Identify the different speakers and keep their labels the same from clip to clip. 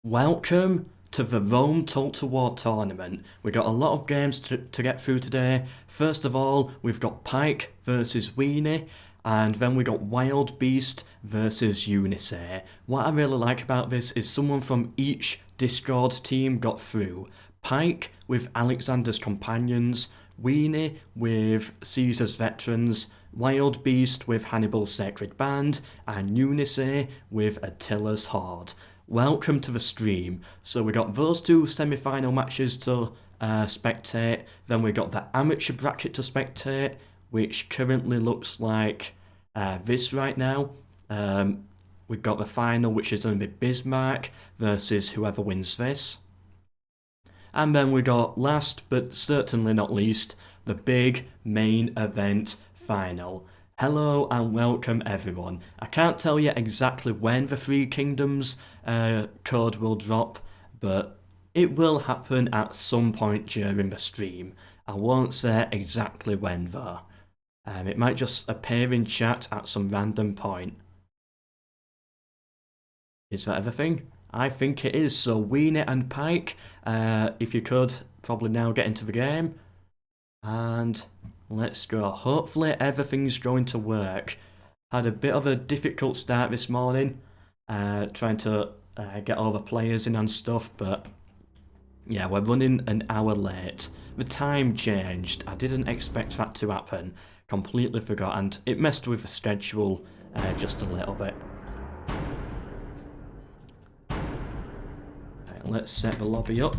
Speaker 1: Welcome to the Rome Total War tournament. We got a lot of games to get through today. First of all, we've got Pike versus Weenie, and then we got Wild Beast versus Unisay. What I really like about this is someone from each Discord team got through. Pike with Alexander's Companions, Weenie with Caesar's Veterans, Wild Beast with Hannibal's Sacred Band, and Unisay with Attila's Horde. Welcome to the stream. So we got those two semi-final matches to spectate, then we got the amateur bracket to spectate, which currently looks like this right now. We've got the final, which is going to be Bismarck versus whoever wins this. And then we got, last but certainly not least, the big main event final. Hello and welcome everyone. I can't tell you exactly when the Three Kingdoms code will drop, but it will happen at some point during the stream. I won't say exactly when though. It might just appear in chat at some random point. Is that everything? I think it is. So Weenie and Pike, if you could probably now get into the game. And let's go. Hopefully everything's going to work. Had a bit of a difficult start this morning, trying to get all the players in and stuff, but yeah, we're running an hour late. The time changed. I didn't expect that to happen. Completely forgot, and it messed with the schedule just a little bit. Right, let's set the lobby up.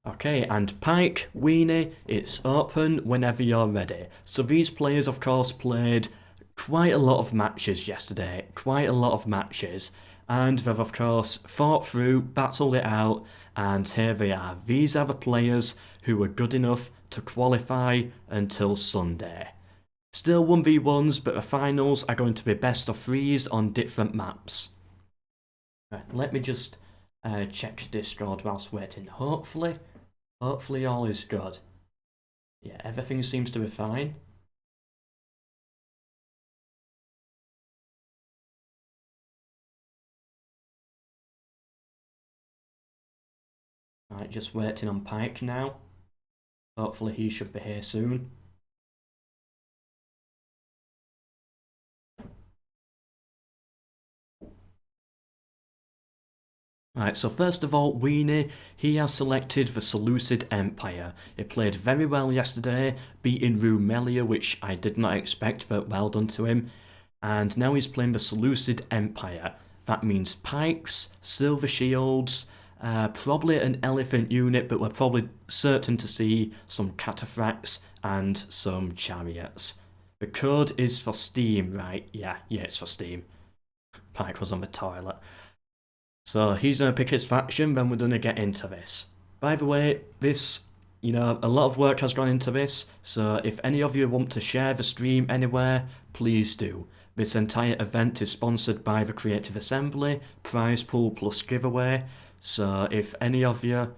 Speaker 1: Okay, and Pike, Weenie, it's open whenever you're ready. So these players, of course, played quite a lot of matches yesterday, and they've, of course, fought through, battled it out, and here they are. These are the players who were good enough to qualify until Sunday. Still 1v1s, but the finals are going to be best of 3s on different maps. Right, let me just check Discord whilst waiting. Hopefully all is good. Yeah, everything seems to be fine. Right, just waiting on Pike now. Hopefully he should be here soon. Right, so first of all, Weenie, he has selected the Seleucid Empire. He played very well yesterday, beating Rumelia, which I did not expect, but well done to him. And now he's playing the Seleucid Empire. That means pikes, silver shields, probably an elephant unit, but we're probably certain to see some cataphracts and some chariots. The code is for Steam, right? Yeah, it's for Steam. Pike was on the toilet. So he's going to pick his faction, then we're going to get into this. By the way, this, a lot of work has gone into this, so if any of you want to share the stream anywhere, please do. This entire event is sponsored by the Creative Assembly, prize pool plus giveaway, so if any of you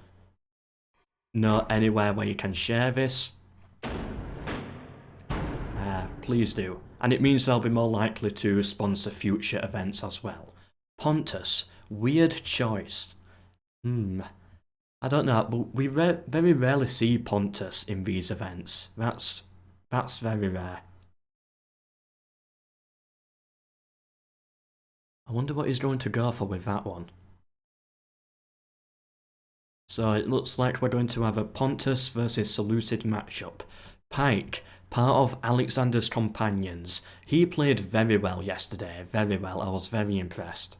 Speaker 1: know anywhere where you can share this, please do. And it means they'll be more likely to sponsor future events as well. Pontus. Weird choice. I don't know, but we very rarely see Pontus in these events. That's very rare. I wonder what he's going to go for with that one. So it looks like we're going to have a Pontus versus Seleucid matchup. Pike, part of Alexander's Companions. He played very well yesterday, very well. I was very impressed.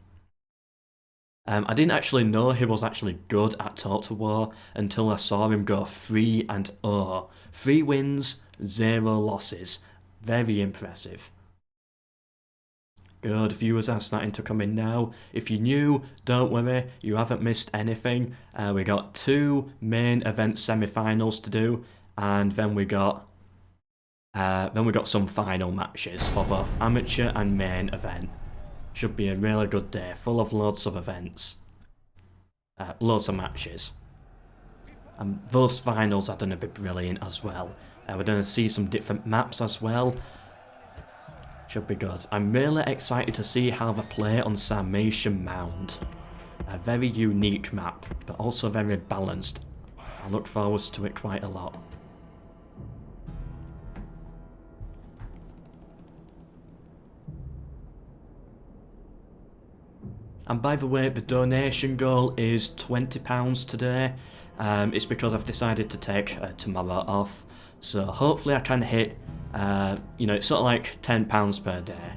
Speaker 1: I didn't actually know he was actually good at Total War until I saw him go 3-0. 3 wins, 0 losses. Very impressive. Good, viewers are starting to come in now. If you're new, don't worry, you haven't missed anything. We got 2 main event semi-finals to do, and then we got some final matches for both amateur and main event. Should be a really good day, full of loads of events. Loads of matches. And those finals are going to be brilliant as well. We're going to see some different maps as well. Should be good. I'm really excited to see how they play on Sarmatian Mound. A very unique map, but also very balanced. I look forward to it quite a lot. And by the way, the donation goal is £20 today. It's because I've decided to take tomorrow off. So hopefully I can hit, you know, it's sort of like £10 per day.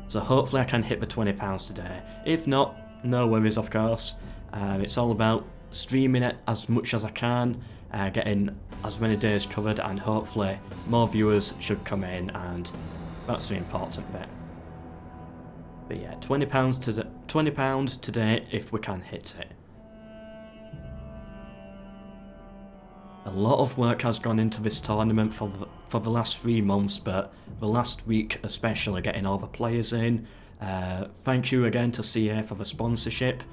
Speaker 1: So hopefully I can hit the £20 today. If not, no worries of course. It's all about streaming it as much as I can, getting as many days covered, and hopefully more viewers should come in, and that's the important bit. But yeah, £20 today if we can hit it. A lot of work has gone into this tournament for the last 3 months, but the last week especially, getting all the players in. Thank you again to CA for the sponsorship.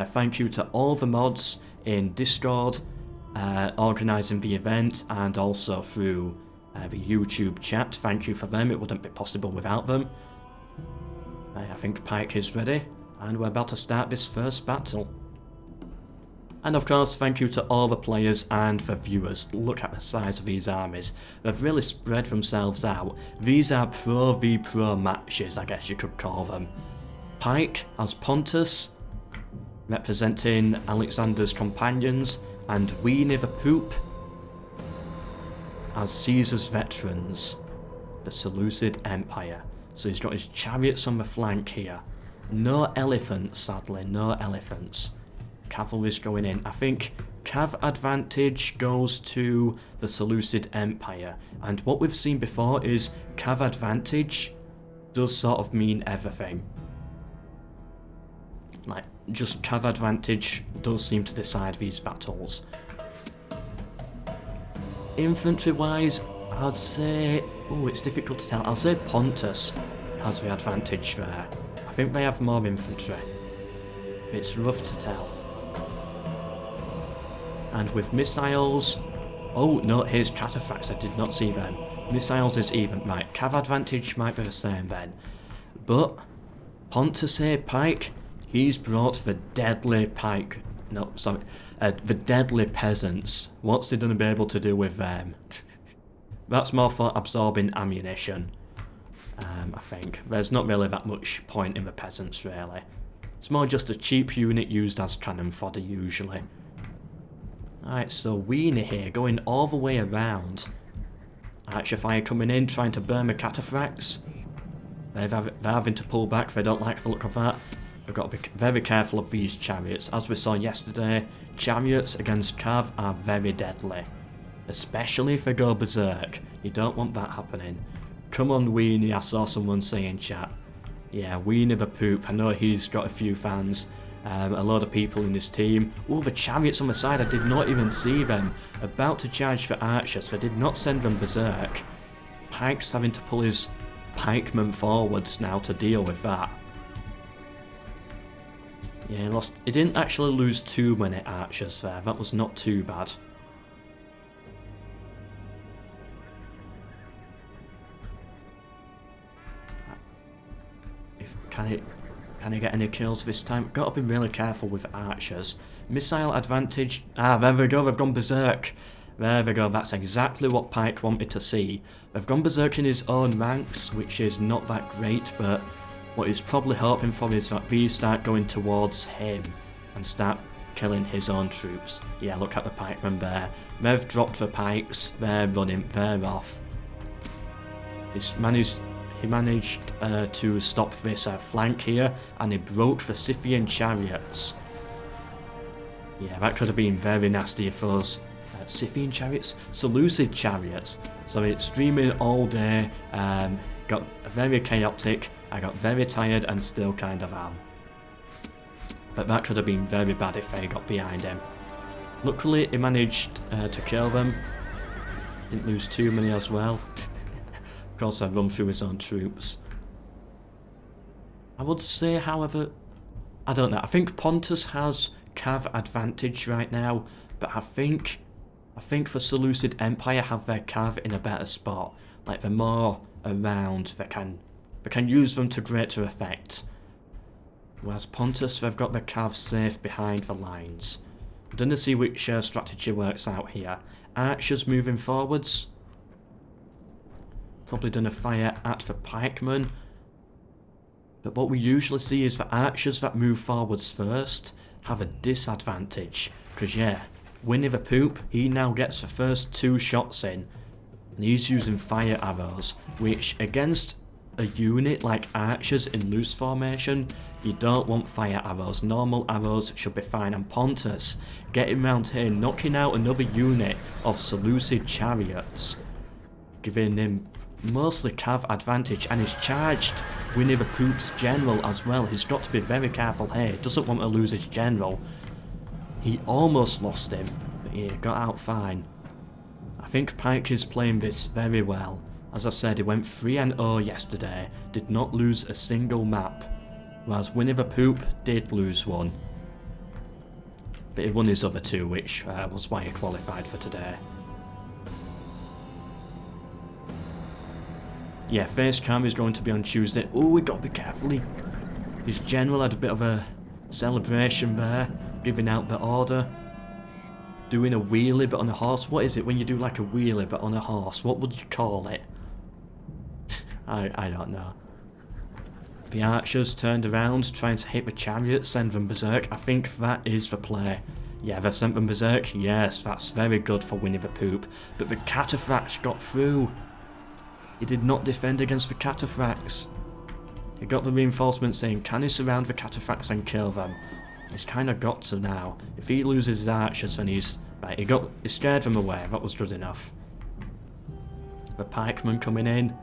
Speaker 1: Thank you to all the mods in Discord, organising the event, and also through the YouTube chat. Thank you for them, it wouldn't be possible without them. I think Pike is ready, and we're about to start this first battle. And of course, thank you to all the players and the viewers. Look at the size of these armies. They've really spread themselves out. These are Pro v Pro matches, I guess you could call them. Pike as Pontus, representing Alexander's companions, and Weenie the Poop as Caesar's veterans, the Seleucid Empire. So he's got his chariots on the flank here. No elephants, sadly, no elephants. Cavalry's going in. I think cav advantage goes to the Seleucid Empire. And what we've seen before is cav advantage does sort of mean everything. Like, just cav advantage does seem to decide these battles. Infantry-wise, I'd say... oh, it's difficult to tell. I'll say Pontus has the advantage there. I think they have more infantry. It's rough to tell. And with missiles... oh, no, here's cataphracts. I did not see them. Missiles is even. Right, cav advantage might be the same then. But Pontus here, Pike, he's brought the deadly Pike... no, sorry. The deadly peasants. What's he going to be able to do with them? That's more for absorbing ammunition, I think. There's not really that much point in the peasants, really. It's more just a cheap unit used as cannon fodder, usually. Alright, so Weenie here, going all the way around. Archer fire coming in, trying to burn the cataphracts. They're having to pull back, they don't like the look of that. We've got to be very careful of these chariots. As we saw yesterday, chariots against cav are very deadly. Especially if they go berserk. You don't want that happening. Come on, Weenie, I saw someone say in chat. Yeah, Weenie the Poop, I know he's got a few fans. A lot of people in his team. Oh, the chariots on the side, I did not even see them. About to charge for archers, they did not send them berserk. Pike's having to pull his pikemen forwards now to deal with that. Yeah, he didn't actually lose too many archers there, that was not too bad. Can he get any kills this time? Got to be really careful with archers. Missile advantage. Ah, there we go, they've gone berserk. There we go, that's exactly what Pike wanted to see. They've gone berserk in his own ranks, which is not that great, but what he's probably hoping for is that these start going towards him and start killing his own troops. Yeah, look at the pikemen there. They've dropped the pikes, they're running, they're off. He managed to stop this flank here, and he broke the Scythian chariots. Yeah, that could have been very nasty if those Scythian chariots? Seleucid chariots. So it's streaming all day, got very chaotic, I got very tired and still kind of am. But that could have been very bad if they got behind him. Luckily he managed to kill them. Didn't lose too many as well. Of course I run through his own troops. I would say, however, I don't know. I think Pontus has cav advantage right now, but I think the Seleucid Empire have their cav in a better spot. Like, they're more around, they can use them to greater effect. Whereas Pontus, they've got the cav safe behind the lines. I'm going to see which strategy works out here. Archers moving forwards. Probably going to fire at the pikemen. But what we usually see is the archers that move forwards first have a disadvantage. Because yeah, Winnie the Pooh, he now gets the first 2 shots in. And he's using fire arrows, which against a unit like archers in loose formation, you don't want fire arrows. Normal arrows should be fine. And Pontus getting round here, knocking out another unit of Seleucid chariots, giving him mostly cav advantage, and he's charged Winnie the Pooh's general as well. He's got to be very careful here. He doesn't want to lose his general. He almost lost him, but he got out fine. I think Pike is playing this very well. As I said, he went 3-0 yesterday, did not lose a single map, whereas Winnie the Pooh did lose one. But he won his other 2, which was why he qualified for today. Yeah, face cam is going to be on Tuesday. Oh, we got to be careful. His general had a bit of a celebration there, giving out the order. Doing a wheelie but on a horse. What is it when you do like a wheelie but on a horse? What would you call it? I don't know. The archers turned around, trying to hit the chariot, send them berserk. I think that is the play. Yeah, they've sent them berserk. Yes, that's very good for Winnie the Pooh. But the cataphracts got through. He did not defend against the cataphracts. He got the reinforcement saying, can he surround the cataphracts and kill them? He's kind of got to now. If he loses his archers, then he's... Right, he scared them away. That was good enough. The pikemen coming in.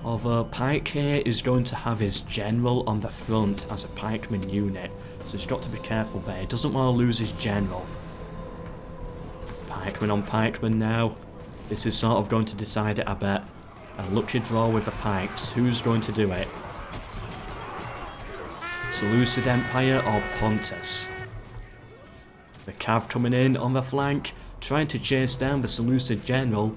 Speaker 1: Although Pike here is going to have his general on the front as a pikeman unit, so he's got to be careful there. He doesn't want to lose his general. Pikeman on pikeman now. This is sort of going to decide it, I bet. A lucky draw with the pikes. Who's going to do it? Seleucid Empire or Pontus? The cav coming in on the flank, trying to chase down the Seleucid general.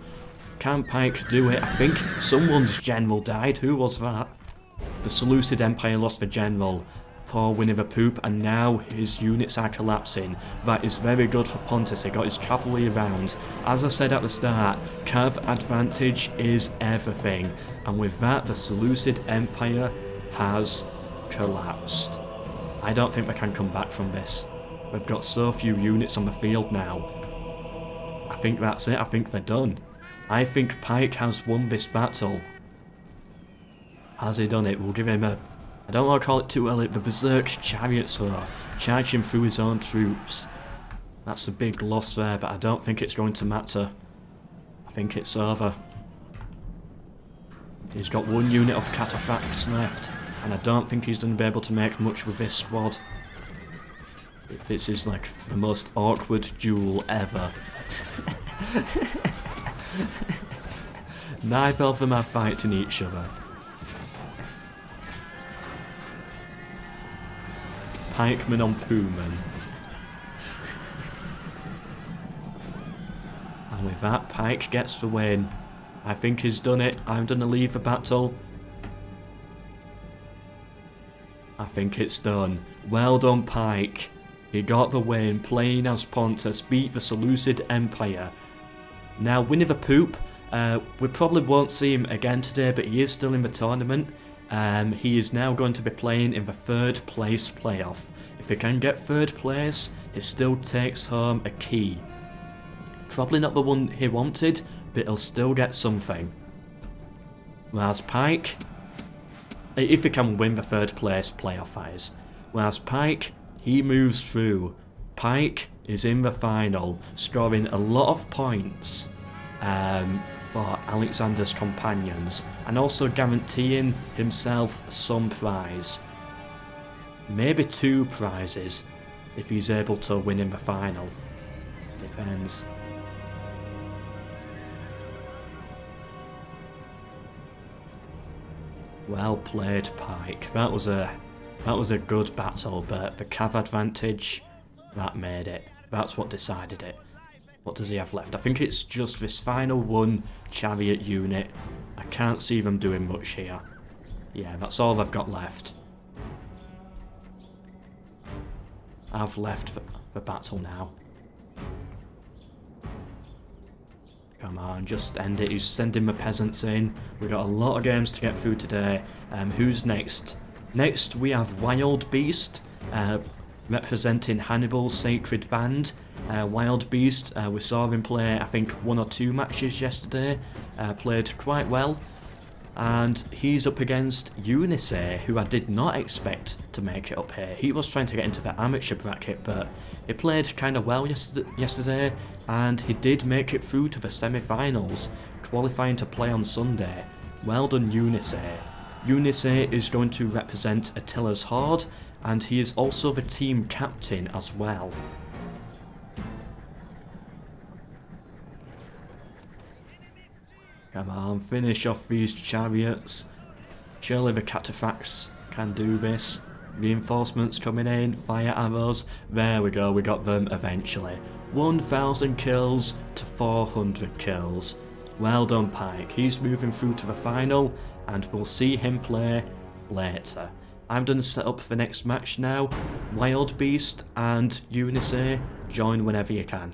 Speaker 1: Can Pike do it? I think someone's general died. Who was that? The Seleucid Empire lost the general. Poor Winnie the Pooh, and now his units are collapsing. That is very good for Pontus. He got his cavalry around. As I said at the start, cav advantage is everything. And with that, the Seleucid Empire has collapsed. I don't think they can come back from this. We've got so few units on the field now. I think that's it. I think they're done. I think Pike has won this battle. Has he done it? We'll give him a... I don't want to call it too early. The berserk chariots though, charging through his own troops. That's a big loss there, but I don't think it's going to matter. I think it's over. He's got 1 unit of cataphracts left, and I don't think he's going to be able to make much with this squad. This is like the most awkward duel ever. Neither of them are fighting each other. Pikeman on Poohman. And with that, Pike gets the win. I think he's done it. I'm going to leave the battle. I think it's done. Well done, Pike. He got the win, playing as Pontus, beat the Seleucid Empire. Now, Winnie the Pooh, we probably won't see him again today, but he is still in the tournament. He is now going to be playing in the 3rd place playoff. If he can get 3rd place, he still takes home a key. Probably not the one he wanted, but he'll still get something. Whereas Pike, if he can win the 3rd place playoff phase. Whereas Pike, he moves through. Pike is in the final, scoring a lot of points for Alexander's companions, and also guaranteeing himself some prize. Maybe 2 prizes, if he's able to win in the final. Depends. Well played, Pike. That was a good battle, but the cav advantage, that made it. That's what decided it. What does he have left? I think it's just this final one chariot unit. I can't see them doing much here. Yeah, that's all they've got left. I've left the battle now. Come on, just end it. He's sending the peasants in. We've got a lot of games to get through today. Who's next? Next, we have Wild Beast, representing Hannibal's Sacred Band. Wild Beast, we saw him play, I think, 1 or 2 matches yesterday. Played quite well. And he's up against Eunice, who I did not expect to make it up here. He was trying to get into the amateur bracket, but he played kind of well yesterday, and he did make it through to the semi-finals, qualifying to play on Sunday. Well done, Eunice. Eunice is going to represent Attila's Horde, and he is also the team captain as well. Come on, finish off these chariots. Surely the cataphracts can do this. Reinforcements coming in, fire arrows. There we go, we got them eventually. 1,000 kills to 400 kills. Well done, Pike. He's moving through to the final, and we'll see him play later. I'm done to set up the next match now. Wild Beast and Eunice, join whenever you can.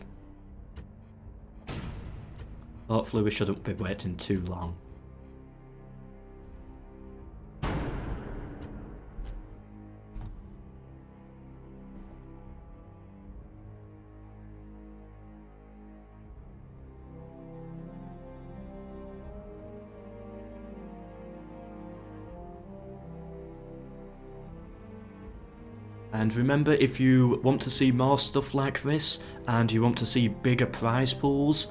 Speaker 1: Hopefully we shouldn't be waiting too long. And remember, if you want to see more stuff like this, and you want to see bigger prize pools,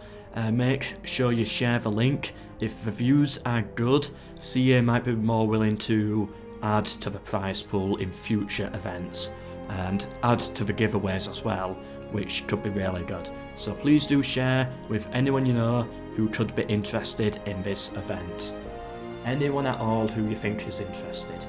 Speaker 1: make sure you share the link. If the views are good, CA might be more willing to add to the prize pool in future events, and add to the giveaways as well, which could be really good. So please do share with anyone you know who could be interested in this event. Anyone at all who you think is interested.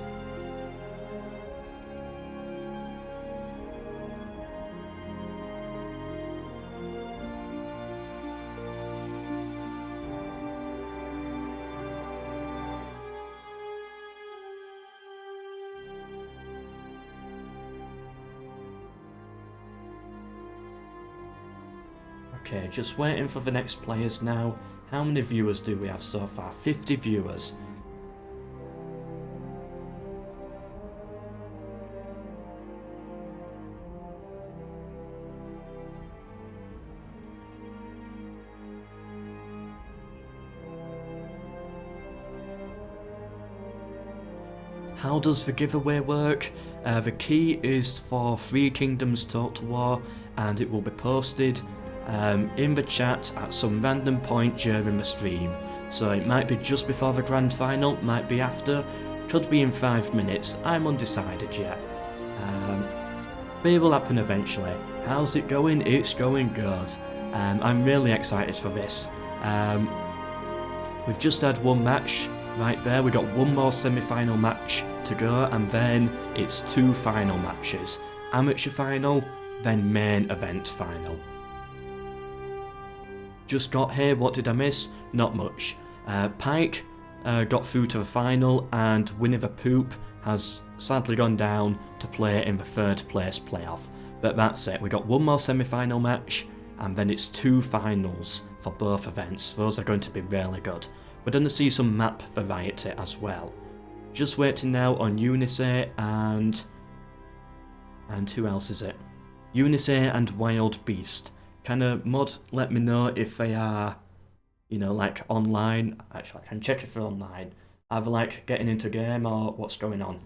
Speaker 1: Okay, just waiting for the next players now. How many viewers do we have so far? 50 viewers. How does the giveaway work? The key is for 3 Kingdoms Total War, and it will be posted in the chat at some random point during the stream. So it might be just before the grand final, might be after, could be in 5 minutes, I'm undecided yet. But it will happen eventually. How's it going? It's going good. I'm really excited for this. We've just had 1 match right there, we got 1 more semi-final match to go, and then it's 2 final matches. Amateur final, then main event final. Just got here, what did I miss? Not much. Pike got through to the final, and Winnie the Poop has sadly gone down to play in the 3rd place playoff. But that's it, we got 1 more semi-final match, and then it's 2 finals for both events. Those are going to be really good. We're going to see some map variety as well. Just waiting now on Eunice and who else is it? Eunice and Wild Beast. Can a mod let me know if they are, you know, like online? Actually, I can check if they're online. Either like getting into game or what's going on.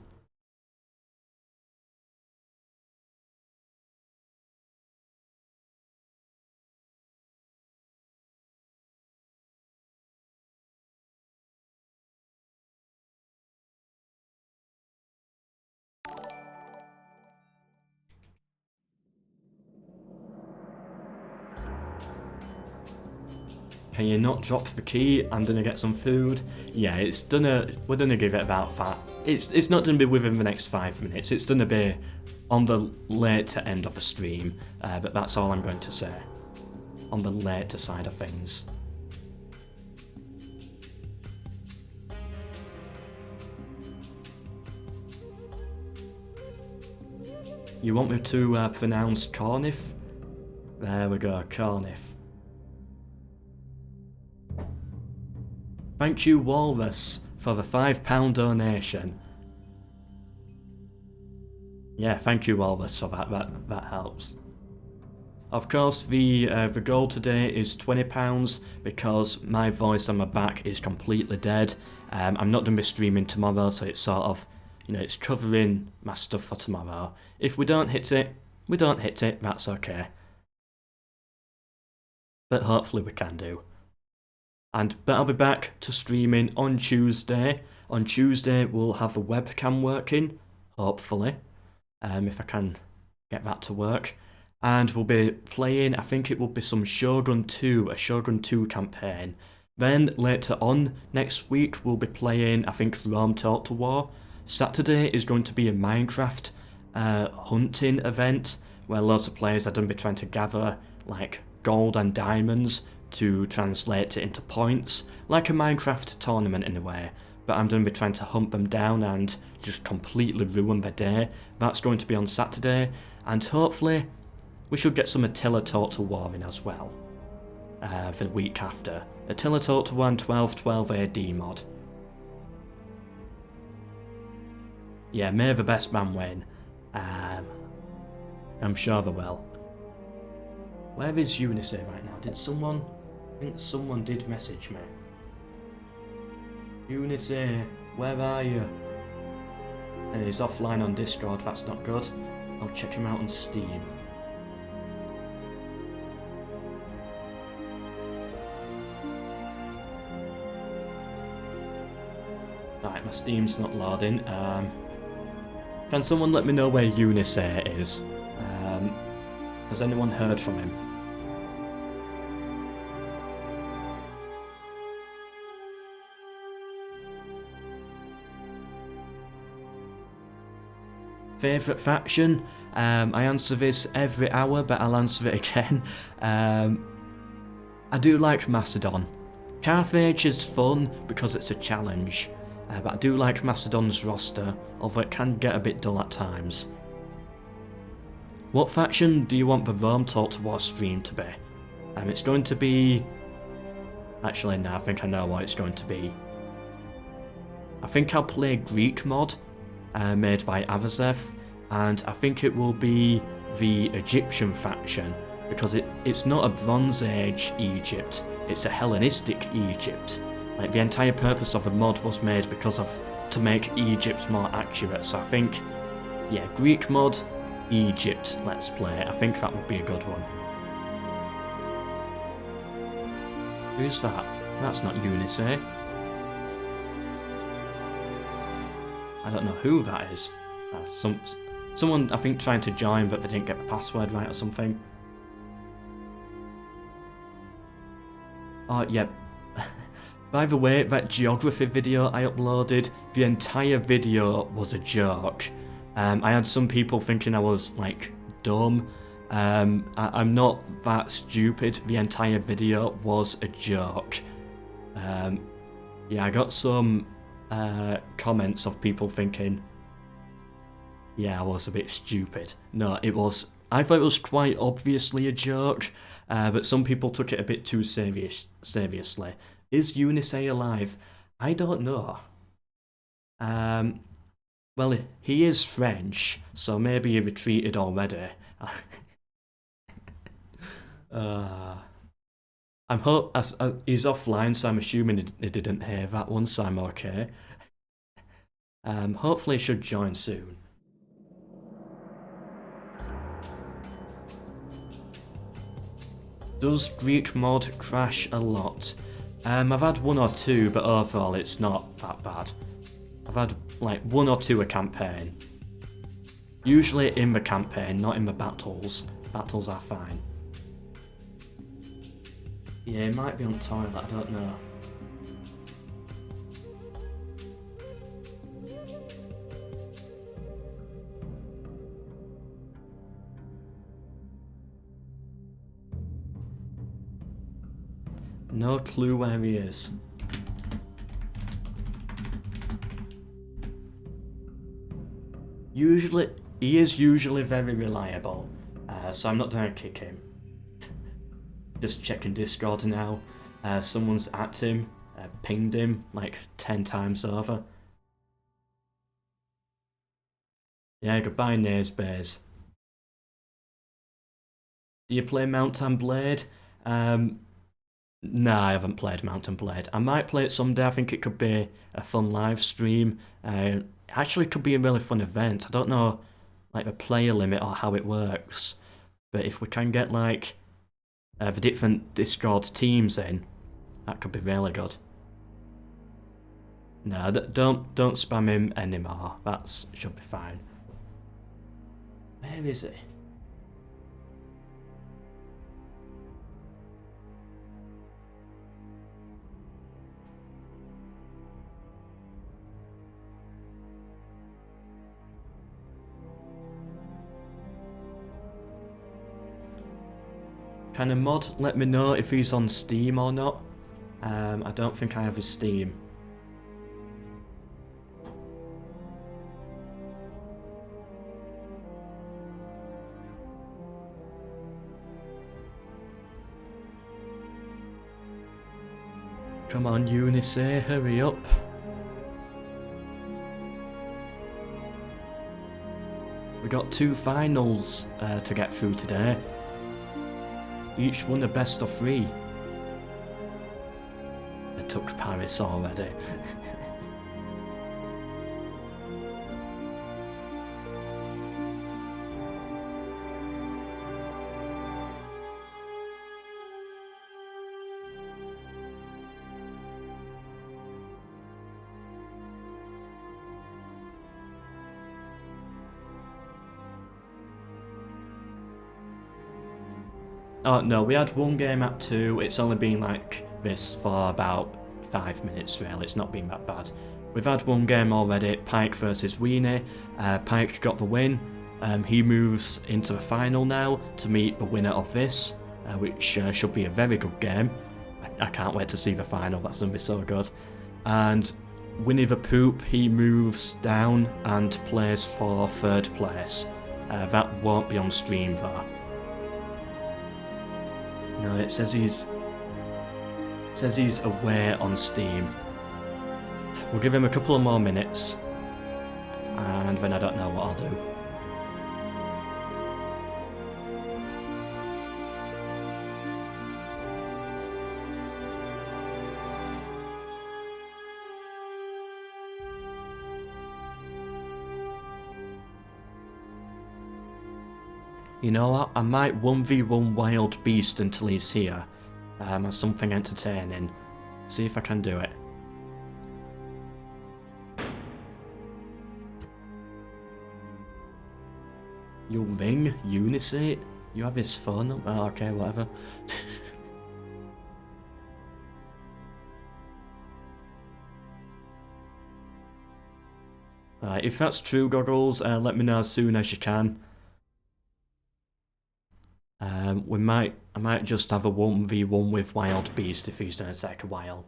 Speaker 1: Can you not drop the key? I'm gonna get some food. Yeah, we're gonna give it about that. It's not gonna be within the next 5 minutes. It's gonna be on the later end of the stream, but that's all I'm going to say. On the later side of things. You want me to pronounce Cornif? There we go, Cornif. Thank you, Walrus, for the £5 donation. Yeah, thank you, Walrus, for that. That helps. Of course, the goal today is £20 because my voice on my back is completely dead. I'm not going to be streaming tomorrow, so it's sort of, it's covering my stuff for tomorrow. If we don't hit it, we don't hit it, that's okay. But hopefully we can do. But I'll be back to streaming on Tuesday. On Tuesday we'll have the webcam working, hopefully, if I can get that to work. And we'll be playing, I think it will be some Shogun 2, a Shogun 2 campaign. Then later on next week we'll be playing, I think, Rome Total War. Saturday is going to be a Minecraft hunting event where loads of players are going to be trying to gather like gold and diamonds to translate it into points, like a Minecraft tournament in a way, but I'm going to be trying to hunt them down and just completely ruin their day. That's going to be on Saturday, and hopefully we should get some Attila Total War in as well for the week after. Attila Total War 1212 AD mod. Yeah, may the best man win. I'm sure they will. Where is Eunice right now? Did someone... I think someone did message me. Eunice, where are you? And he's offline on Discord, that's not good. I'll check him out on Steam. Right, my Steam's not loading. Can someone let me know where Eunice is? Has anyone heard from him? Favourite faction? I answer this every hour, but I'll answer it again. I do like Macedon. Carthage is fun because it's a challenge, but I do like Macedon's roster, although it can get a bit dull at times. What faction do you want the Rome Total War stream to be? It's going to be... Actually, no, I think I know what it's going to be. I think I'll play Greek mod, made by Avazev, and I think it will be the Egyptian faction, because it's not a Bronze Age Egypt, it's a Hellenistic Egypt. Like, the entire purpose of the mod was made to make Egypt more accurate, so I think, yeah, Greek mod, Egypt let's play. I think that would be a good one. Who's that? That's not Eunice. I don't know who that is. Someone, I think, trying to join, but they didn't get the password right or something. Oh, yeah. By the way, that geography video I uploaded, the entire video was a joke. I had some people thinking I was, like, dumb. I'm not that stupid. The entire video was a joke. Yeah, I got some comments of people thinking, yeah, I was a bit stupid. No, I thought it was quite obviously a joke, but some people took it a bit too seriously. Is Eunice alive? I don't know. Well, he is French, so maybe he retreated already. He's offline, so I'm assuming he didn't hear that one, so I'm okay. Hopefully he should join soon. Does Greek mod crash a lot? I've had one or two, but overall it's not that bad. I've had like one or two a campaign. Usually in the campaign, not in the battles. Battles are fine. Yeah, it might be on toilet, I don't know. No clue where he is. He is usually very reliable, so I'm not going to kick him. Just checking Discord now. Someone's at him, pinged him like 10 times over. Yeah, goodbye, Naze Bays. Do you play Mount and Blade? No, I haven't played Mount and Blade. I might play it someday. I think it could be a fun live stream. Actually, it could be a really fun event. I don't know, like the player limit or how it works, but if we can get like the different Discord teams in, that could be really good. No, don't spam him anymore. That should be fine. Where is he? Can a mod let me know if he's on Steam or not? I don't think I have his Steam. Come on, Eunice, hurry up. We got 2 finals to get through today. Each one a best of 3. I took Paris already. Oh no, we had one game at 2, it's only been like this for about 5 minutes really, it's not been that bad. We've had one game already, Pike versus Weenie. Pike got the win, he moves into the final now to meet the winner of this, which should be a very good game. I can't wait to see the final, that's going to be so good. And Winnie the Poop, he moves down and plays for 3rd place. That won't be on stream though. No, it says he's away on Steam. We'll give him a couple of more minutes, and then I don't know what I'll do. You know what, I might 1v1 Wild Beast until he's here, as something entertaining. See if I can do it. You ring Eunice? You have his phone number? Oh, okay, whatever. If that's true, Goggles, let me know as soon as you can. I might just have a 1v1 with Wild Beast if he's going to take a while.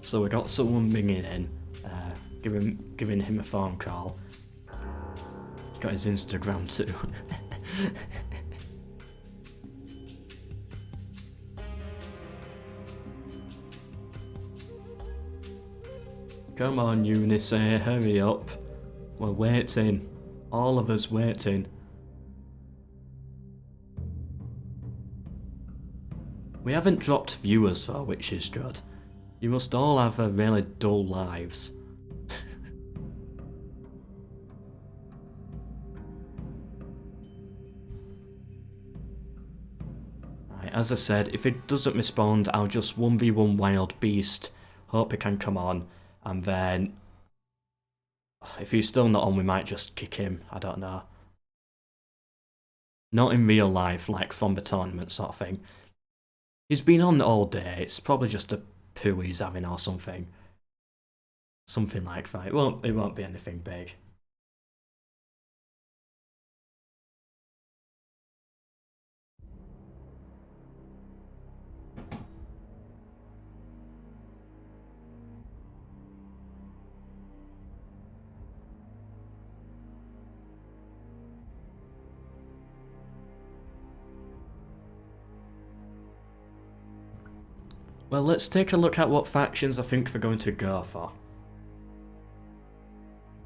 Speaker 1: So we got someone ringing in, giving him a phone call. Got his Instagram too. Come on, Eunice, hurry up. We're waiting. All of us waiting. We haven't dropped viewers though, which is good. You must all have really dull lives. Right, as I said, if it doesn't respond, I'll just 1v1 Wild Beast. Hope he can come on. And then, if he's still not on, we might just kick him. I don't know. Not in real life, like from the tournament sort of thing. He's been on all day. It's probably just a poo he's having or something. Something like that. It won't be anything big. Well, let's take a look at what factions I think they're going to go for.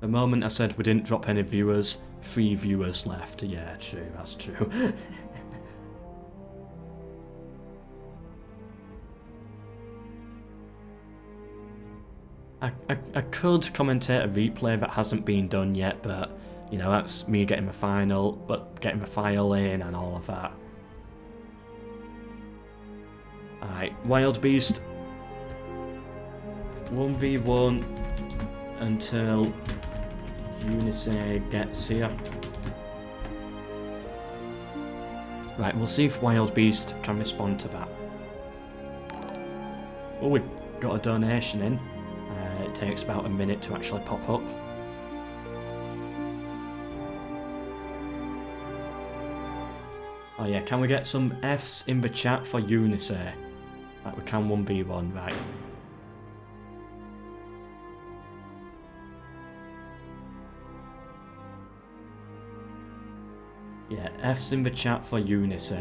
Speaker 1: The moment I said we didn't drop any viewers, 3 viewers left. Yeah, true, that's true. I could commentate a replay that hasn't been done yet, but, you know, that's me getting my file in and all of that. Alright, Wild Beast. 1v1 until Eunice gets here. Right, we'll see if Wild Beast can respond to that. Oh, we got a donation in. It takes about a minute to actually pop up. Oh yeah, can we get some Fs in the chat for Eunice? Right, we can 1v1, right. Yeah, F's in the chat for Eunice.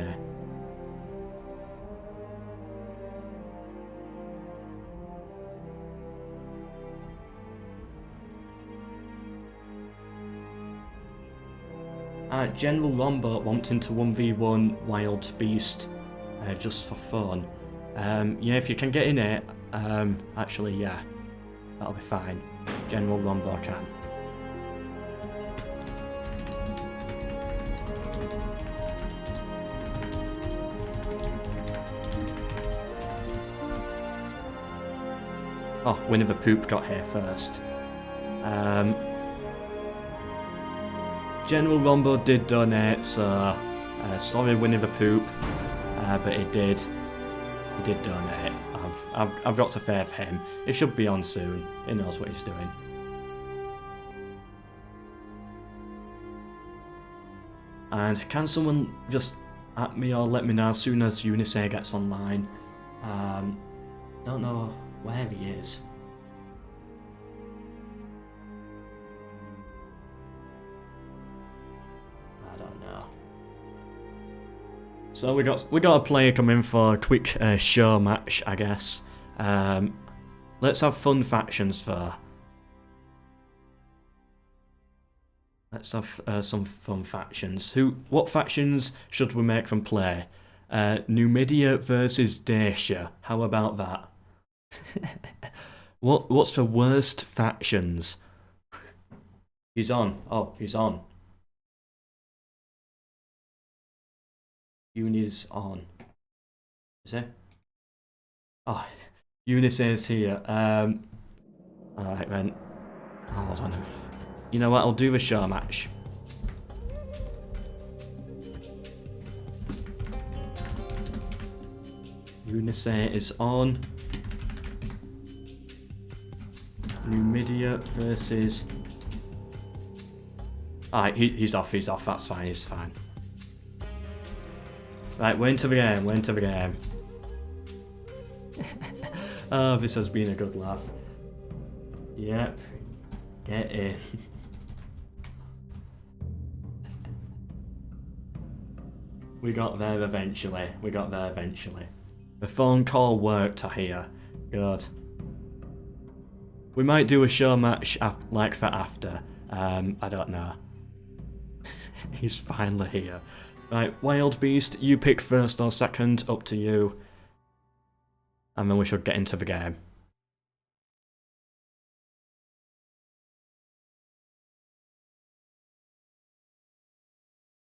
Speaker 1: General Rombo wanting to 1v1 Wild Beast just for fun. Yeah, if you can get in it, actually, yeah, that'll be fine. General Rombo can. Oh, Winnie the Poop got here first. General Rombo did donate, so sorry Winnie the Poop, but he did donate. I've got to faith him. He should be on soon. He knows what he's doing. And can someone just at me or let me know as soon as Eunice gets online? Don't know where he is. So we got a player coming for a quick show match, I guess. Let's have fun factions for. Let's have some fun factions. What factions should we make them play? Numidia versus Dacia. How about that? What's the worst factions? He's on. Oh, he's on. Uni's on. Is it? Oh, Eunice is here. Alright then. Hold on. You know what? I'll do the show match. Eunice is on. Numidia versus. Alright, he's off. That's fine. He's fine. Right, we're into the game. Oh, this has been a good laugh. Yep. Get in. We got there eventually. The phone call worked, I hear. Good. We might do a show match like that after. I don't know. He's finally here. Right, Wild Beast, you pick first or second, up to you. And then we should get into the game.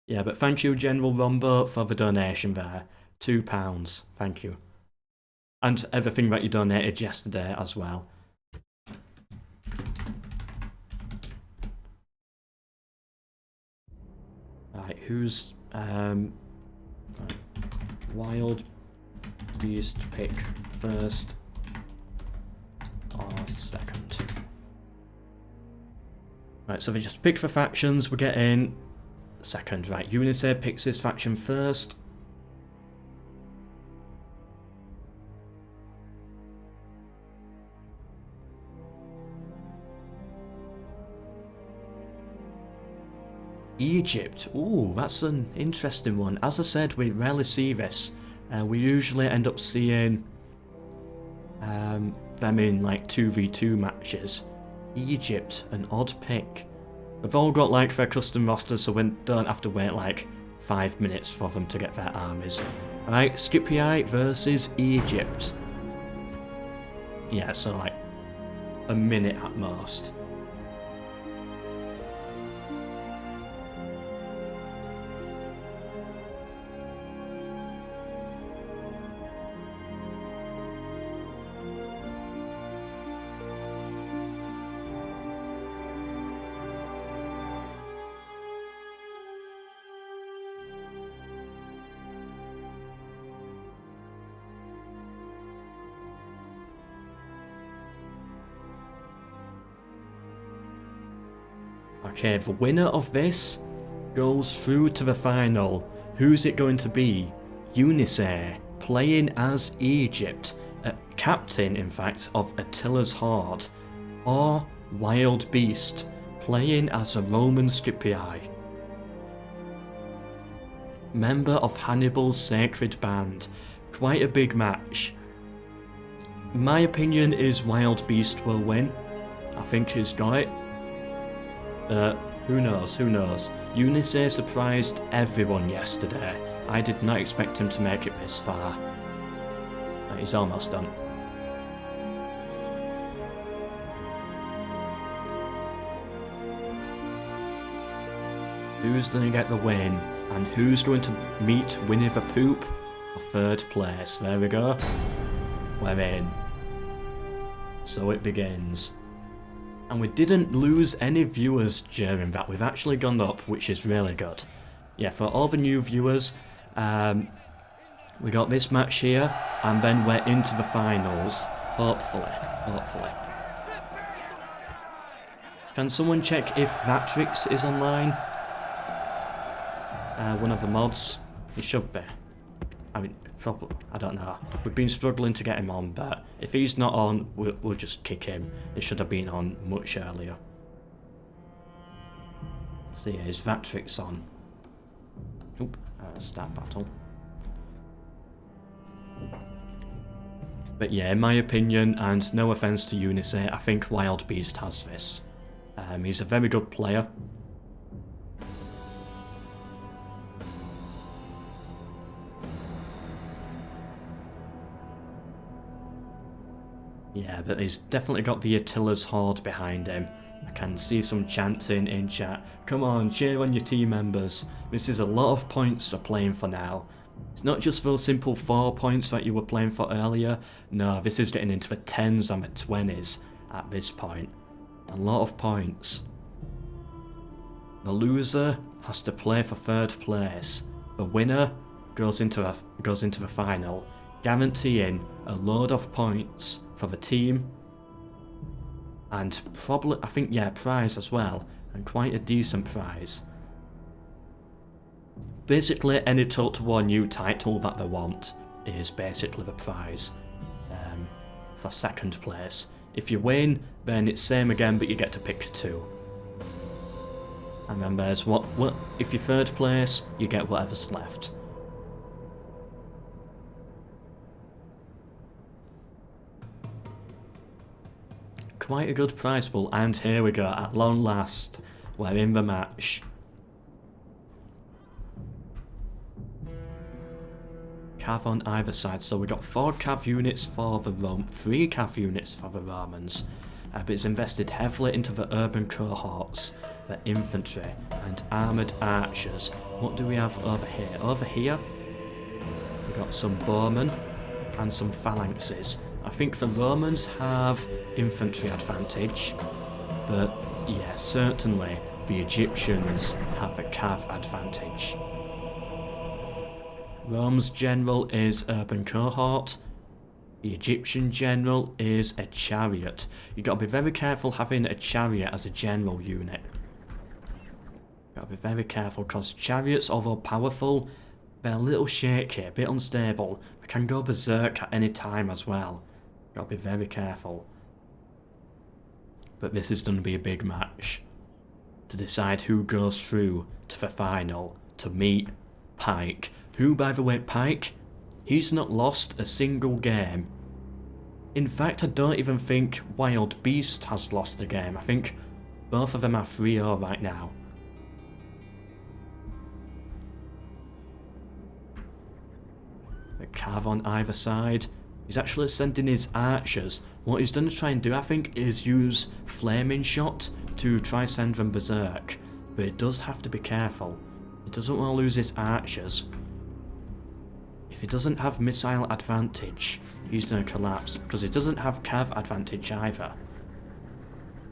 Speaker 1: Yeah, but thank you, General Rumbo, for the donation there. £2. Thank you. And everything that you donated yesterday as well. Right, who's wild beast pick first or second? Right, so they just pick for factions, we're getting second. Right, Unisay picks his faction first. Egypt. Ooh, that's an interesting one. As I said, we rarely see this. We usually end up seeing them in like 2v2 matches. Egypt, an odd pick. They've all got like their custom rosters, so we don't have to wait like 5 minutes for them to get their armies. Right, Scipii versus Egypt. Yeah, so like a minute at most. Okay, the winner of this goes through to the final. Who's it going to be? Unisay, playing as Egypt, captain in fact of Attila's Horde, or Wild Beast, playing as a Roman Scipii. Member of Hannibal's Sacred Band. Quite a big match. My opinion is Wild Beast will win. I think he's got it. Who knows, who knows. Unisay surprised everyone yesterday. I did not expect him to make it this far. He's almost done. Who's going to get the win? And who's going to meet Winnie the Poop for third place? There we go. We're in. So it begins. And we didn't lose any viewers during that. We've actually gone up, which is really good. Yeah, for all the new viewers, we got this match here, and then we're into the finals. Hopefully. Can someone check if Vatrix is online? One of the mods. He should be. I mean, probably. I don't know. We've been struggling to get him on, but if he's not on, we'll just kick him. It should have been on much earlier. So yeah, is Vatrix on? Oop, start battle. But yeah, in my opinion, and no offence to Unisay, I think Wild Beast has this. He's a very good player. Yeah, but he's definitely got the Attila's Horde behind him. I can see some chanting in chat. Come on, cheer on your team members. This is a lot of points we're playing for now. It's not just those simple 4 points that you were playing for earlier. No, this is getting into the 10s and the 20s at this point. A lot of points. The loser has to play for third place. The winner goes into the final, guaranteeing a load of points for the team, and probably, I think, yeah, prize as well, and quite a decent prize. Basically, any Total War new title that they want is basically the prize for second place. If you win, then it's same again, but you get to pick 2. And then there's what if you're third place, you get whatever's left. Quite a good prize pool, and here we go, at long last, we're in the match. Cav on either side, so we got 4 Cav units for the 3 Cav units for the Romans, but it's invested heavily into the urban cohorts. the infantry, and armoured archers. What do we have over here? Over here, we've got some bowmen and some phalanxes. I think the Romans have infantry advantage, but yeah, certainly the Egyptians have a cav advantage. Rome's general is urban cohort. The Egyptian general is a chariot. You've got to be very careful having a chariot as a general unit. Got to be very careful because chariots, although powerful, they're a little shaky, a bit unstable. They can go berserk at any time as well. Got to be very careful. But this is going to be a big match to decide who goes through to the final to meet Pike. Who, by the way, Pike, he's not lost a single game. In fact, I don't even think Wild Beast has lost a game. I think both of them are 3-0 right now. The cav on either side. He's actually sending his archers. What he's going to try and do, I think, is use flaming shot to try send them berserk. But it does have to be careful. He doesn't want to lose his archers. If he doesn't have missile advantage, he's going to collapse, because he doesn't have cav advantage either.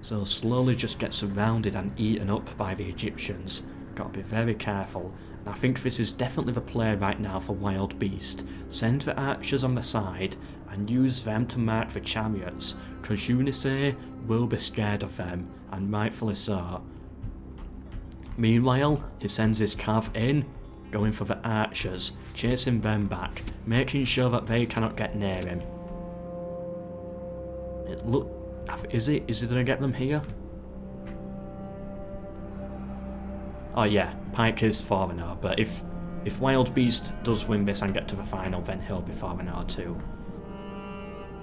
Speaker 1: So slowly just get surrounded and eaten up by the Egyptians. Got to be very careful. And I think this is definitely the play right now for Wild Beast. Send the archers on the side and use them to mark the chariots, because Eunice will be scared of them, and rightfully so. Meanwhile, he sends his cav in, going for the archers, chasing them back, making sure that they cannot get near him. Is he going to get them here? Oh yeah, Pike is 4-0, but if Wild Beast does win this and get to the final, then he'll be 4-0 too.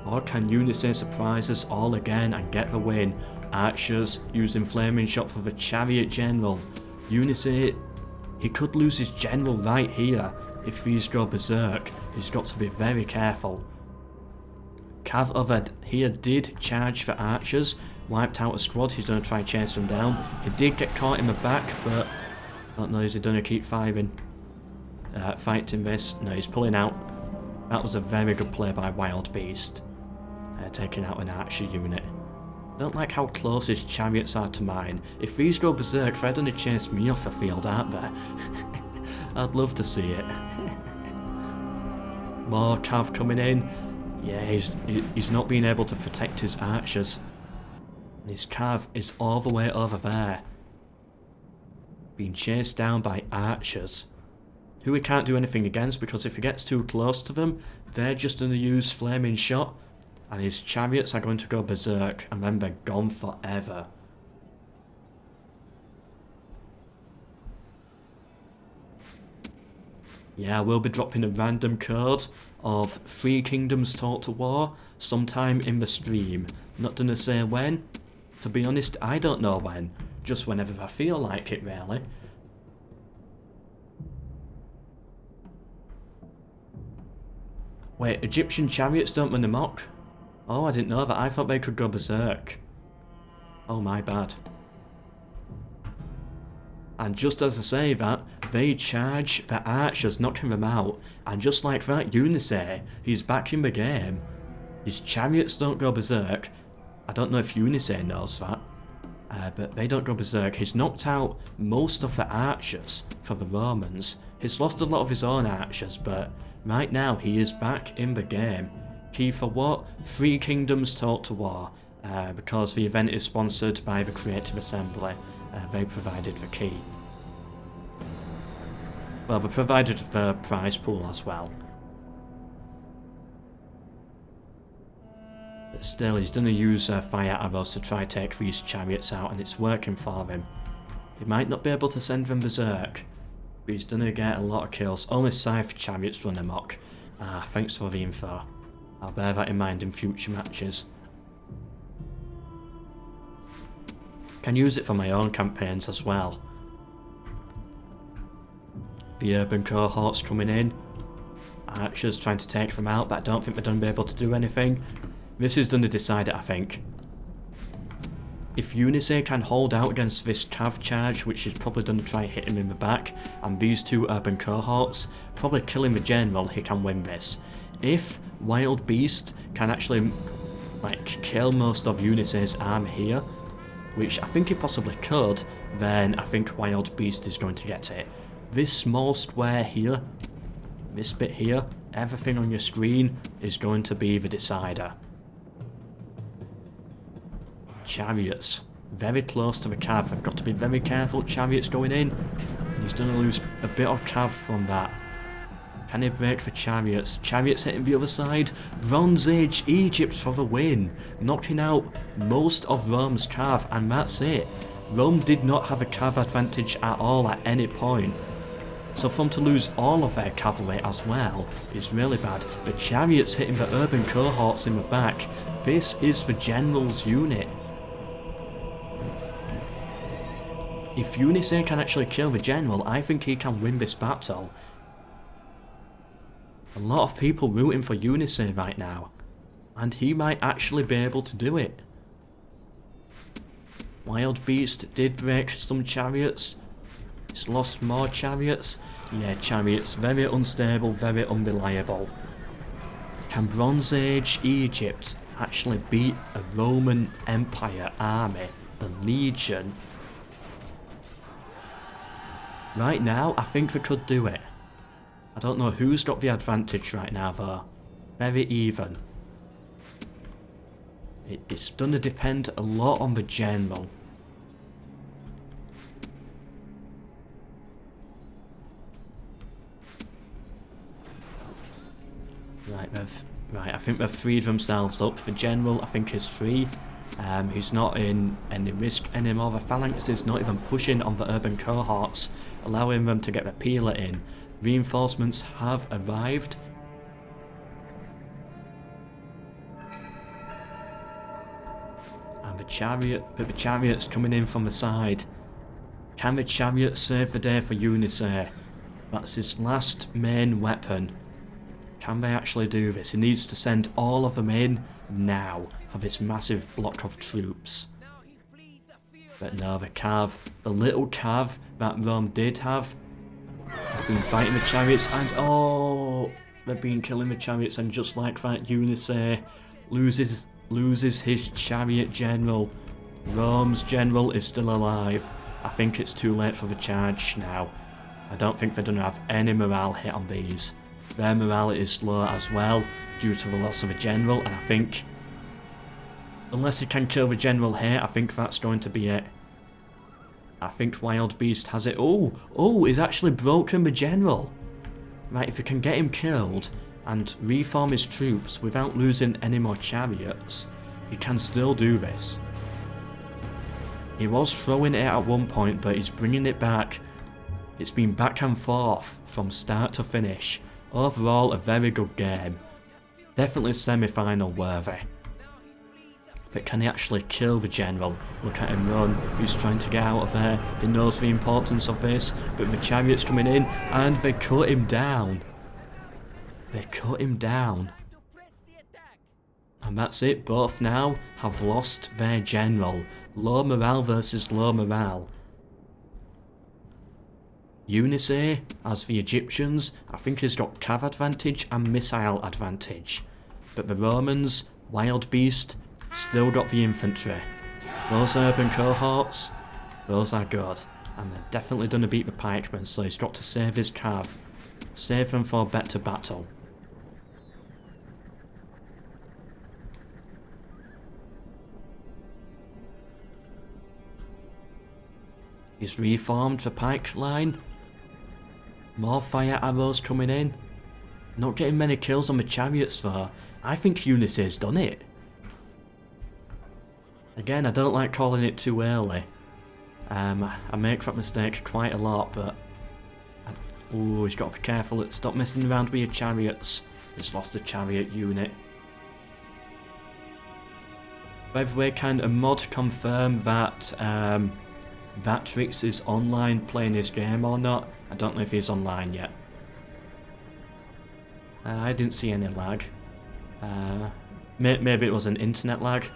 Speaker 1: Or can Eunice surprise us all again and get the win? Archers using flaming shot for the chariot general. Eunice, he could lose his general right here if these go berserk. He's got to be very careful. Cav over here did charge for archers, wiped out a squad. He's going to try and chase them down. He did get caught in the back, but I don't know, is he going to keep fighting this? No, he's pulling out. That was a very good play by Wild Beast, taking out an archer unit. Don't like how close his chariots are to mine. If these go berserk, they're going to chase me off the field, aren't they? I'd love to see it. More cav coming in. Yeah, he's not being able to protect his archers. And his cav is all the way over there, being chased down by archers, who he can't do anything against, because if he gets too close to them, they're just going to use flaming shot, and his chariots are going to go berserk, and then they're gone forever. Yeah, we'll be dropping a random code of 3 Kingdoms Taught to War sometime in the stream. Not gonna say when. To be honest, I don't know when. Just whenever I feel like it, really. Wait, Egyptian chariots don't run amok? Oh, I didn't know that. I thought they could go berserk. Oh, my bad. And just as I say that, they charge the archers, knocking them out. And just like that, Eunice, he's back in the game. His chariots don't go berserk. I don't know if Eunice knows that. But they don't go berserk. He's knocked out most of the archers for the Romans. He's lost a lot of his own archers, but right now he is back in the game. Key for what? 3 Kingdoms Taught to War. Because the event is sponsored by the Creative Assembly. They provided the key. Well, they provided the prize pool as well. But still, he's going to use fire arrows to try take these chariots out, and it's working for him. He might not be able to send them berserk, but he's going to get a lot of kills. Only scythe chariots run amok. Thanks for the info. I'll bear that in mind in future matches. Can use it for my own campaigns as well. The urban cohorts coming in. Archers trying to take them out, but I don't think they're going to be able to do anything. This is going to decide it, I think. If Unisay can hold out against this cav charge, which is probably going to try hit him in the back, and these two urban cohorts, probably killing the general, he can win this. If Wild Beast can actually like kill most of Unisay's army here, which I think he possibly could, then I think Wild Beast is going to get it. This small square here, this bit here, everything on your screen is going to be the decider. Chariots, very close to the cav. I've got to be very careful. Chariots going in. He's going to lose a bit of cav from that. Can he break for Chariots? Chariots hitting the other side. Bronze Age Egypt for the win. Knocking out most of Rome's cav, and that's it. Rome did not have a cav advantage at all at any point. So for them to lose all of their cavalry as well is really bad. The Chariots hitting the urban cohorts in the back. This is the general's unit. If Unisay can actually kill the general, I think he can win this battle. A lot of people rooting for Unisay right now, and he might actually be able to do it. Wild Beast did break some chariots. He's lost more chariots. Yeah, chariots, very unstable, very unreliable. Can Bronze Age Egypt actually beat a Roman Empire army, the Legion? Right now, I think they could do it. I don't know who's got the advantage right now though. Very even. It's gonna depend a lot on the general. Right, I think they've freed themselves up. The general, I think, is free. He's not in any risk anymore. The phalanx is not even pushing on the urban cohorts, allowing them to get the peeler in. Reinforcements have arrived. And the chariot's coming in from the side. Can the chariot save the day for Unisay? That's his last main weapon. Can they actually do this? He needs to send all of them in now for this massive block of troops. But no, the little cav that Rome did have, has been fighting the chariots, and oh, they've been killing the chariots, and just like that, Unisay loses his chariot general. Rome's general is still alive. I think it's too late for the charge now. I don't think they're going to have any morale hit on these. Their morale is low as well due to the loss of a general, and I think unless he can kill the general here, I think that's going to be it. I think Wild Beast has it. Oh, he's actually broken the general. Right, if he can get him killed and reform his troops without losing any more chariots, he can still do this. He was throwing it at one point, but he's bringing it back. It's been back and forth from start to finish. Overall, a very good game. Definitely semi-final worthy. But can he actually kill the general? Look at him run. He's trying to get out of there. He knows the importance of this. But the chariot's coming in and they cut him down. They cut him down. And that's it. Both now have lost their general. Low morale versus low morale. Unisay, as the Egyptians, I think he's got cav advantage and missile advantage. But the Romans, Wild Beast, still got the infantry. Those urban cohorts, those are good. And they're definitely going to beat the pikemen, so he's got to save his cav. Save them for a better battle. He's reformed the pike line. More fire arrows coming in. Not getting many kills on the chariots though. I think Unisay's done it. Again, I don't like calling it too early. I make that mistake quite a lot, but... Oh, he's got to be careful. Stop messing around with your chariots. He's lost a chariot unit. By the way, can a mod confirm that Vatrix is online playing his game or not? I don't know if he's online yet. I didn't see any lag. Maybe it was an internet lag.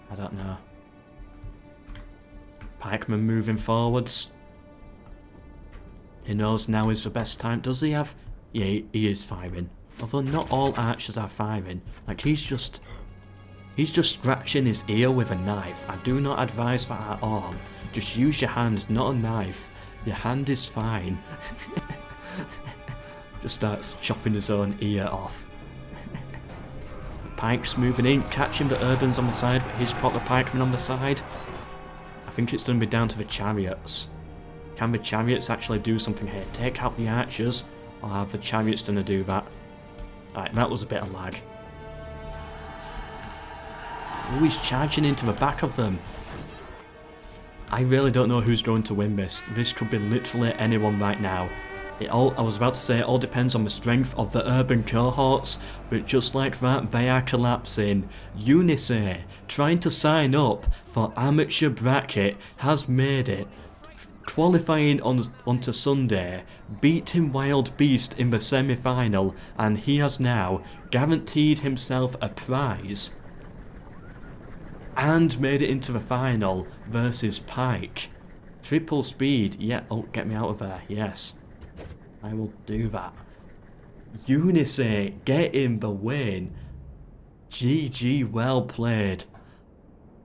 Speaker 1: I don't know. Pikeman moving forwards. He knows now is the best time. Does he have... Yeah, he is firing. Although not all archers are firing. Like, he's just scratching his ear with a knife. I do not advise that at all. Just use your hand, not a knife. Your hand is fine. Just starts chopping his own ear off. Pike's moving in, catching the urbans on the side, but he's caught the pikemen on the side. I think it's going to be down to the chariots. Can the chariots actually do something here? Take out the archers, or are the chariots going to do that? Alright, that was a bit of lag. Oh, he's charging into the back of them. I really don't know who's going to win this. This could be literally anyone right now. I was about to say it all depends on the strength of the urban cohorts, but just like that, they are collapsing. Unice, trying to sign up for amateur bracket, has made it. Qualifying onto Sunday, beating Wild Beast in the semi-final, and he has now guaranteed himself a prize. And made it into the final versus Pike. Triple speed, yeah, oh, get me out of there, yes. I will do that. Unice getting the win. GG, well played.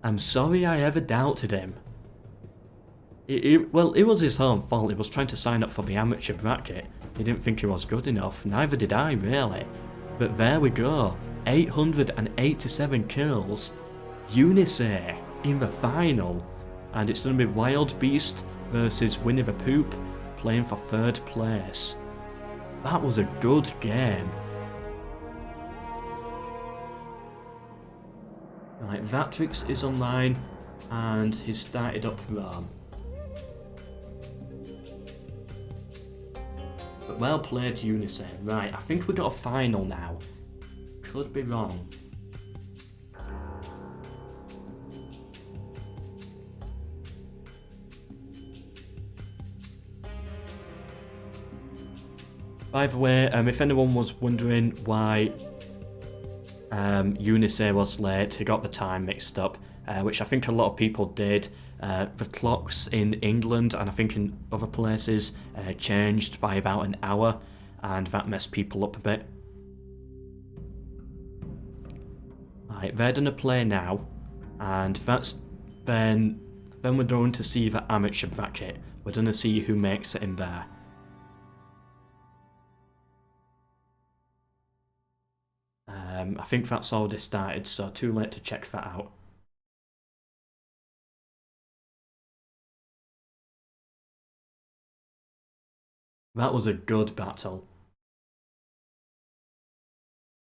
Speaker 1: I'm sorry I ever doubted him. Well, it was his own fault. He was trying to sign up for the amateur bracket. He didn't think he was good enough. Neither did I, really. But there we go. 887 kills. Unice in the final. And it's going to be Wild Beast versus Winnie the Poop, playing for 3rd place. That was a good game. Right, Vatrix is online and he's started up Rome. But well played, Unice. Right, I think we got a final now. Could be wrong. By the way, if anyone was wondering why Unice was late, he got the time mixed up, which I think a lot of people did. The clocks in England and I think in other places changed by about an hour, and that messed people up a bit. Right, they're gonna play now, and that's then we're going to see the amateur bracket. We're gonna see who makes it in there. I think that's already started, so too late to check that out. That was a good battle.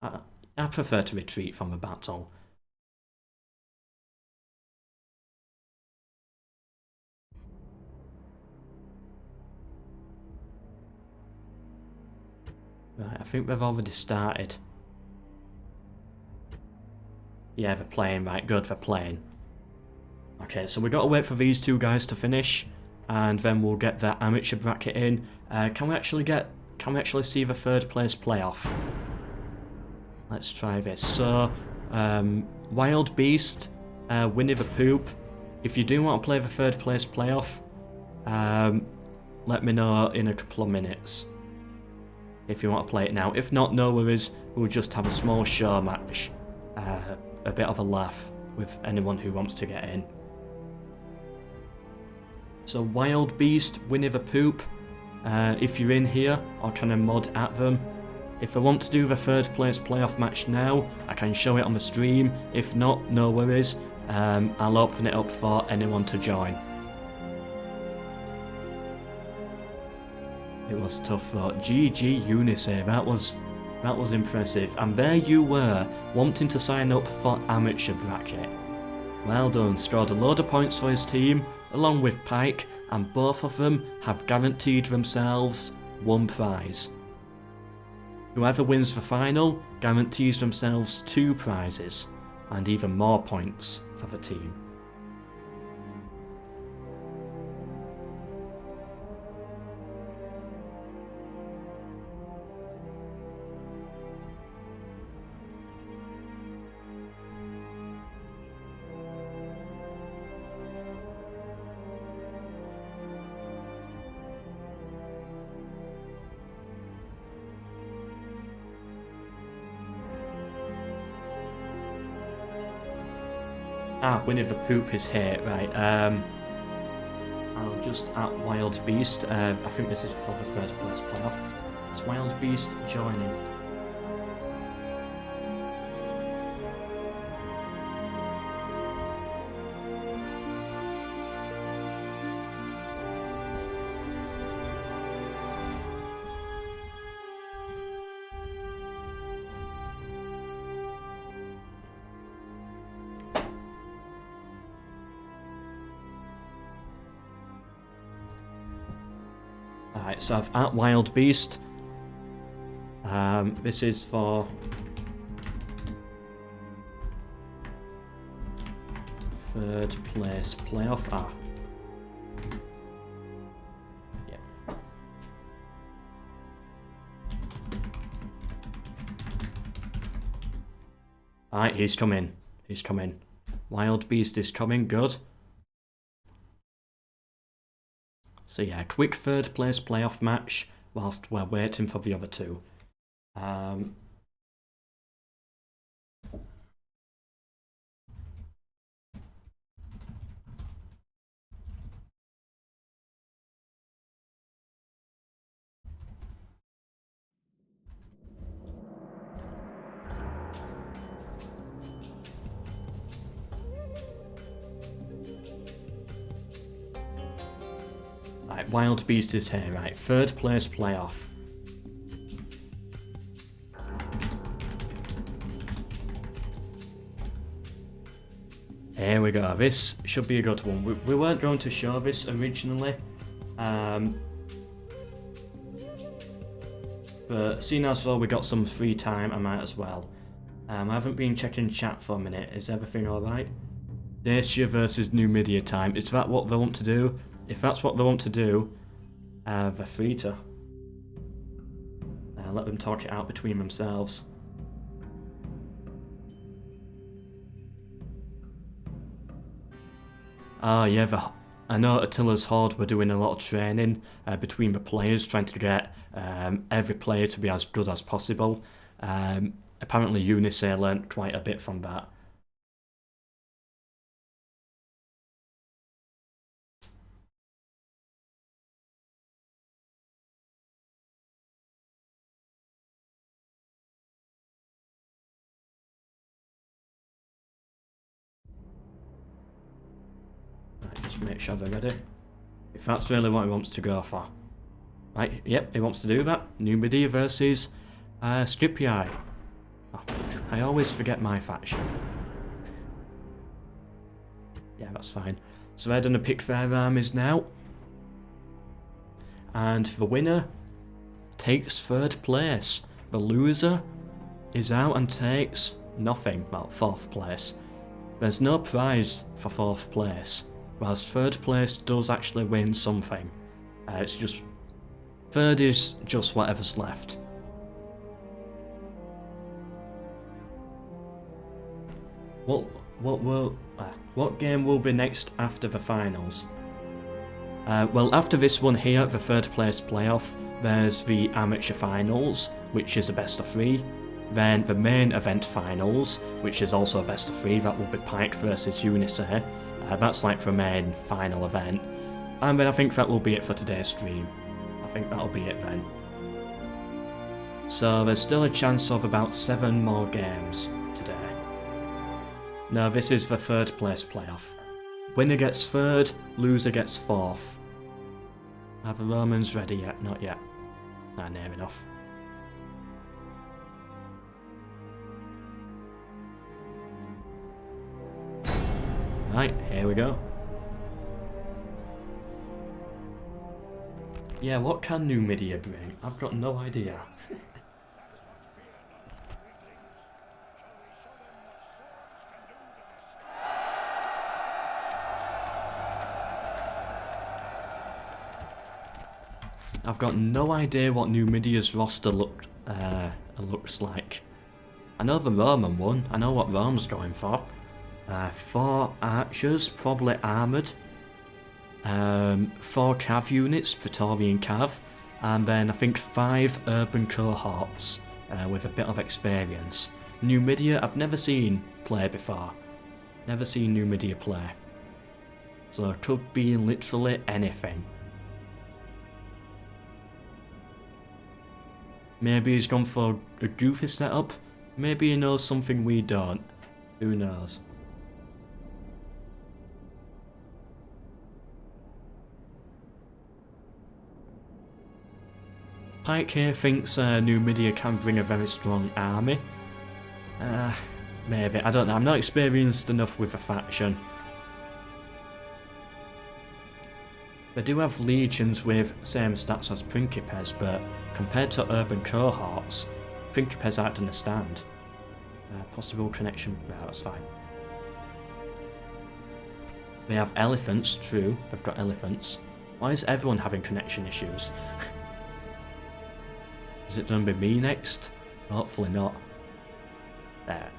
Speaker 1: I prefer to retreat from a battle. Right, I think they've already started. Yeah, they're playing, right, good, they're playing. Okay, so we've got to wait for these two guys to finish, and then we'll get the amateur bracket in. Can we actually see the 3rd place playoff? Let's try this. So, Wild Beast, Winnie the Poop, if you do want to play the 3rd place playoff, let me know in a couple of minutes if you want to play it now. If not, no worries, we'll just have a small show match. A bit of a laugh with anyone who wants to get in. So Wild Beast, Winnie the Poop, if you're in here, or can I mod at them? If I want to do the 3rd place playoff match now, I can show it on the stream. If not, no worries. I'll open it up for anyone to join. It was tough though. GG Unice, that was impressive. And there you were, wanting to sign up for amateur bracket. Well done, scored a load of points for his team, along with Pike, and both of them have guaranteed themselves one prize. Whoever wins the final guarantees themselves 2 prizes, and even more points for the team. Winnie the Poop is here, right. I'll just at Wild Beast. I think this is for the third place playoff. Is Wild Beast joining? Alright, so I've at Wild Beast. This is for third place playoff. Yeah. Alright, he's coming. He's coming. Wild Beast is coming, good. So yeah, quick third place playoff match whilst we're waiting for the other two. Right, Wild Beast is here, right, third place playoff. Here we go, this should be a good one. We weren't going to show this originally, but seeing as though we got some free time, I might as well. I haven't been checking chat for a minute, is everything alright? Dacia versus New Media time, is that what they want to do? If that's what they want to do, they're free to. Let them talk it out between themselves. Yeah, I know Attila's Horde were doing a lot of training between the players, trying to get every player to be as good as possible. Apparently Unisay learnt quite a bit from that. Just make sure they're ready. If that's really what he wants to go for. Right, yep, he wants to do that. New Media versus Scipii. Oh, I always forget my faction. Yeah, that's fine. So they're going to pick their armies now. And the winner takes third place. The loser is out and takes nothing. Well, fourth place. There's no prize for fourth place. Whereas third place does actually win something. It's just... third is just whatever's left. What game will be next after the finals? Well, after this one here, the third place playoff, there's the amateur finals, which is a best of 3. Then the main event finals, which is also a best of 3, that will be Pike versus Unisay. That's like the main final event. And then I think that will be it for today's stream. I think that'll be it then. So there's still a chance of about 7 more games today. Now this is the third place playoff. Winner gets third, loser gets fourth. Are the Romans ready yet? Not yet. Near enough. Right, here we go. Yeah, what can New Media bring? I've got no idea. I've got no idea what New Media's roster looks like. I know the Roman one, I know what Rome's going for. 4 archers, probably armoured. 4 cav units, Praetorian cav. And then I think 5 urban cohorts with a bit of experience. New Media I've never seen play before. Never seen Numidia play. So it could be literally anything. Maybe he's gone for a goofy setup. Maybe he knows something we don't. Who knows? Pike here thinks Numidia can bring a very strong army. Maybe, I don't know, I'm not experienced enough with the faction. They do have legions with same stats as Principes, but compared to urban cohorts, Principes aren't going to stand. Possible connection, no, that's fine. They have elephants, true, they've got elephants. Why is everyone having connection issues? Is it going to be me next? Hopefully not. There,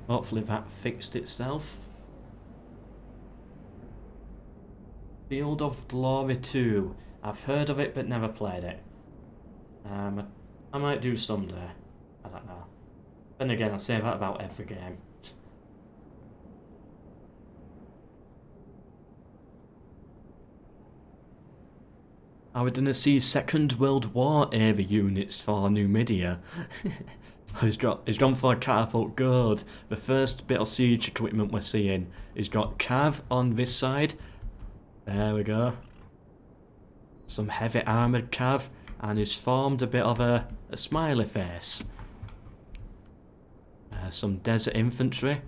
Speaker 1: Hopefully that fixed itself. Field of Glory 2. I've heard of it but never played it. I might do someday. I don't know. Then again, I say that about every game. Are we gonna see Second World War era units for Numidia? He's gone for a catapult gold. The first bit of siege equipment we're seeing. He's got cav on this side. There we go. Some heavy armoured cav, and he's formed a bit of a smiley face. Some desert infantry.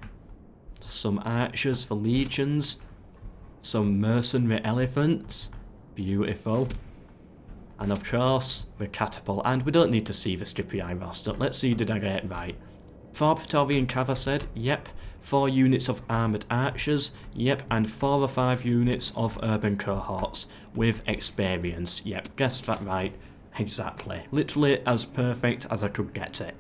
Speaker 1: Some archers for legions. Some mercenary elephants. Beautiful. And of course, the catapult. And we don't need to see the Skippy roster. Let's see, did I get it right? 4 Praetorian Cav, I said. Yep. 4 units of armoured archers. Yep. And 4 or 5 units of urban cohorts with experience. Yep. Guessed that right. Exactly. Literally as perfect as I could get it.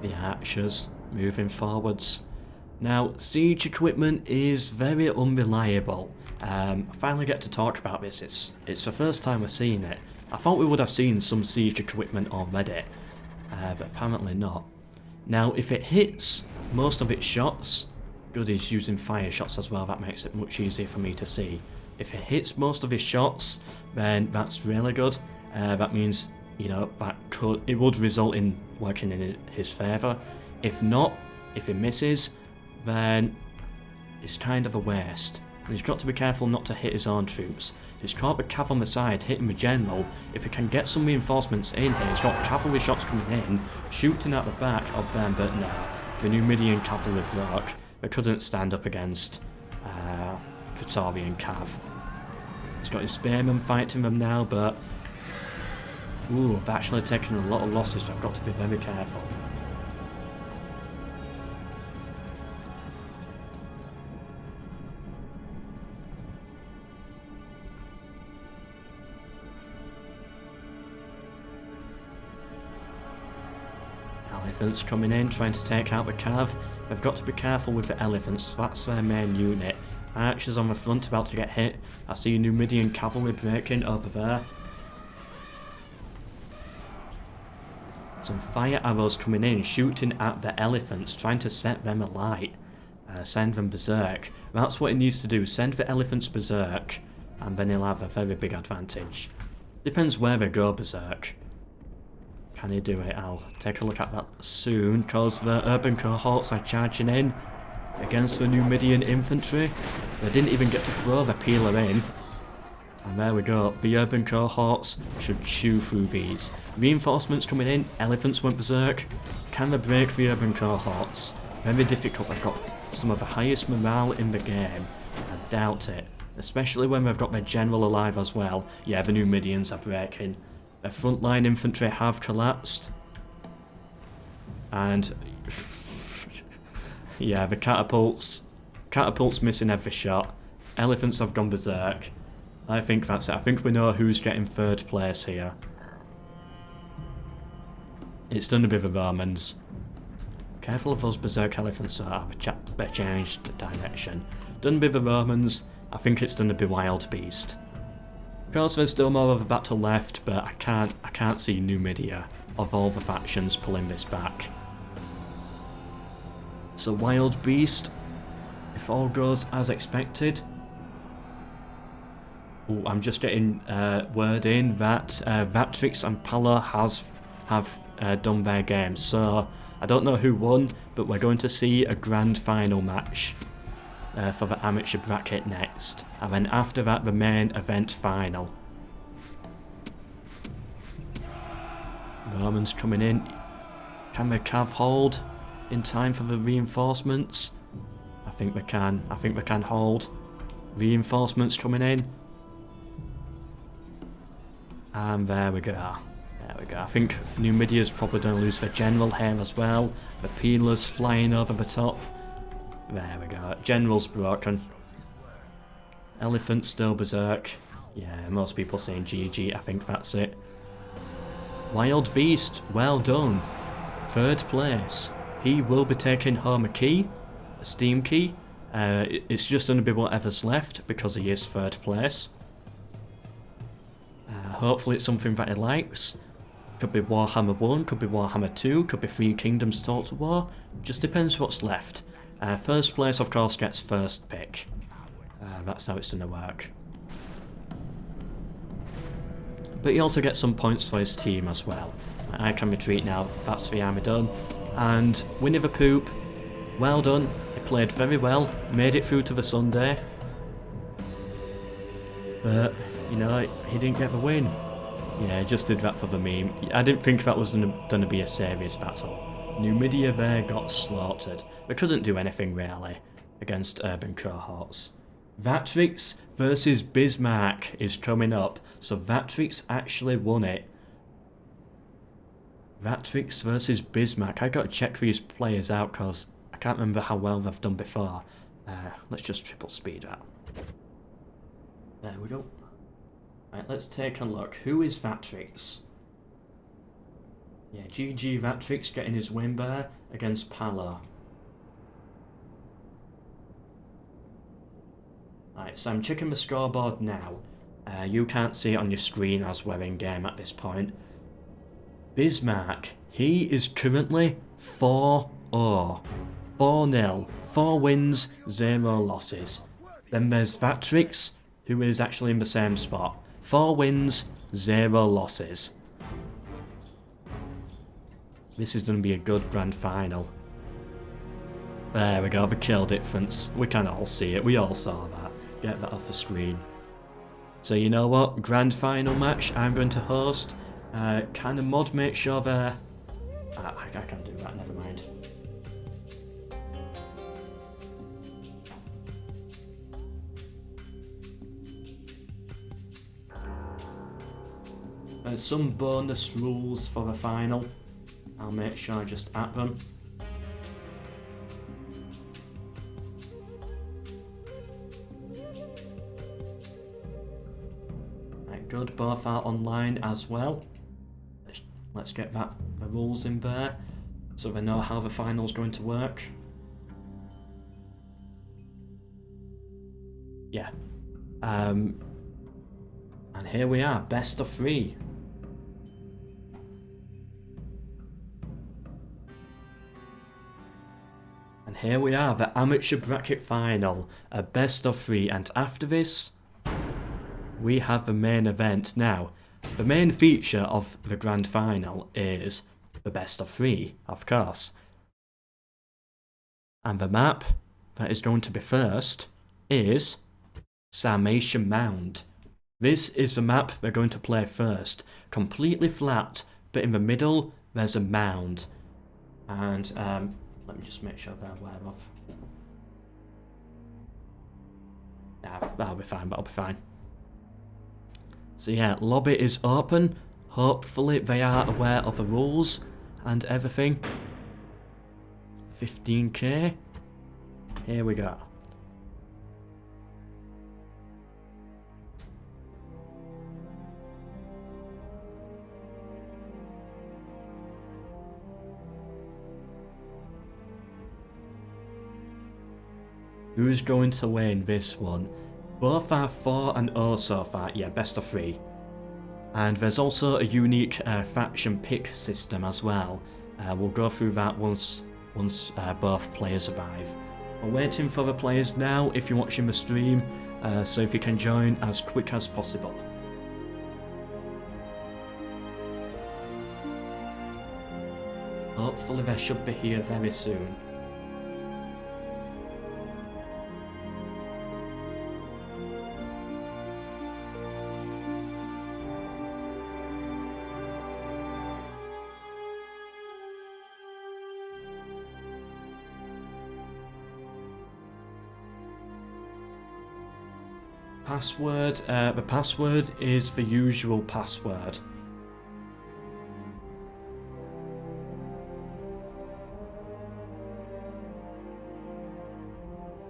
Speaker 1: The archers moving forwards. Now, siege equipment is very unreliable. I finally get to talk about this. It's the first time we're seeing it. I thought we would have seen some siege equipment already, but apparently not. Now, if it hits most of its shots, good, he's using fire shots as well. That makes it much easier for me to see. If it hits most of his shots, then that's really good. That means, you know, it would result in working in his favour. If not, if he misses, then it's kind of a waste. And he's got to be careful not to hit his own troops. He's caught the cav on the side, hitting the general. If he can get some reinforcements in here, he's got cavalry shots coming in, shooting at the back of them, but no. The Numidian cavalry broke. They couldn't stand up against Praetorian cav. He's got his spearmen fighting them now, but ooh, I've actually taken a lot of losses, so I've got to be very careful. Elephants coming in, trying to take out the cav. They've got to be careful with the elephants, that's their main unit. Archers on the front about to get hit. I see Numidian cavalry breaking over there. Some fire arrows coming in, shooting at the elephants, trying to set them alight. Send them berserk. That's what he needs to do, send the elephants berserk, and then he'll have a very big advantage. Depends where they go berserk. Can he do it? I'll take a look at that soon, because the urban cohorts are charging in against the Numidian infantry. They didn't even get to throw the peeler in. And there we go, the urban cohorts should chew through these. Reinforcements coming in, elephants went berserk. Can they break the urban cohorts? Very difficult, they've got some of the highest morale in the game. I doubt it. Especially when they've got their general alive as well. Yeah, the Numidians are breaking. Their frontline infantry have collapsed. And yeah, the catapults Catapult's missing every shot. Elephants have gone berserk. I think that's it. I think we know who's getting third place here. It's done to be the Romans. Careful of those berserk elephants, so I've changed direction. Done to be the Romans. I think it's done to be Wild Beast. Of course, there's still more of a battle left, but I can't see Numidia of all the factions pulling this back. So Wild Beast, if all goes as expected. Oh, I'm just getting word in that Vatrix and Pala have done their game. So I don't know who won, but we're going to see a grand final match for the amateur bracket next, and then after that the main event final. Romans coming in. Can the Cav hold in time for the reinforcements? I think they can. I think they can hold. Reinforcements coming in. And there we go. There we go. I think Numidia's probably going to lose their general here as well. The Peelers flying over the top. There we go. General's broken. Elephant still berserk. Yeah, most people saying GG. I think that's it. Wild Beast, well done. Third place. He will be taking home a key. A Steam key. It's just going to be whatever's left because he is third place. Hopefully it's something that he likes. Could be Warhammer 1, could be Warhammer 2, could be Three Kingdoms Total War. Just depends what's left. First place, of course, gets first pick. That's how it's going to work. But he also gets some points for his team as well. I can retreat now, that's the army done. And Winnie the Poop, well done. He played very well, made it through to the Sunday. But, you know, he didn't get the win. Yeah, he just did that for the meme. I didn't think that was going to be a serious battle. Numidia there got slaughtered. They couldn't do anything really against urban cohorts. Vatrix versus Bismarck is coming up, so Vatrix actually won it. Vatrix versus Bismarck. I gotta check these players out because I can't remember how well they've done before. Let's just triple speed that. There we go. Right, let's take a look. Who is Vatrix? Yeah, GG Vatrix getting his win there against Palo. Right, so I'm checking the scoreboard now. You can't see it on your screen as we're in game at this point. Bismarck, he is currently 4-0. 4-0. 4 wins, 0 losses. Then there's Vatrix, who is actually in the same spot. 4 wins, 0 losses. This is going to be a good grand final. There we go, the kill difference. We can all see it, we all saw that. Get that off the screen. So you know what, grand final match I'm going to host. Can a mod make sure they're... I can't do that, never mind. There's some bonus rules for the final. I'll make sure I just add them. Right, good, both are online as well. Let's get the rules in there so they know how the final's going to work. Yeah. And here we are, best of 3. And here we are, the amateur bracket final, a best of 3, and after this, we have the main event. Now, the main feature of the grand final is the best of 3, of course. And the map that is going to be first is Sarmatian Mound. This is the map they're going to play first. Completely flat, but in the middle there's a mound. And let me just make sure they're aware of. Nah, that'll be fine, that'll be fine. So yeah, lobby is open. Hopefully they are aware of the rules and everything. 15k. Here we go. Who's going to win this one? Both are 4 and 0 so far. Yeah, best of 3. And there's also a unique faction pick system as well. We'll go through that once both players arrive. We're waiting for the players now if you're watching the stream, so if you can join as quick as possible. Hopefully they should be here very soon. Password, the password is the usual password.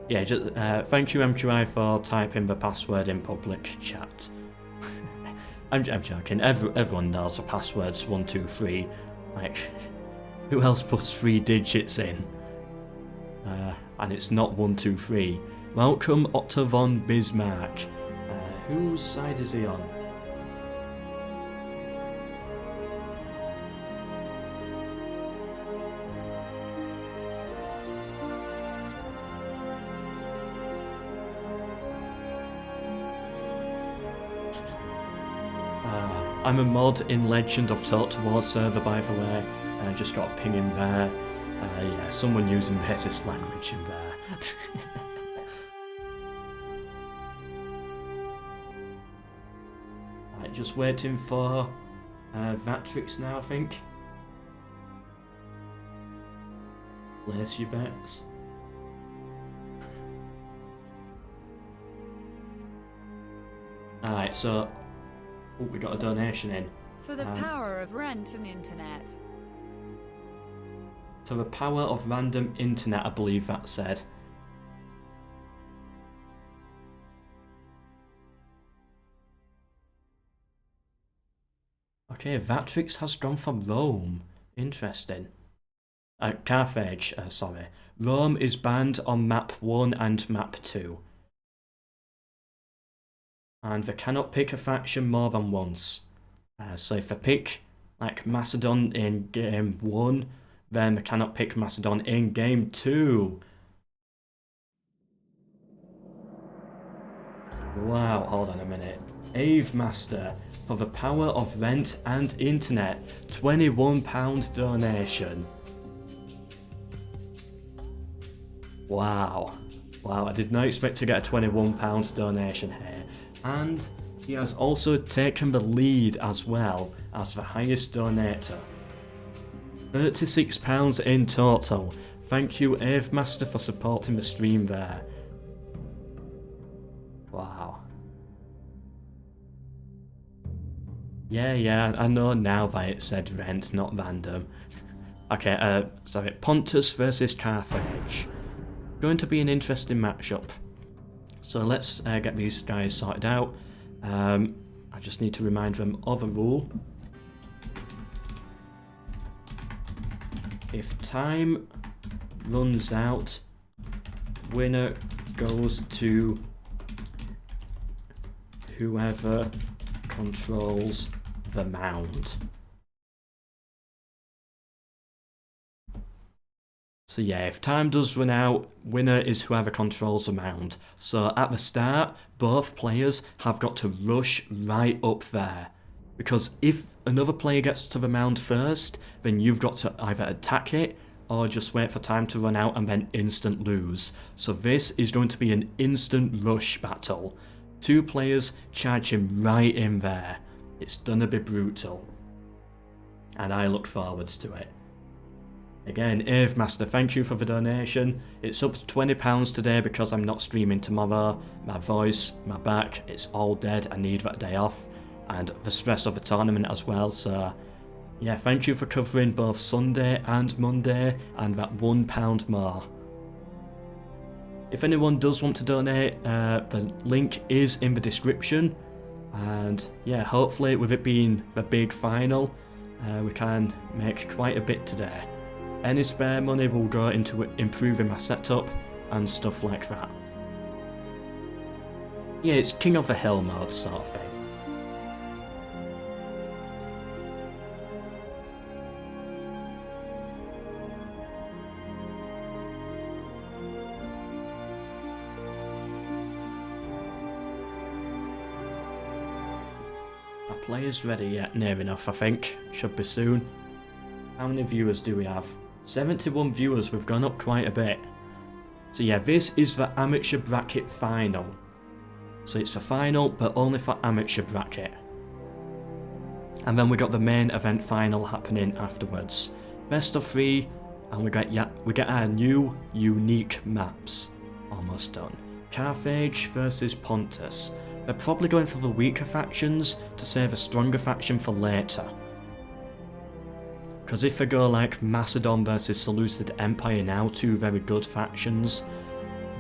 Speaker 1: Yeah, just, thank you MQI for typing the password in public chat. I'm joking, everyone knows the password's 123, like, who else puts 3 digits in? And it's not 123. Welcome Otto von Bismarck. Whose side is he on? I'm a mod in Legend of Total War server, by the way. I just got a ping in there. Yeah, someone using racist language in there. Right, just waiting for Vatrix now, I think. Place your bets. Alright, so we got a donation in.
Speaker 2: For the power of rent and internet.
Speaker 1: To the power of random internet, I believe that said. Okay, Vatrix has gone for Rome. Interesting. Carthage, sorry. Rome is banned on map 1 and map 2. And they cannot pick a faction more than once. So if they pick, like, Macedon in game 1, then they cannot pick Macedon in game 2. Wow, hold on a minute. Ave Master, for the power of rent and internet, £21 donation. Wow. Wow, I did not expect to get a £21 donation here. And he has also taken the lead as well as the highest donator. £36 in total. Thank you, Ave Master, for supporting the stream there. Wow. Yeah, I know now that it said rent, not random. Okay, sorry, Pontus versus Carthage. Going to be an interesting matchup. So let's get these guys sorted out. I just need to remind them of a rule. If time runs out, winner goes to whoever controls the mound. So yeah, if time does run out, winner is whoever controls the mound. So at the start, both players have got to rush right up there. Because if another player gets to the mound first, then you've got to either attack it or just wait for time to run out and then instant lose. So this is going to be an instant rush battle. 2 players charging right in there. It's gonna be brutal. And I look forwards to it. Again, Ave Master, thank you for the donation. It's up to £20 today because I'm not streaming tomorrow. My voice, my back, it's all dead. I need that day off. And the stress of the tournament as well. So, yeah, thank you for covering both Sunday and Monday and that £1 more. If anyone does want to donate, the link is in the description. And yeah, hopefully with it being a big final, we can make quite a bit today. Any spare money will go into improving my setup and stuff like that. Yeah, it's King of the Hill mode sort of thing. Our player's ready yet? Near enough, I think. Should be soon. How many viewers do we have? 71 viewers, we've gone up quite a bit. So yeah, this is the amateur bracket final. So it's the final, but only for amateur bracket. And then we got the main event final happening afterwards. Best of 3, and we get our new unique maps. Almost done. Carthage versus Pontus. They're probably going for the weaker factions to save a stronger faction for later. Because if they go like Macedon versus Seleucid Empire now, 2 very good factions,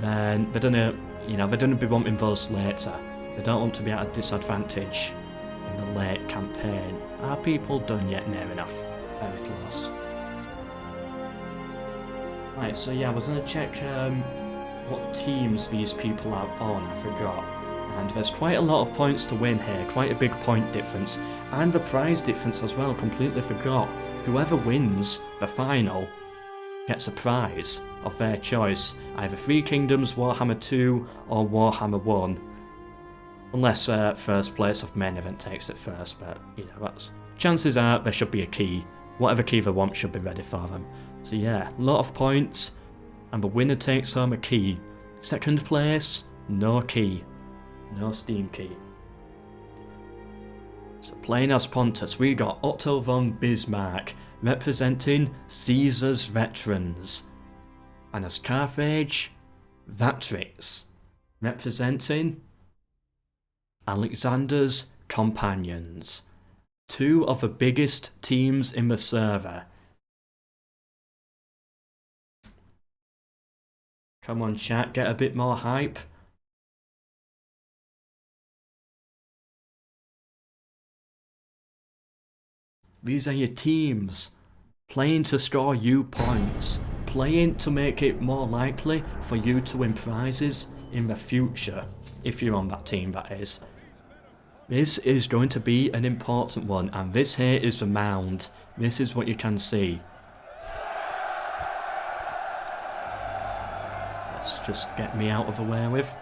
Speaker 1: then they're gonna, they're gonna be wanting those later. They don't want to be at a disadvantage in the late campaign. Are people done yet? Near enough. Very close. Right, so yeah, I was gonna check what teams these people are on, I forgot. And there's quite a lot of points to win here, quite a big point difference. And the prize difference as well, completely forgot. Whoever wins the final gets a prize of their choice, either 3 Kingdoms, Warhammer 2 or Warhammer 1. Unless first place of main event takes it first, but that's... Chances are there should be a key. Whatever key they want should be ready for them. So yeah, a lot of points, and the winner takes home a key. Second place, no key. No Steam key. So playing as Pontus, we got Otto von Bismarck, representing Caesar's veterans. And as Carthage, Vatrix, representing Alexander's companions. 2 of the biggest teams in the server. Come on chat, get a bit more hype. These are your teams, playing to score you points, playing to make it more likely for you to win prizes in the future, if you're on that team that is. This is going to be an important one, and this here is the mound. This is what you can see. Let's just get me out of the way with.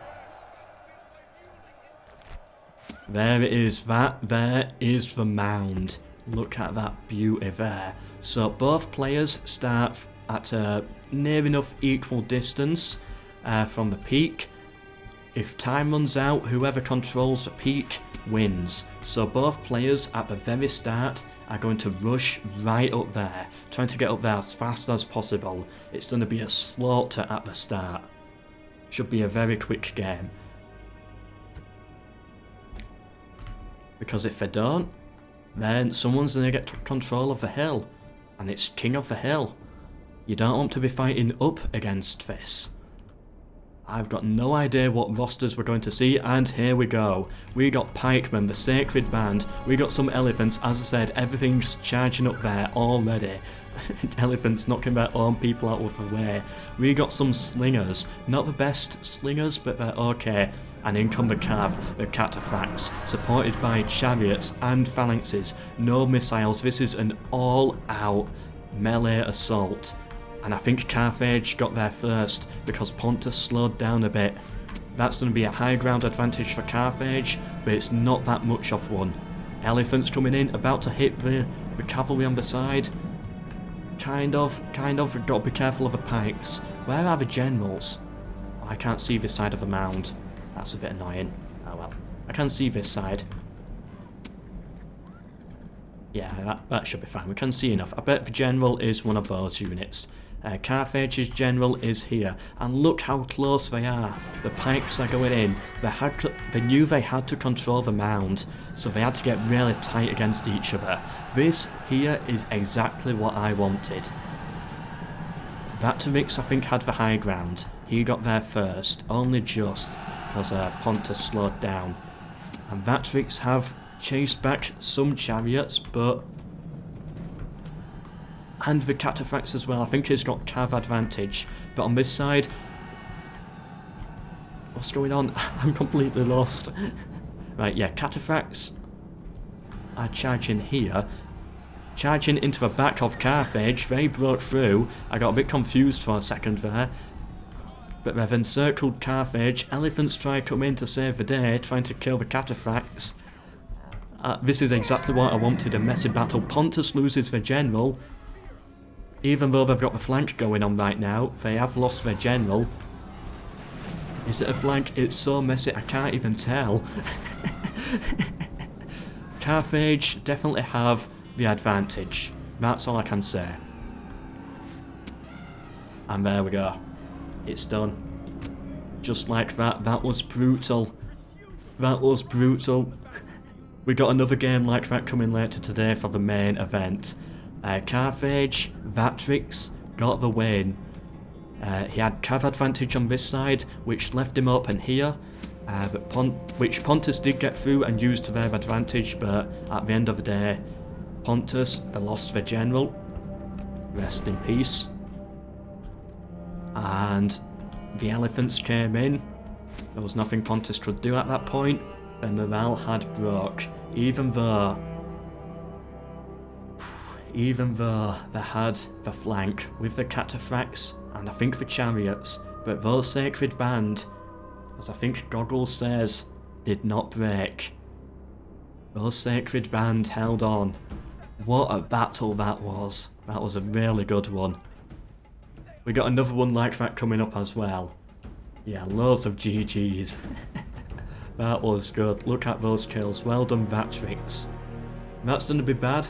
Speaker 1: There it is, there is the mound. Look at that beauty there. So both players start at a near enough equal distance from the peak. If time runs out, whoever controls the peak wins. So both players at the very start are going to rush right up there, trying to get up there as fast as possible. It's going to be a slaughter at the start. Should be a very quick game. Because if they don't, then someone's going to get control of the hill, and it's King of the Hill. You don't want to be fighting up against this. I've got no idea what rosters we're going to see, and here we go. We got pikemen, the sacred band, we got some elephants, as I said, everything's charging up there already. Elephants knocking their own people out of the way. We got some slingers, not the best slingers, but they're okay. And in come the cav, the cataphracts, supported by chariots and phalanxes, no missiles. This is an all-out melee assault. And I think Carthage got there first, because Pontus slowed down a bit. That's going to be a high ground advantage for Carthage, but it's not that much of one. Elephants coming in, about to hit the cavalry on the side. Kind of, we've got to be careful of the pikes. Where are the generals? Oh, I can't see this side of the mound. That's a bit annoying. Oh well. I can see this side. Yeah, that should be fine. We can see enough. I bet the general is one of those units. Carthage's general is here. And look how close they are. The pikes are going in. They knew they had to control the mound, so they had to get really tight against each other. This here is exactly what I wanted. Vatrix, I think, had the high ground. He got there first, only just, because Pontus slowed down. And Vatrix have chased back some chariots, but... And the cataphracts as well. I think he's got cav advantage. But on this side, What's going on? I'm completely lost. Right, yeah, cataphracts are charging here. Charging into the back of Carthage. They broke through. I got a bit confused for a second there. But they've encircled Carthage. Elephants try to come in to save the day, trying to kill the cataphracts. This is exactly what I wanted, a messy battle. Pontus loses their general. Even though they've got the flank going on right now, they have lost their general. Is it a flank? It's so messy, I can't even tell. Carthage definitely have the advantage. That's all I can say. And there we go. It's done. Just like that. That was brutal. That was brutal. We got another game like that coming later today for the main event. Carthage, Vatrix got the win. He had cav advantage on this side, which left him open here. Which Pontus did get through and used to their advantage, but at the end of the day, Pontus, they lost their general. Rest in peace. And the elephants came in. There was nothing Pontus could do at that point. The morale had broke. Even though they had the flank with the cataphracts and I think the chariots, but those sacred band, as I think Goggles says, did not break. Those sacred band held on. What a battle that was. That was a really good one. We got another one like that coming up as well. Yeah, loads of GGs. That was good. Look at those kills. Well done, Vatrix. That's going to be bad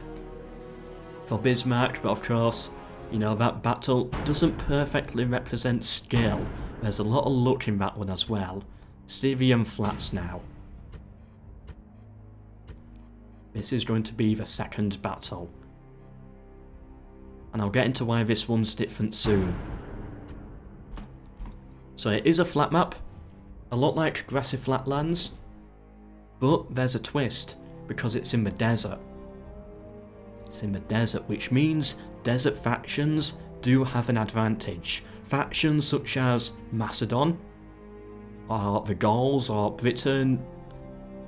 Speaker 1: for Bismarck, but of course, you know, that battle doesn't perfectly represent skill. There's a lot of luck in that one as well. Syrian flats now. This is going to be the second battle. And I'll get into why this one's different soon. So it is a flat map, a lot like grassy flatlands, but there's a twist, because it's in the desert. It's in the desert, which means desert factions do have an advantage. Factions such as Macedon, or the Gauls, or Britain,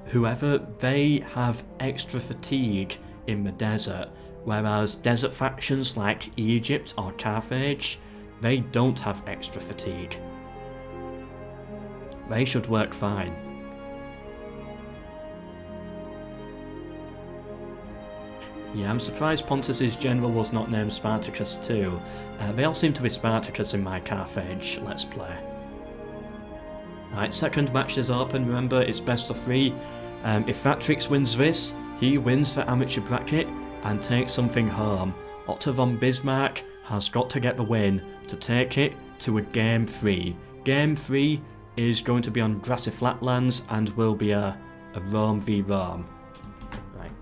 Speaker 1: whoever, they have extra fatigue in the desert, whereas desert factions like Egypt or Carthage, they don't have extra fatigue. They should work fine. Yeah, I'm surprised Pontus's general was not named Spartacus too. They all seem to be Spartacus in my Carthage Let's Play. Right, second match is open. Remember, it's best of 3. If Vatrix wins this, he wins the amateur bracket and takes something home. Otto von Bismarck has got to get the win to take it to a Game 3. Game 3 is going to be on grassy flatlands and will be a Rome v Rome. Right.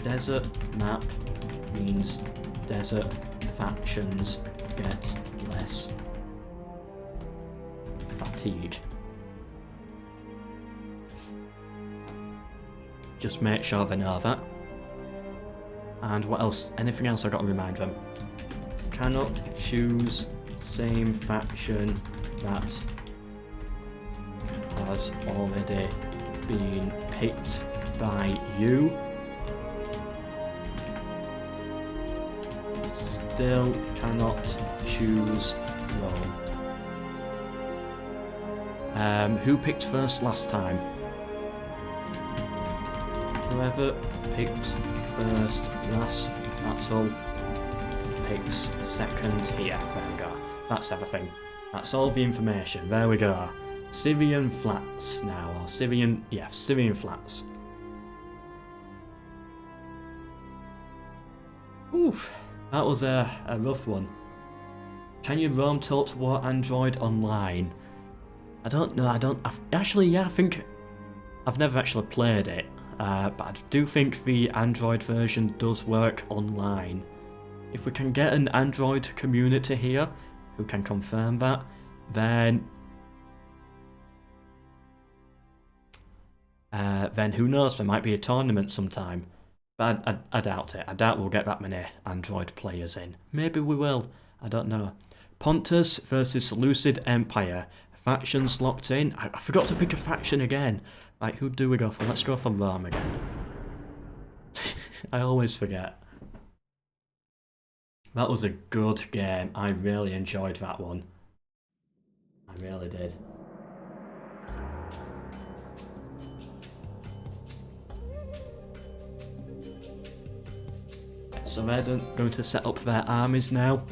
Speaker 1: Desert map means desert factions get less fatigue. Just make sure they know that. And what else? Anything else I got to remind them? Cannot choose same faction that has already been picked by you. Still cannot choose Rome. Who picked first last time? Whoever picked first last battle picks second here. There we go. That's everything. That's all the information. There we go. Syrian flats now, or Syrian flats. Oof, that was a rough one. Can you roam Total War Android online? I don't know, I think I've never actually played it, but I do think the Android version does work online. If we can get an Android community here who can confirm that, then who knows, there might be a tournament sometime. But I doubt it. I doubt we'll get that many Android players in. Maybe we will. I don't know. Pontus versus Lucid Empire. Factions locked in. I forgot to pick a faction again. Right, who do we go for? Let's go for Rome again. I always forget. That was a good game. I really enjoyed that one. I really did. So they're going to set up their armies now.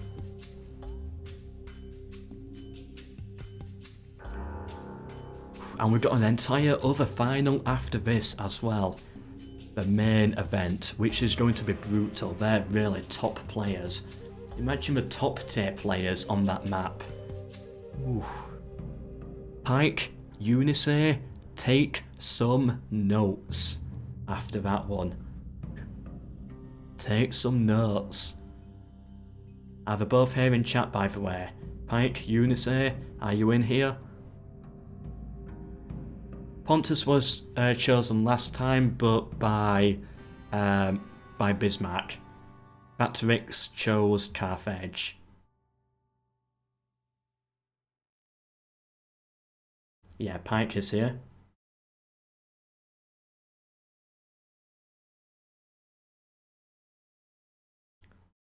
Speaker 1: And we've got an entire other final after this as well. The main event, which is going to be brutal. They're really top players. Imagine the top tier players on that map. Ooh. Pike, Unisay, take some notes after that one. Take some notes. Are they both here in chat, by the way? Pike, Unisay, are you in here? Pontus was chosen last time, but by Bismarck. Batrix chose Carthage. Yeah, Pike is here.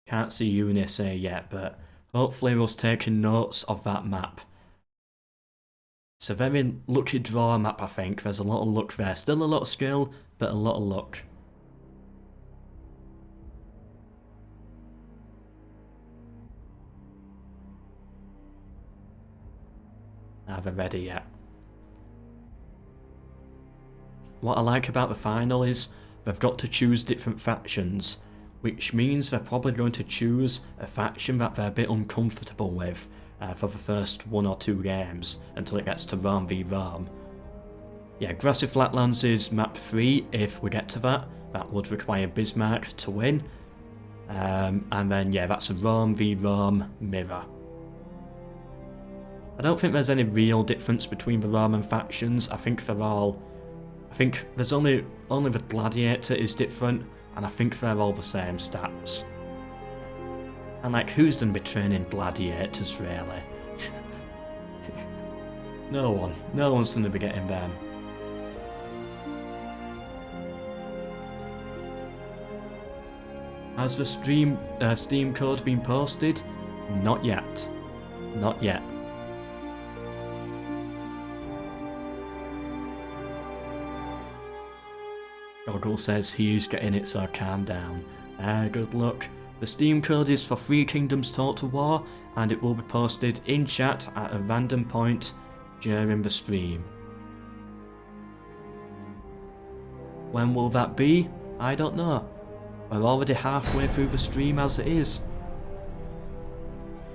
Speaker 1: Can't see Unisay yet, but hopefully we'll taking notes of that map. It's a very lucky draw map, I think. There's a lot of luck there. Still a lot of skill, but a lot of luck. Are they ready yet? What I like about the final is they've got to choose different factions, which means they're probably going to choose a faction that they're a bit uncomfortable with for the first 1 or 2 games until it gets to Rome v Rome. Yeah, Grassy Flatlands is map 3 if we get to that. That would require Bismarck to win. And then yeah, that's a Rome v Rome mirror. I don't think there's any real difference between the Roman factions. I think they're all... I think there's only the Gladiator is different, and I think they're all the same stats. And like, who's done be training gladiators really? No one. No one's gonna be getting them. Has the Steam code been posted? Not yet. Not yet. Goggle says he's getting it, so calm down. Good luck. The Steam code is for 3 Kingdoms Total War, and it will be posted in chat at a random point during the stream. When will that be? I don't know. We're already halfway through the stream as it is.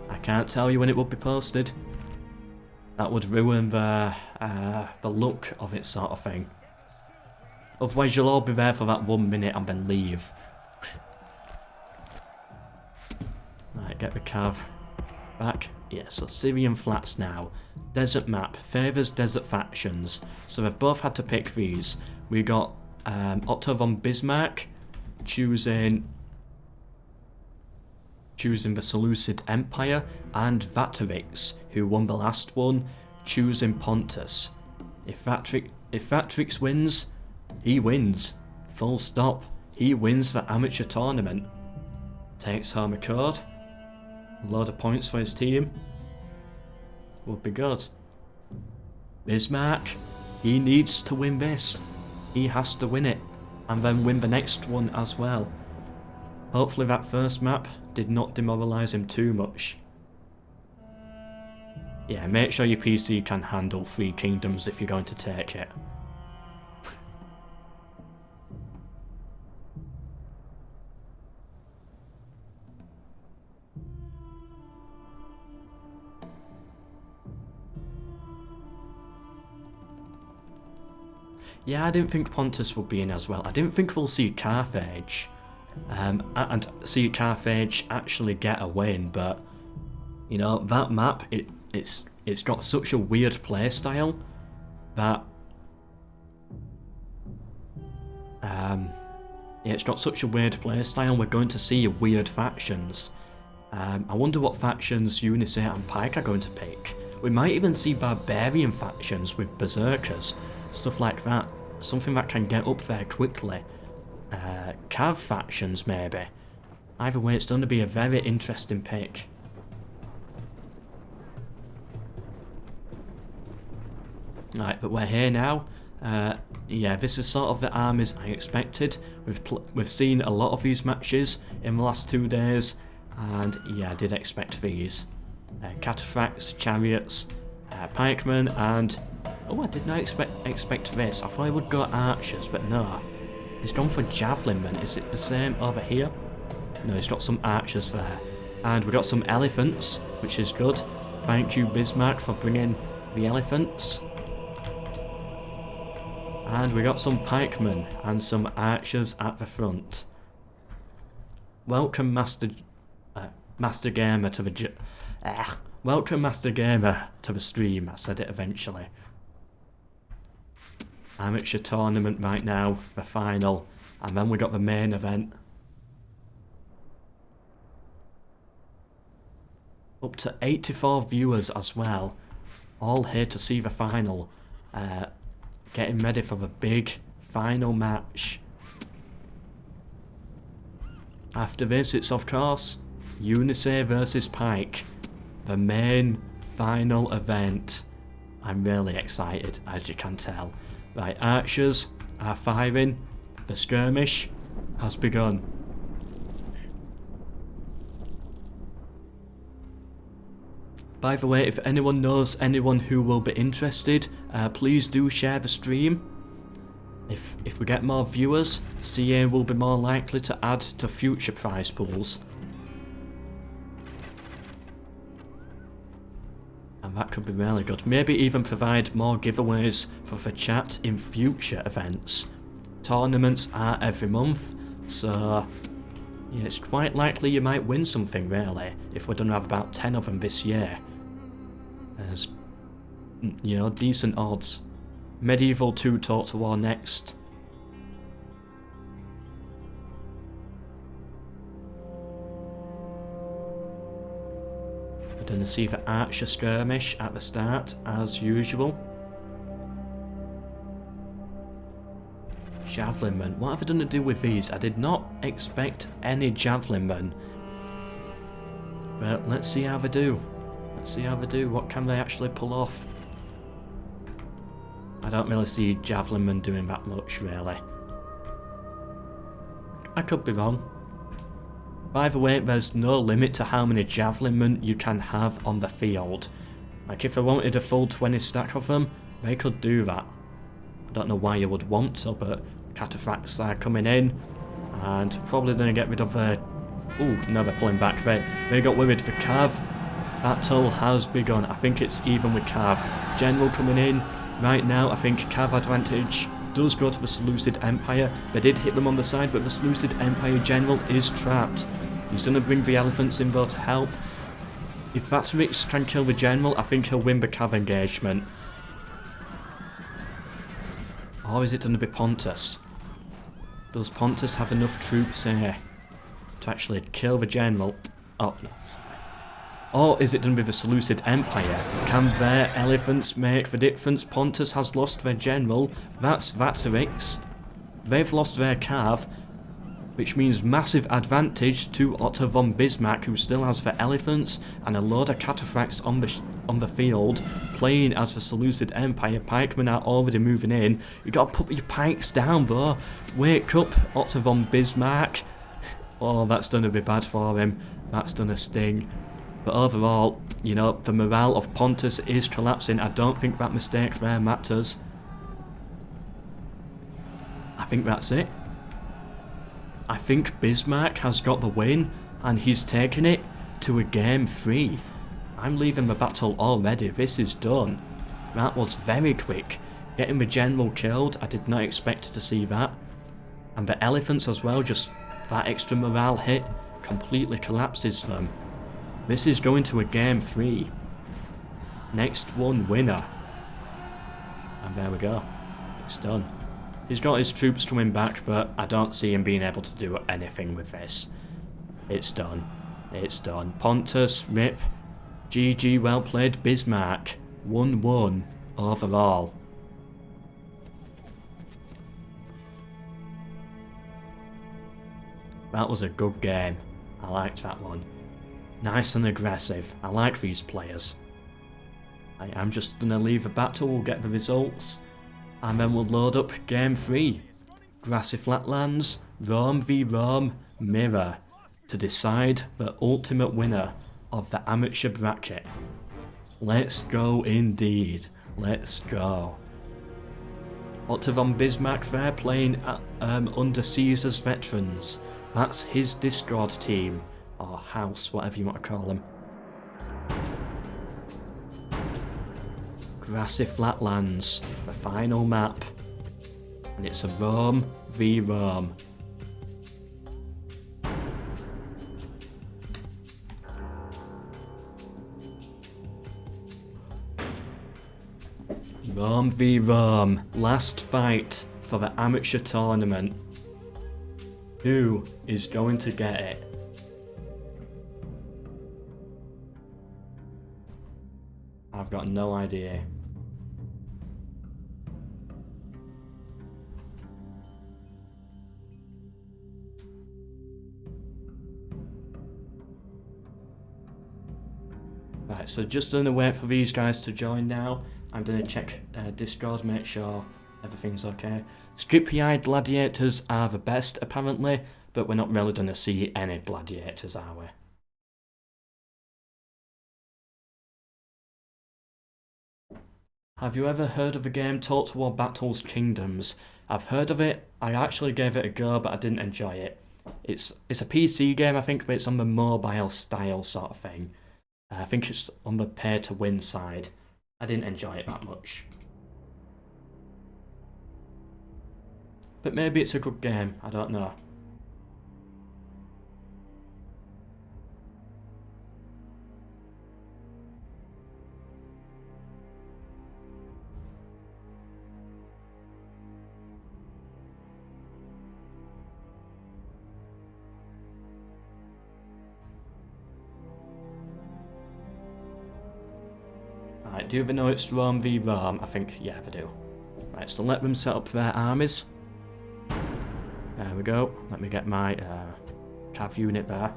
Speaker 1: I can't tell you when it will be posted. That would ruin the look of it, sort of thing. Otherwise you'll all be there for that 1 minute and then leave. Right, get the cav back. Yeah, so Syrian flats now. Desert map. Favours desert factions. So they've both had to pick these. We got Otto von Bismarck choosing the Seleucid Empire, and Vatrix, who won the last one, choosing Pontus. If Vatrix wins, he wins. Full stop. He wins the amateur tournament. Takes home a card. A load of points for his team. Would be good. Bismarck, he needs to win this. He has to win it. And then win the next one as well. Hopefully that first map did not demoralise him too much. Yeah, make sure your PC can handle 3 kingdoms if you're going to take it. Yeah, I didn't think Pontus would be in as well. I didn't think we'll see Carthage. And see Carthage actually get a win, but you know, that map, it's got such a weird playstyle that yeah, it's got such a weird playstyle, we're going to see weird factions. I wonder what factions Unisay and Pike are going to pick. We might even see barbarian factions with berserkers, stuff like that. Something that can get up there quickly. Cav factions maybe. Either way, it's going to be a very interesting pick. Right, but we're here now. Yeah, this is sort of the armies I expected. We've seen a lot of these matches in the last 2 days, and yeah, I did expect these. Cataphracts, chariots, pikemen, and oh, I did not expect this. I thought I would go archers, but no. He's gone for javelinmen. Is it the same over here? No, he's got some archers there. And we got some elephants, which is good. Thank you, Bismarck, for bringing the elephants. And we got some pikemen and some archers at the front. Welcome, Master Gamer to the welcome, Master Gamer, to the stream. I said it eventually. Amateur tournament right now, the final, and then we got the main event. Up to 84 viewers as well, all here to see the final. Getting ready for the big final match. After this, it's of course Unity versus Pike, the main final event. I'm really excited, as you can tell. Right, archers are firing. The skirmish has begun. By the way, if anyone knows anyone who will be interested, please do share the stream. If we get more viewers, CA will be more likely to add to future prize pools. And that could be really good. Maybe even provide more giveaways for the chat in future events. Tournaments are every month, so yeah, it's quite likely you might win something really, if we're going to have about 10 of them this year. There's, you know, decent odds. Medieval 2 Total War next. We're going to see the archer skirmish at the start, as usual. Javelinmen. What have I done to do with these? I did not expect any javelinmen. But let's see how they do. Let's see how they do. What can they actually pull off? I don't really see javelinmen doing that much, really. I could be wrong. By the way, there's no limit to how many javelinmen you can have on the field. Like, if I wanted a full 20 stack of them, they could do that. I don't know why you would want to, but cataphracts are coming in, and probably going to get rid of their... Ooh, no, they're pulling back. They got worried for Cav. Battle has begun. I think it's even with Cav. General coming in. Right now, I think Cav advantage does go to the Seleucid Empire. They did hit them on the side, but the Seleucid Empire General is trapped. He's going to bring the elephants in though to help. If Vatrix can kill the General, I think he'll win the Cav engagement. Or is it going to be Pontus? Does Pontus have enough troops here to actually kill the General? Oh, no. Or is it going to be the Seleucid Empire? Can their elephants make the difference? Pontus has lost their general. That's Vatrix. They've lost their Cav, which means massive advantage to Otto von Bismarck, who still has the elephants and a load of cataphracts on the field, playing as the Seleucid Empire. Pikemen are already moving in. You gotta put your pikes down, bro. Wake up, Otto von Bismarck. Oh, that's gonna be bad for him. That's gonna sting. But overall, you know, the morale of Pontus is collapsing. I don't think that mistake there matters. I think that's it. I think Bismarck has got the win, and he's taken it to a game 3. I'm leaving the battle already. This is done. That was very quick. Getting the general killed, I did not expect to see that. And the elephants as well, just that extra morale hit completely collapses them. This is going to a game 3. Next one winner. And there we go. It's done. He's got his troops coming back, but I don't see him being able to do anything with this. It's done. It's done. Pontus, rip. GG, well played Bismarck. 1-1 overall. That was a good game. I liked that one. Nice and aggressive. I like these players. I am just going to leave a battle, we'll get the results, and then we'll load up game 3. Grassy Flatlands, Rome v Rome, Mirror, to decide the ultimate winner of the amateur bracket. Let's go indeed. Let's go. Otto von Bismarck there playing under Caesar's veterans. That's his Discord team, or house, whatever you want to call them. Grassy Flatlands, the final map. And it's a Rome v Rome. Rome v Rome, last fight for the amateur tournament. Who is going to get it? I've got no idea. Right, so just gonna wait for these guys to join now. I'm gonna check Discord, make sure everything's okay. Scrippi-eyed gladiators are the best apparently, but we're not really gonna see any gladiators, are we? Have you ever heard of the game Total War Battles Kingdoms? I've heard of it. I actually gave it a go, but I didn't enjoy it. It's a PC game, I think, but it's on the mobile style sort of thing. I think it's on the pay to win side. I didn't enjoy it that much. But maybe it's a good game, I don't know. Right, do they know it's Rome v Rome? I think, yeah, they do. Right, so let them set up their armies. There we go. Let me get my cav unit there.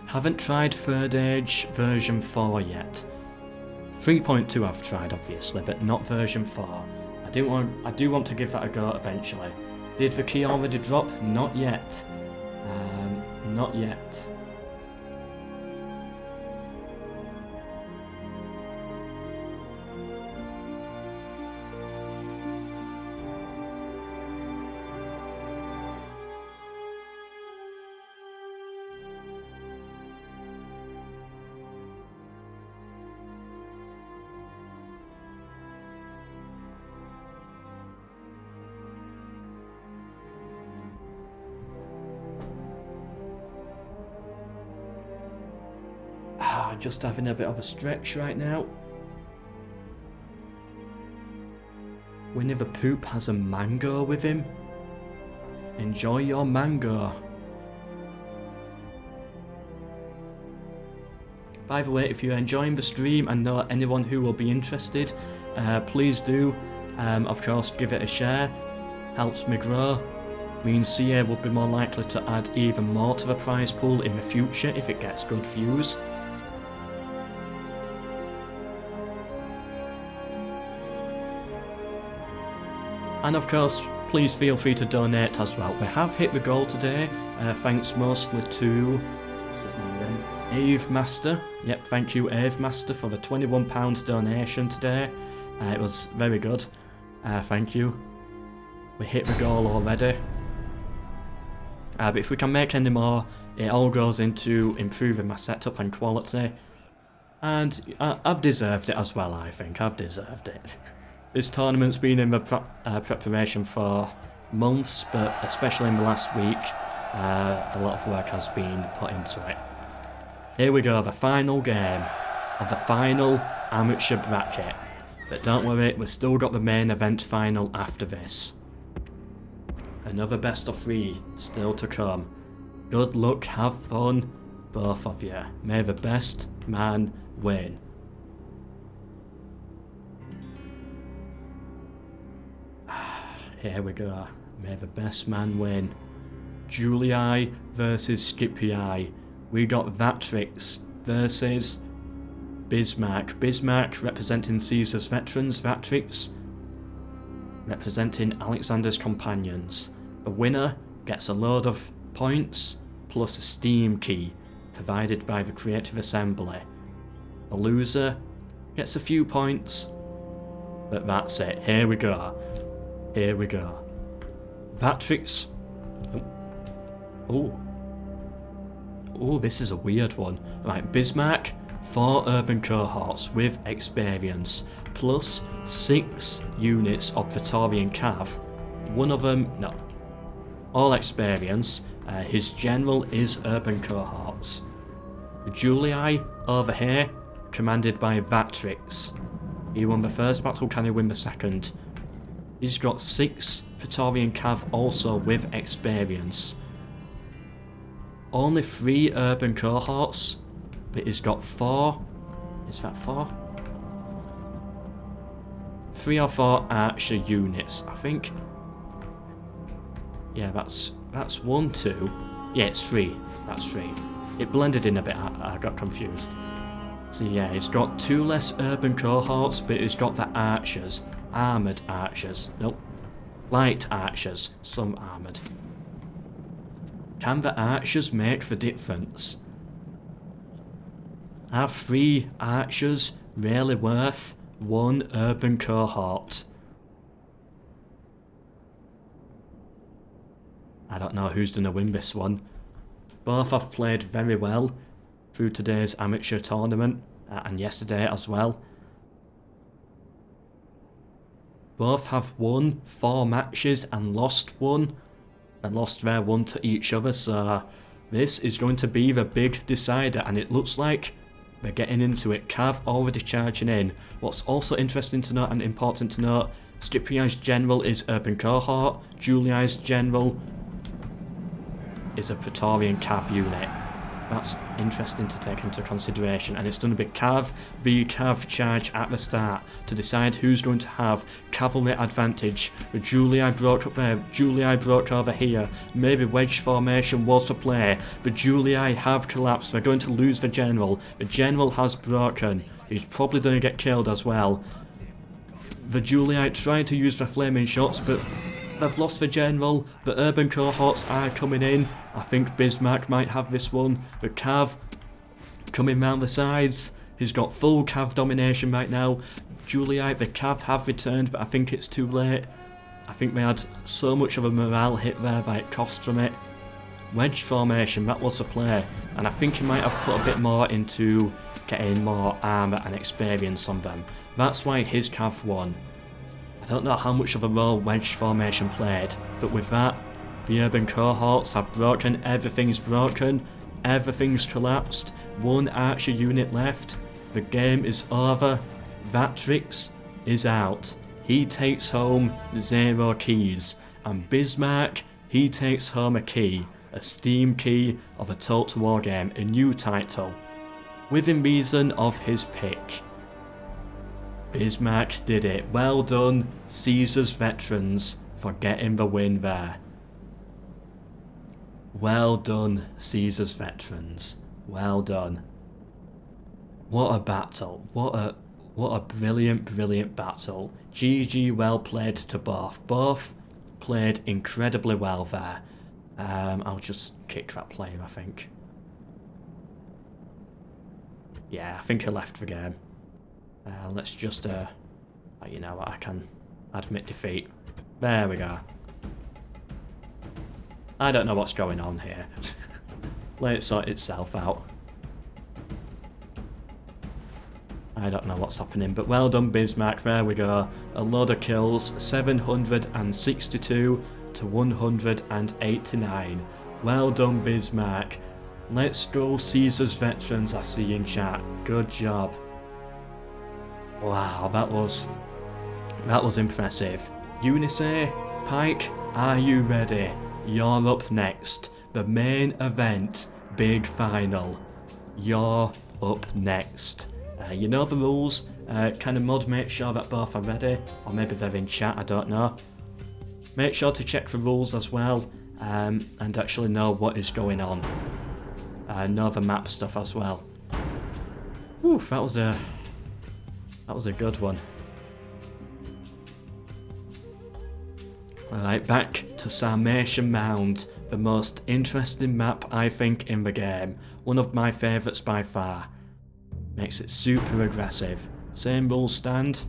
Speaker 1: Haven't tried Third Age version 4 yet. 3.2 I've tried, obviously, but not version 4. I do want to give that a go eventually. Did the key already drop? Not yet. Not yet. Just having a bit of a stretch right now. Winnie the Pooh has a mango with him. Enjoy your mango. By the way, if you're enjoying the stream and know anyone who will be interested, please do, of course, give it a share. Helps me grow. Means CA will be more likely to add even more to the prize pool in the future if it gets good views. And of course, please feel free to donate as well. We have hit the goal today, thanks mostly to, what's his name again? Ave Master. Yep, thank you Ave Master for the £21 donation today. It was very good. Thank you. We hit the goal already. But if we can make any more, it all goes into improving my setup and quality. And I've deserved it as well, I think. I've deserved it. This tournament's been in the preparation for months, but especially in the last week, a lot of work has been put into it. Here we go, the final game of the final amateur bracket. But don't worry, we've still got the main event final after this. Another best of 3 still to come. Good luck, have fun, both of you. May the best man win. Here we go. May the best man win. Julii versus Scipii. We got Vatrix versus Bismarck. Bismarck representing Caesar's veterans, Vatrix representing Alexander's companions. The winner gets a load of points plus a Steam key provided by the Creative Assembly. The loser gets a few points, but that's it. Here we go. Here we go. Vatrix. Oh, this is a weird one. Right, Bismarck, 4 urban cohorts with experience, plus 6 units of Praetorian Cav. One of them, no, all experience. His general is urban cohorts. Julii over here, commanded by Vatrix. He won the first battle, can he win the second? He's got 6 Praetorian Cav also with experience. Only 3 urban cohorts, but he's got 4. Is that 4? 3 or 4 archer units, I think. Yeah, that's 1, 2. Yeah, it's 3. That's 3. It blended in a bit, I got confused. So yeah, he's got 2 less urban cohorts, but he's got the archers. Armoured archers. Nope. Light archers. Some armoured. Can the archers make the difference? Are 3 archers really worth 1 urban cohort? I don't know who's gonna win this one. Both have played very well through today's amateur tournament, and yesterday as well. Both have won 4 matches and lost 1. And lost their 1 to each other, so this is going to be the big decider, and it looks like we're getting into it. Cav already charging in. What's also interesting to note and important to note, Scipii's general is urban cohort, Julii's general is a Praetorian Cav unit. That's interesting to take into consideration, and it's going to be Cav v Cav charge at the start to decide who's going to have cavalry advantage. With Julii broke up there, Julii broke over here, maybe wedge formation was the play, but Julii have collapsed, they're going to lose the general has broken, he's probably going to get killed as well. The Julii trying to use their flaming shots, but they've lost the general, the urban cohorts are coming in. I think Bismarck might have this one. The Cav coming round the sides. He's got full Cav domination right now. Julii, the Cav have returned, but I think it's too late. I think they had so much of a morale hit there that it cost them it. Wedge formation, that was the play. And I think he might have put a bit more into getting more armour and experience on them. That's why his Cav won. I don't know how much of a role wedge formation played, but with that, the urban cohorts have broken, everything's collapsed, 1 archer unit left, the game is over, Vatrix is out, he takes home 0 keys, and Bismarck, he takes home a key, a Steam key of a Total War game, a new title, within reason of his pick. Bismarck did it. Well done, Caesar's veterans, for getting the win there. Well done, Caesar's veterans. Well done. What a battle. What a brilliant battle. GG, well played to both. Both played incredibly well there. I'll just kick that player, I think. Yeah, I think he left the game. Let's just, you know what, I can admit defeat. There we go. I don't know what's going on here. Let it sort itself out. I don't know what's happening, but well done Bismarck, there we go. A load of kills, 762 to 189. Well done Bismarck. Let's go Caesar's veterans, I see in chat. Good job. Wow, that was impressive. Eunice, Pike, Are you ready? You're up next. The main event, big final. You're up next. You know the rules. Kind of mod, make sure that both are ready, or maybe they're in chat, I don't know. Make sure to check the rules as well, and actually know what is going on. Know the map stuff as well. Oof, that was a good one. Alright, back to Sarmatian Mound, the most interesting map I think in the game. One of my favourites by far. Makes it super aggressive. Same rules stand.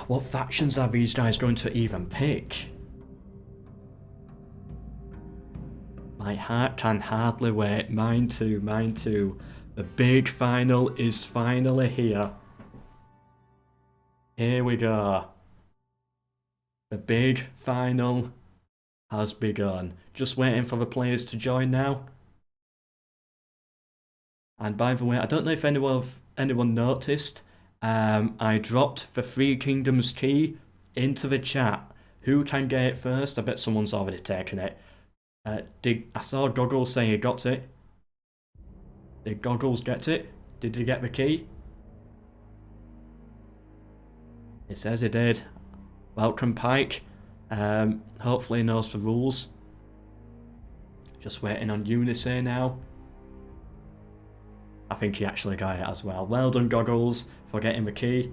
Speaker 1: What factions are these guys going to even pick? My heart can hardly wait. Mine too, mine too. The big final is finally here. Here we go. The big final has begun. Just waiting for the players to join now. And by the way, I don't know if anyone noticed, I dropped the Three Kingdoms key into the chat. Who can get it first? I bet someone's already taken it. I saw Goggles say he got it. Did Goggles get it? Did he get the key? It says he did. Welcome, Pike. Hopefully he knows the rules. Just waiting on Unisay now. I think he actually got it as well. Well done, Goggles, for getting the key.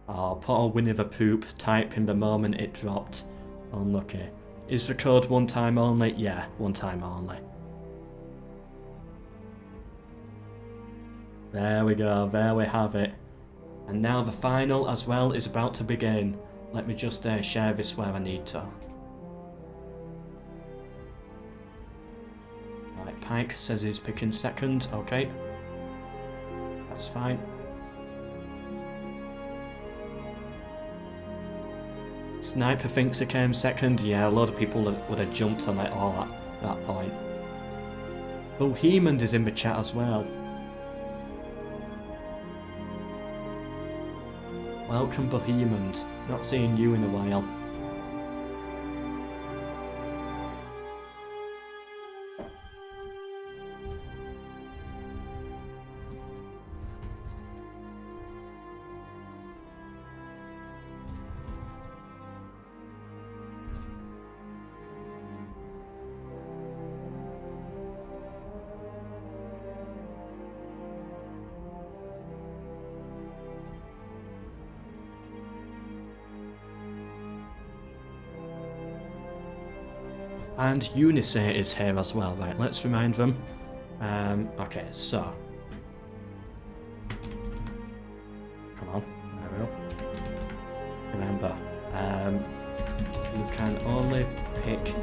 Speaker 1: Oh, poor Winnie the Poop typing the moment it dropped. Unlucky. Is the code one time only? Yeah, one time only. There we go, there we have it. And now the final as well is about to begin. Let me just share this where I need to. Right, Pike says he's picking second, okay. That's fine. Sniper thinks he came second. Yeah, a lot of people would have jumped on it all at that point. Bohemian is in the chat as well. Welcome, Bohemian. Not seeing you in a while. And Unisay is here as well, right, let's remind them. Okay, so. Come on, there we go. Remember, you can only pick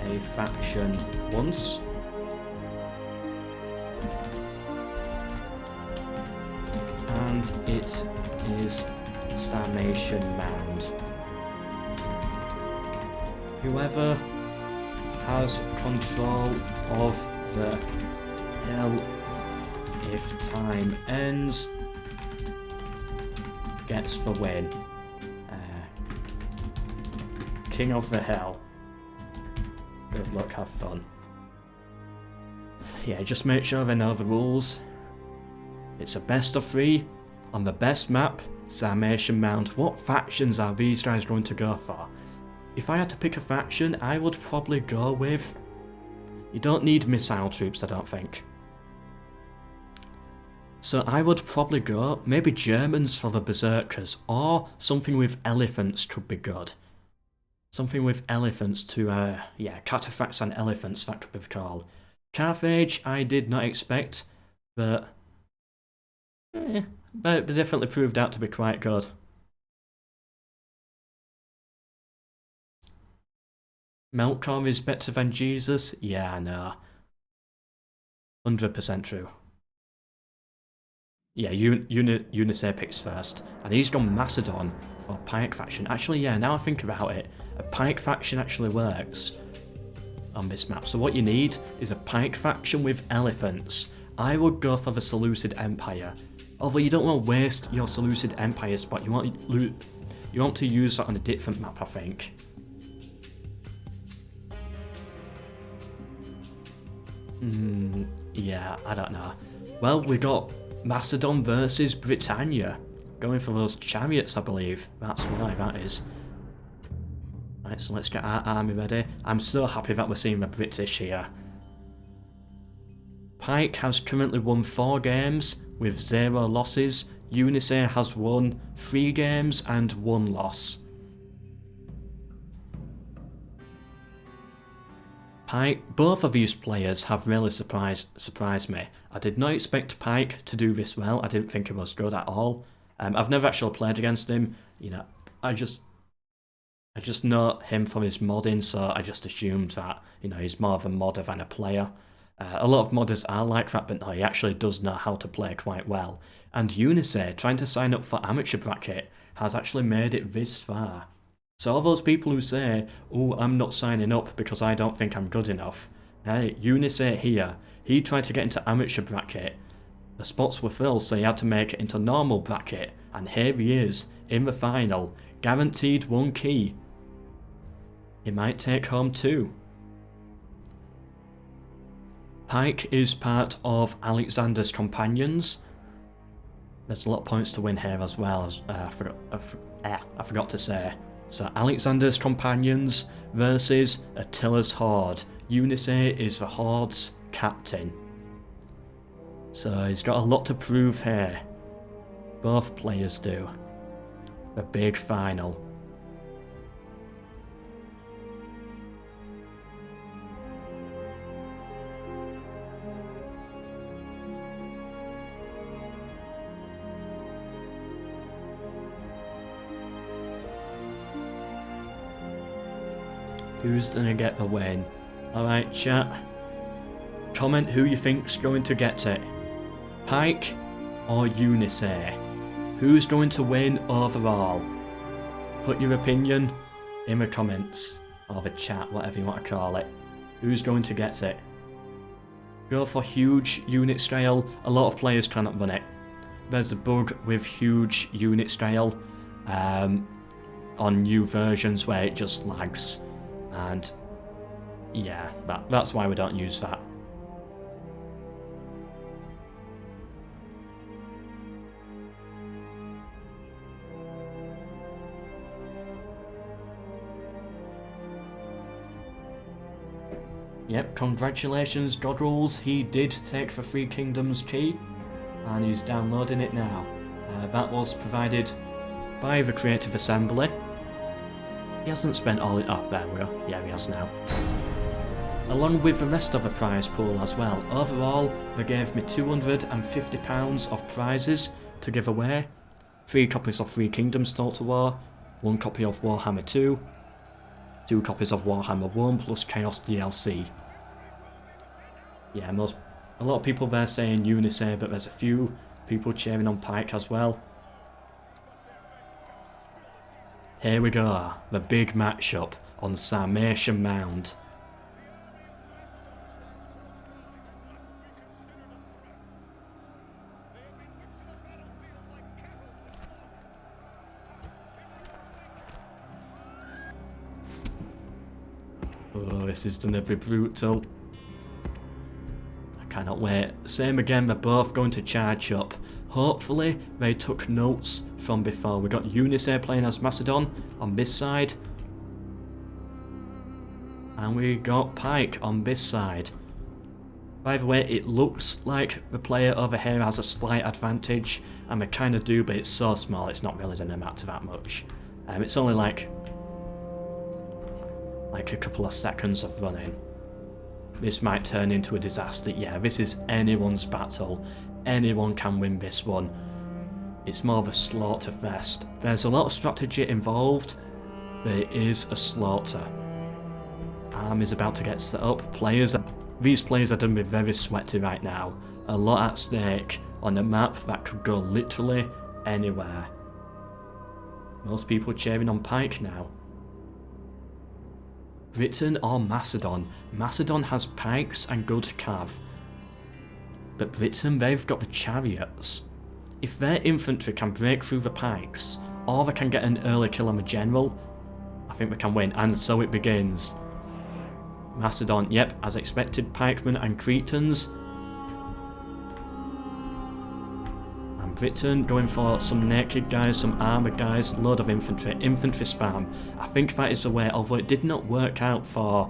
Speaker 1: a faction once. And it is Sarmatian Mound. Whoever has control of the hill if time ends gets the win. King of the hill. Good luck, have fun. Yeah, just make sure they know the rules. It's a best of 3 on the best map, Sarmatian Mound. What factions are these guys going to go for? If I had to pick a faction, I would probably go with... You don't need missile troops, I don't think. So I would probably go, maybe Germans for the Berserkers, or something with elephants could be good. Something with elephants to, yeah, cataphracts and elephants, that could be the call. Carthage, I did not expect, but they definitely proved out to be quite good. Melkor is better than Jesus? Yeah, I know. 100% true. Yeah, Unisay picks first. And he's gone Macedon for Pike faction. Actually, yeah, now I think about it, a Pike faction actually works on this map. So what you need is a Pike faction with elephants. I would go for the Seleucid Empire. Although you don't want to waste your Seleucid Empire spot, you want to use that on a different map, I think. Yeah, I don't know. Well, we got Macedon versus Britannia. Going for those chariots, I believe. That's why that is. Right, so let's get our army ready. I'm so happy that we're seeing the British here. Pike has currently won 4 games with 0 losses. Unisay has won 3 games and 1 loss. Pike, both of these players have really surprised me. I did not expect Pike to do this well. I didn't think he was good at all. I've never actually played against him. You know, I just know him from his modding, so I just assumed that, you know, he's more of a modder than a player. A lot of modders are like that, but no, he actually does know how to play quite well. And Unisay, trying to sign up for amateur bracket, has actually made it this far. So all those people who say, oh, I'm not signing up because I don't think I'm good enough. Hey, Unisay here, he tried to get into amateur bracket. The spots were filled, so he had to make it into normal bracket. And here he is, in the final, guaranteed 1 key. He might take home 2. Pike is part of Alexander's companions. There's a lot of points to win here as well, as I forgot to say. So Alexander's companions versus Attila's horde. Unisay is the horde's captain. So he's got a lot to prove here. Both players do. The big final. Who's gonna get the win? Alright, chat. Comment who you think's going to get it. Pike or Unisay? Who's going to win overall? Put your opinion in the comments, or the chat, whatever you want to call it. Who's going to get it? Go for huge unit scale. A lot of players cannot run it. There's a bug with huge unit scale on new versions where it just lags. And yeah, that's why we don't use that. Yep, congratulations Goggles, he did take the 3 Kingdoms key, and he's downloading it now. That was provided by the Creative Assembly. He hasn't spent all it up there, will he? Yeah, he has now. Along with the rest of the prize pool as well. Overall, they gave me £250 of prizes to give away. 3 copies of 3 Kingdoms Total War, 1 copy of Warhammer 2, 2 copies of Warhammer 1 plus Chaos DLC. Yeah, a lot of people there saying Unisay, but there's a few people cheering on Pike as well. Here we go, the big matchup on Sarmatian Mound. Oh, this is gonna be brutal. I cannot wait. Same again, they're both going to charge up. Hopefully they took notes from before. We got Unisay playing as Macedon on this side. And we got Pike on this side. By the way, it looks like the player over here has a slight advantage. And they kind of do, but it's so small it's not really going to matter that much. It's only like a couple of seconds of running. This might turn into a disaster. Yeah, this is anyone's battle. Anyone can win this one. It's more of a slaughter fest. There's a lot of strategy involved, but it is a slaughter. Army's about to get set up. These players are going to be very sweaty right now. A lot at stake on a map that could go literally anywhere. Most people cheering on Pike now. Britain or Macedon? Macedon has pikes and good cav. But Britain, they've got the chariots. If their infantry can break through the pikes, or they can get an early kill on the general, I think they can win, and so it begins. Macedon, yep, as expected, pikemen and Cretans. And Britain going for some naked guys, some armoured guys, load of infantry spam. I think that is the way, although it did not work out for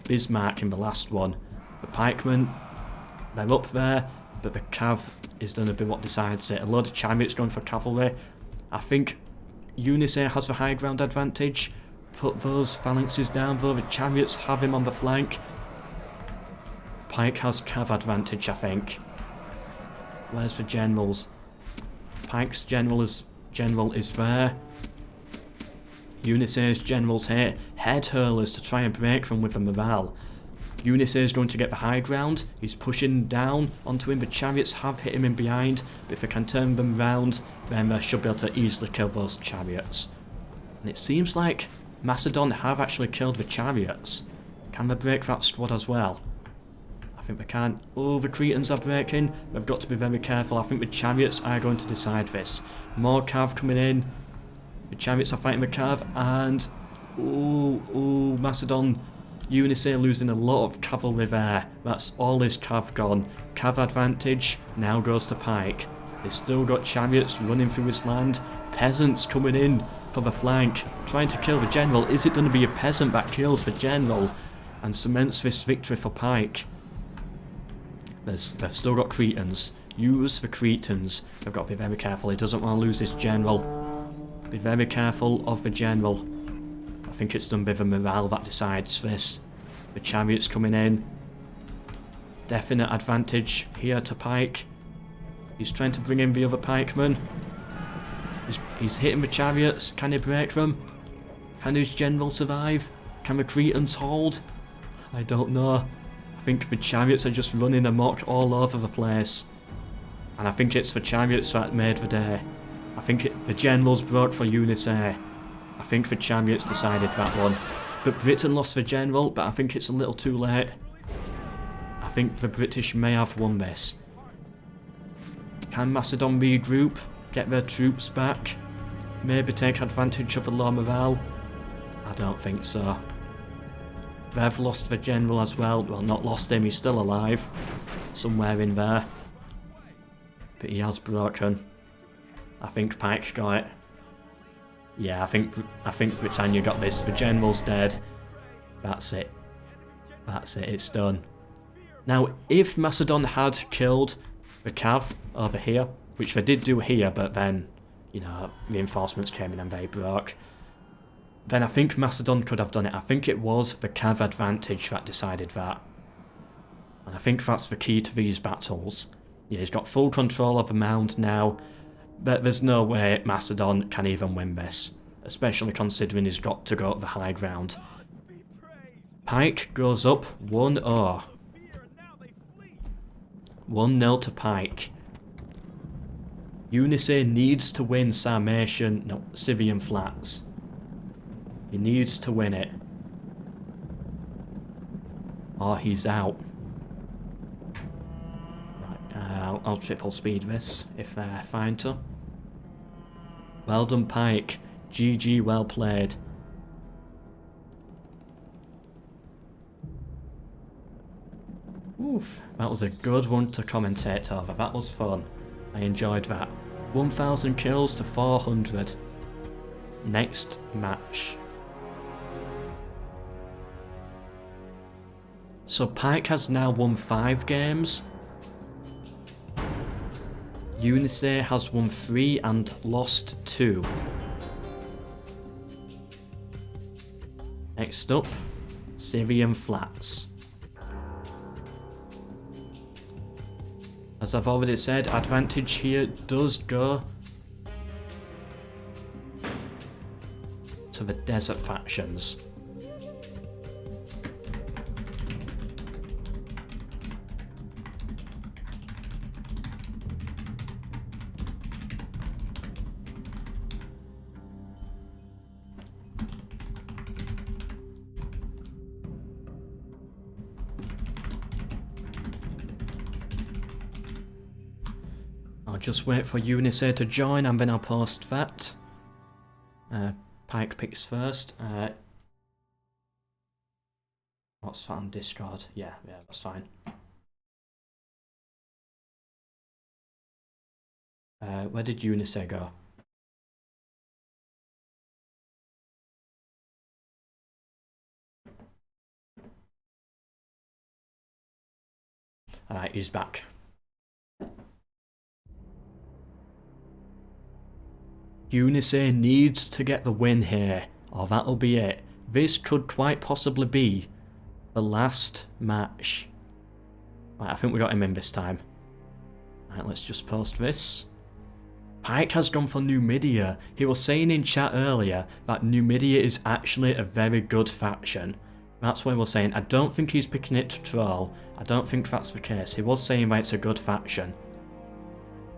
Speaker 1: Bismarck in the last one. The pikemen, they're up there, but the cav is going to be what decides it. A load of chariots going for cavalry. I think Unise has the high ground advantage. Put those phalanxes down though, the chariots have him on the flank. Pike has cav advantage, I think. Where's the generals? Pike's general is there. Unise's generals here. Head hurlers to try and break them with the morale. Unise is going to get the high ground. He's pushing down onto him. The chariots have hit him in behind, but if they can turn them round, then they should be able to easily kill those chariots. And it seems like Macedon have actually killed the chariots. Can they break that squad as well? I think they can. Oh, the Cretans are breaking. They've got to be very careful. I think the chariots are going to decide this. More cav coming in. The chariots are fighting the cav, and ooh, Macedon. Unise losing a lot of cavalry there. That's all his cav gone. Cav advantage now goes to Pike. They've still got chariots running through his land. Peasants coming in for the flank, trying to kill the general. Is it going to be a peasant that kills the general and cements this victory for Pike? They've still got Cretans. Use the Cretans. They've got to be very careful. He doesn't want to lose his general. Be very careful of the general. I think it's done by the morale that decides this. The chariots coming in. Definite advantage here to Pike. He's trying to bring in the other pikemen. He's hitting the chariots. Can he break them? Can his general survive? Can the Cretans hold? I don't know. I think the chariots are just running amok all over the place. And I think it's the chariots that made the day. I think the generals broke for Unise. I think the chariots decided that one. But Britain lost the general, but I think it's a little too late. I think the British may have won this. Can Macedon regroup? Get their troops back? Maybe take advantage of the low morale? I don't think so. They've lost the general as well. Well, not lost him, he's still alive. Somewhere in there. But he has broken. I think Pike's got it. Yeah, I think Britannia got this. The general's dead. That's it. That's it, it's done. Now, if Macedon had killed the cav over here, which they did do here, but then, you know, reinforcements came in and they broke, then I think Macedon could have done it. I think it was the cav advantage that decided that. And I think that's the key to these battles. Yeah, he's got full control of the mound now, but there's no way Macedon can even win this, especially considering he's got to go to the high ground. Pike goes up 1-0. 1-0 to Pike. Unise needs to win Scythian Flats. He needs to win it. Or he's out. Right, I'll triple speed this if they're fine to. Well done, Pike. GG, well played. Oof, that was a good one to commentate over. That was fun. I enjoyed that. 1,000 kills to 400. Next match. So Pike has now won 5 games. Unise has won 3 and lost 2. Next up, Scythian Flats. As I've already said, advantage here does go to the desert factions. I'll just wait for Eunice to join and then I'll post that. Pike picks first. What's that on Discord? Yeah, that's fine. Where did Eunice go? Alright, he's back. Eunice needs to get the win here, or that'll be it. This could quite possibly be the last match. Right, I think we got him in this time. Right, let's just post this. Pike has gone for Numidia. He was saying in chat earlier that Numidia is actually a very good faction. That's what he was saying. I don't think he's picking it to troll. I don't think that's the case. He was saying that it's a good faction.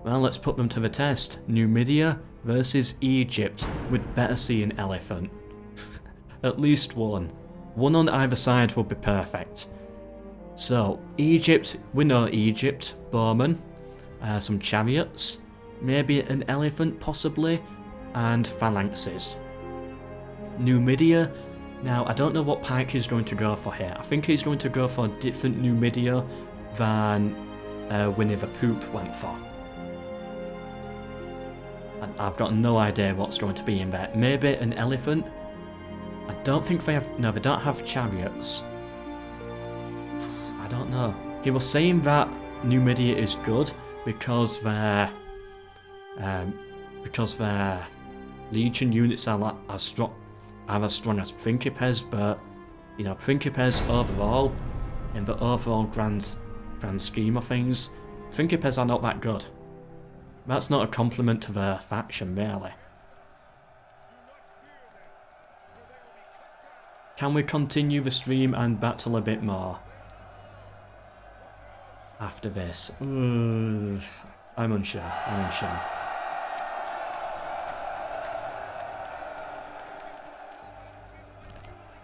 Speaker 1: Well, let's put them to the test. Numidia versus Egypt. We'd better see an elephant. At least one. One on either side would be perfect. So, Egypt, we know Egypt, bowmen, some chariots, maybe an elephant possibly, and phalanxes. Numidia, now I don't know what Pike is going to go for here. I think he's going to go for a different Numidia than Winnie the Pooh went for. And I've got no idea what's going to be in there. Maybe an elephant? I don't think they have, no, they don't have chariots. I don't know. He was saying that Numidia is good because their legion units are as strong as Principes, but you know, Principes overall, in the overall grand scheme of things, Principes are not that good. That's not a compliment to their faction, really. Can we continue the stream and battle a bit more after this? I'm unsure.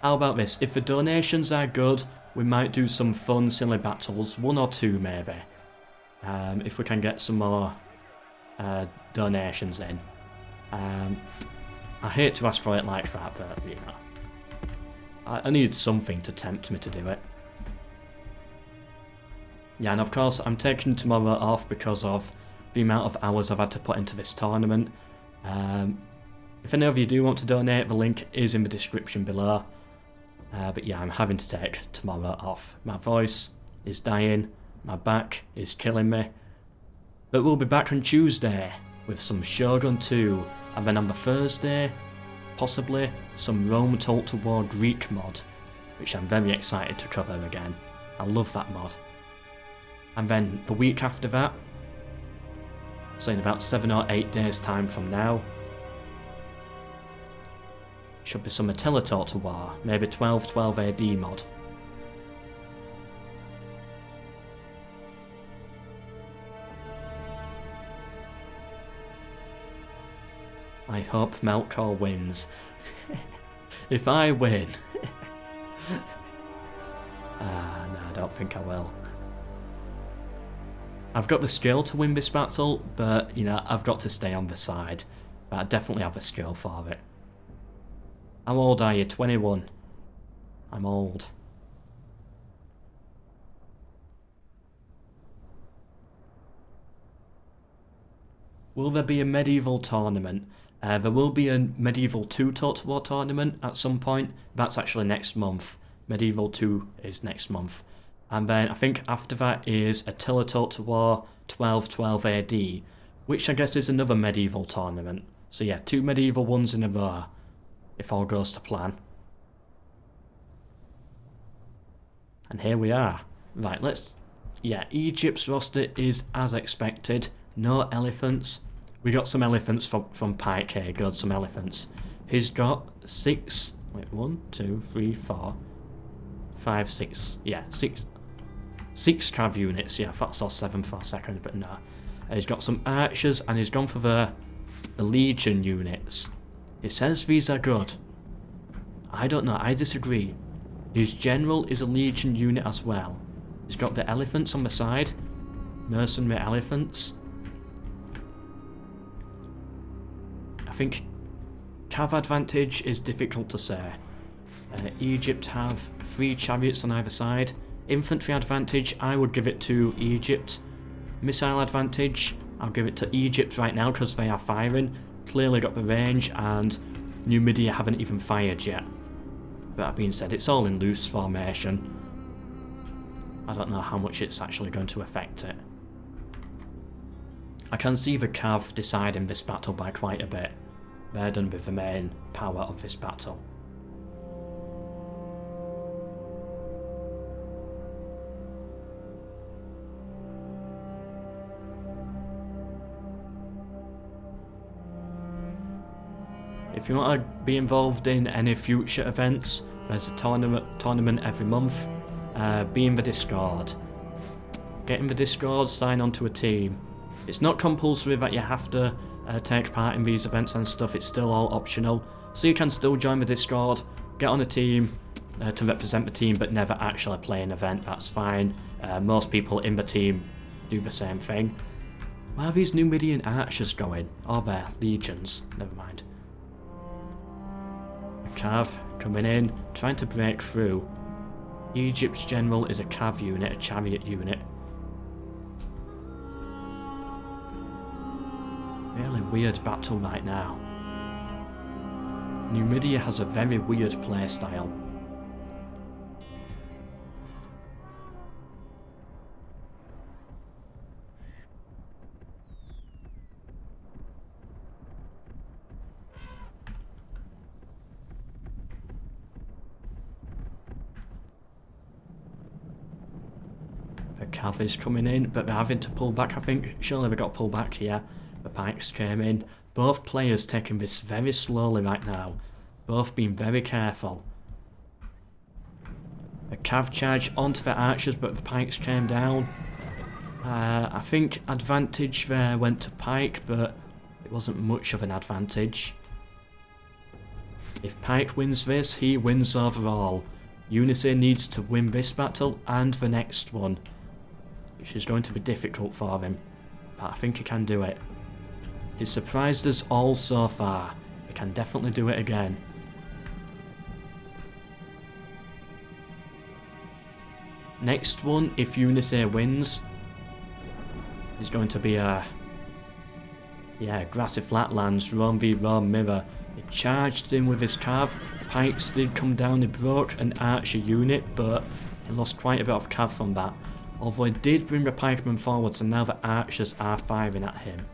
Speaker 1: How about this? If the donations are good, we might do some fun, silly battles. 1 or 2 maybe. If we can get some more donations in. I hate to ask for it like that, but you know. I need something to tempt me to do it. Yeah, and of course I'm taking tomorrow off because of the amount of hours I've had to put into this tournament. If any of you do want to donate, the link is in the description below. But yeah, I'm having to take tomorrow off. My voice is dying, my back is killing me. But we'll be back on Tuesday with some Shogun 2, and then on the Thursday, possibly some Rome Total War Greek mod, which I'm very excited to cover again. I love that mod. And then the week after that, so in about 7 or 8 days time from now, should be some Attila Total War, maybe 1212 AD mod. I hope Melkor wins. If I win... no, I don't think I will. I've got the skill to win this battle, but, you know, I've got to stay on the side. But I definitely have the skill for it. How old are you? 21. I'm old. Will there be a medieval tournament? There will be a Medieval 2 Total War tournament at some point. That's actually next month. Medieval 2 is next month. And then I think after that is Attila Total War 1212 AD, which I guess is another medieval tournament. So yeah, 2 medieval ones in a row, if all goes to plan. And here we are. Right, let's... Yeah, Egypt's roster is as expected. No elephants. We got some elephants from Pike here. Got some elephants. He's got 6... Wait, 1, 2, 3, 4, 5, 6. Yeah, 6 cav units. Yeah, I thought I saw 7 for a second, but no. He's got some archers, and he's gone for the legion units. It says these are good. I don't know, I disagree. His general is a legion unit as well. He's got the elephants on the side. Mercenary elephants. think Cav advantage is difficult to say. Egypt have 3 chariots on either side. Infantry advantage, I would give it to Egypt. Missile advantage, I'll give it to Egypt right now because they are firing. Clearly got the range, and Numidia haven't even fired yet. But that being said, it's all in loose formation. I don't know how much it's actually going to affect it. I can see the Cav deciding this battle by quite a bit. They're done with the main power of this battle. If you want to be involved in any future events, there's a tournament every month. Be in the Discord. Get in the Discord, sign on to a team. It's not compulsory that you have to take part in these events and stuff, it's still all optional. So you can still join the Discord, get on a team to represent the team but never actually play an event, that's fine. Most people in the team do the same thing. Where are these Numidian archers going? Oh, they're legions, never mind. Cav coming in, trying to break through. Egypt's general is a Cav unit, a chariot unit. Really weird battle right now. Numidia has a very weird playstyle. The Cav is coming in, but they're having to pull back, I think. Surely they got pulled back here. The pikes came in. Both players taking this very slowly right now. Both being very careful. The Cav charge onto the archers, but the pikes came down. I think advantage there went to pike, but it wasn't much of an advantage. If Pike wins this, he wins overall. Unity needs to win this battle and the next one, which is going to be difficult for him, but I think he can do it. He's surprised us all so far. He can definitely do it again. Next one, if Unity wins, is going to be a grassy flatlands, Rome v Rome mirror. He charged in with his Cav. Pikes did come down, he broke an archer unit, but he lost quite a bit of Cav from that. Although he did bring the pikemen forwards, and now the archers are firing at him.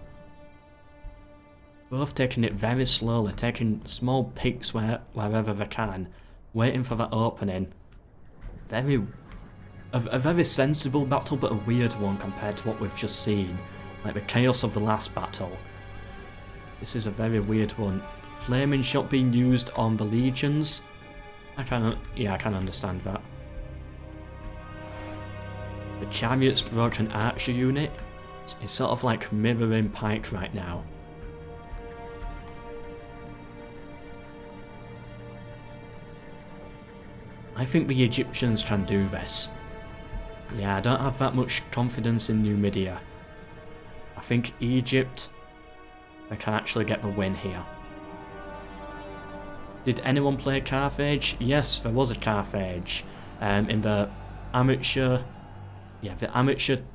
Speaker 1: Both taking it very slowly, taking small peeks wherever they can, waiting for that opening. A very sensible battle, but a weird one compared to what we've just seen. Like the chaos of the last battle. This is a very weird one. Flaming shot being used on the legions. I can understand that. The chariots broke an archer unit. It's sort of like mirroring pike right now. I think the Egyptians can do this. Yeah, I don't have that much confidence in Numidia. I think Egypt, they can actually get the win here. Did anyone play Carthage? Yes, there was a Carthage. In the amateur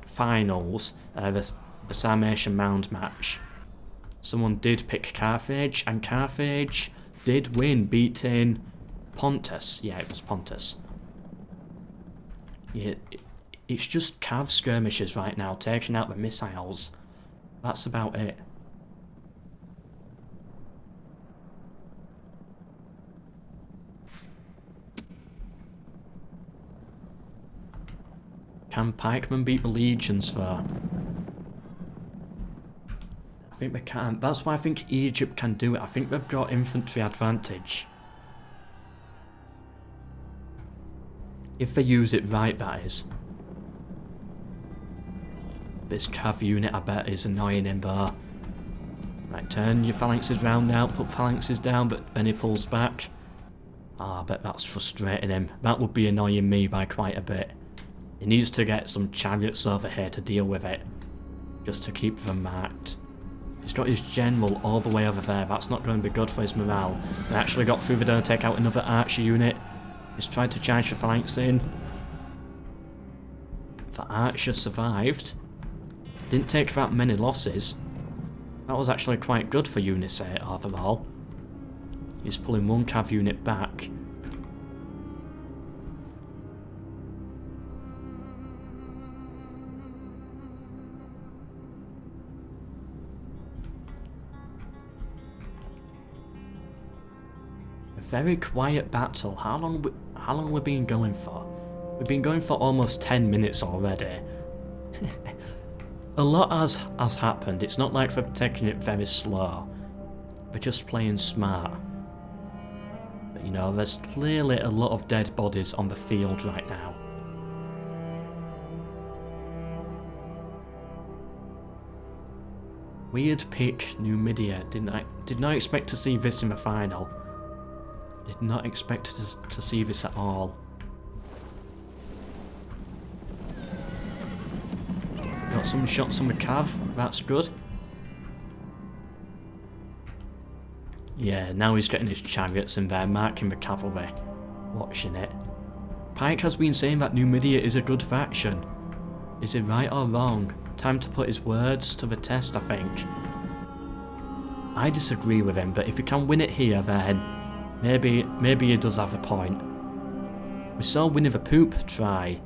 Speaker 1: finals, the Sarmatian Mound match. Someone did pick Carthage, and Carthage did win, beating Pontus. Yeah, it was Pontus. Yeah, it's just Cav skirmishes right now, taking out the missiles. That's about it. Can pikemen beat the legions though? I think they can. That's why I think Egypt can do it. I think they've got infantry advantage. If they use it right, that is. This Cav unit, I bet, is annoying him though. Right, turn your phalanxes round now, put phalanxes down, but then he pulls back. I bet that's frustrating him. That would be annoying me by quite a bit. He needs to get some chariots over here to deal with it. Just to keep them marked. He's got his general all the way over there. That's not going to be good for his morale. They actually got through the door to take out another archer unit. He's tried to charge the phalanx in. The archer survived. Didn't take that many losses. That was actually quite good for Eunice overall. He's pulling one cav unit back. A very quiet battle. How long we been going for? We've been going for almost 10 minutes already. A lot has happened. It's not like they're taking it very slow. They're just playing smart. But you know, there's clearly a lot of dead bodies on the field right now. Weird pick, Numidia. Did not expect to see this in the final. Did not expect to see this at all. Got some shots on the cav, that's good. Yeah, now he's getting his chariots in there, marking the cavalry. Watching it. Pike has been saying that Numidia is a good faction. Is it right or wrong? Time to put his words to the test, I think. I disagree with him, but if he can win it here, then maybe he does have a point. We saw Winnie the Poop try.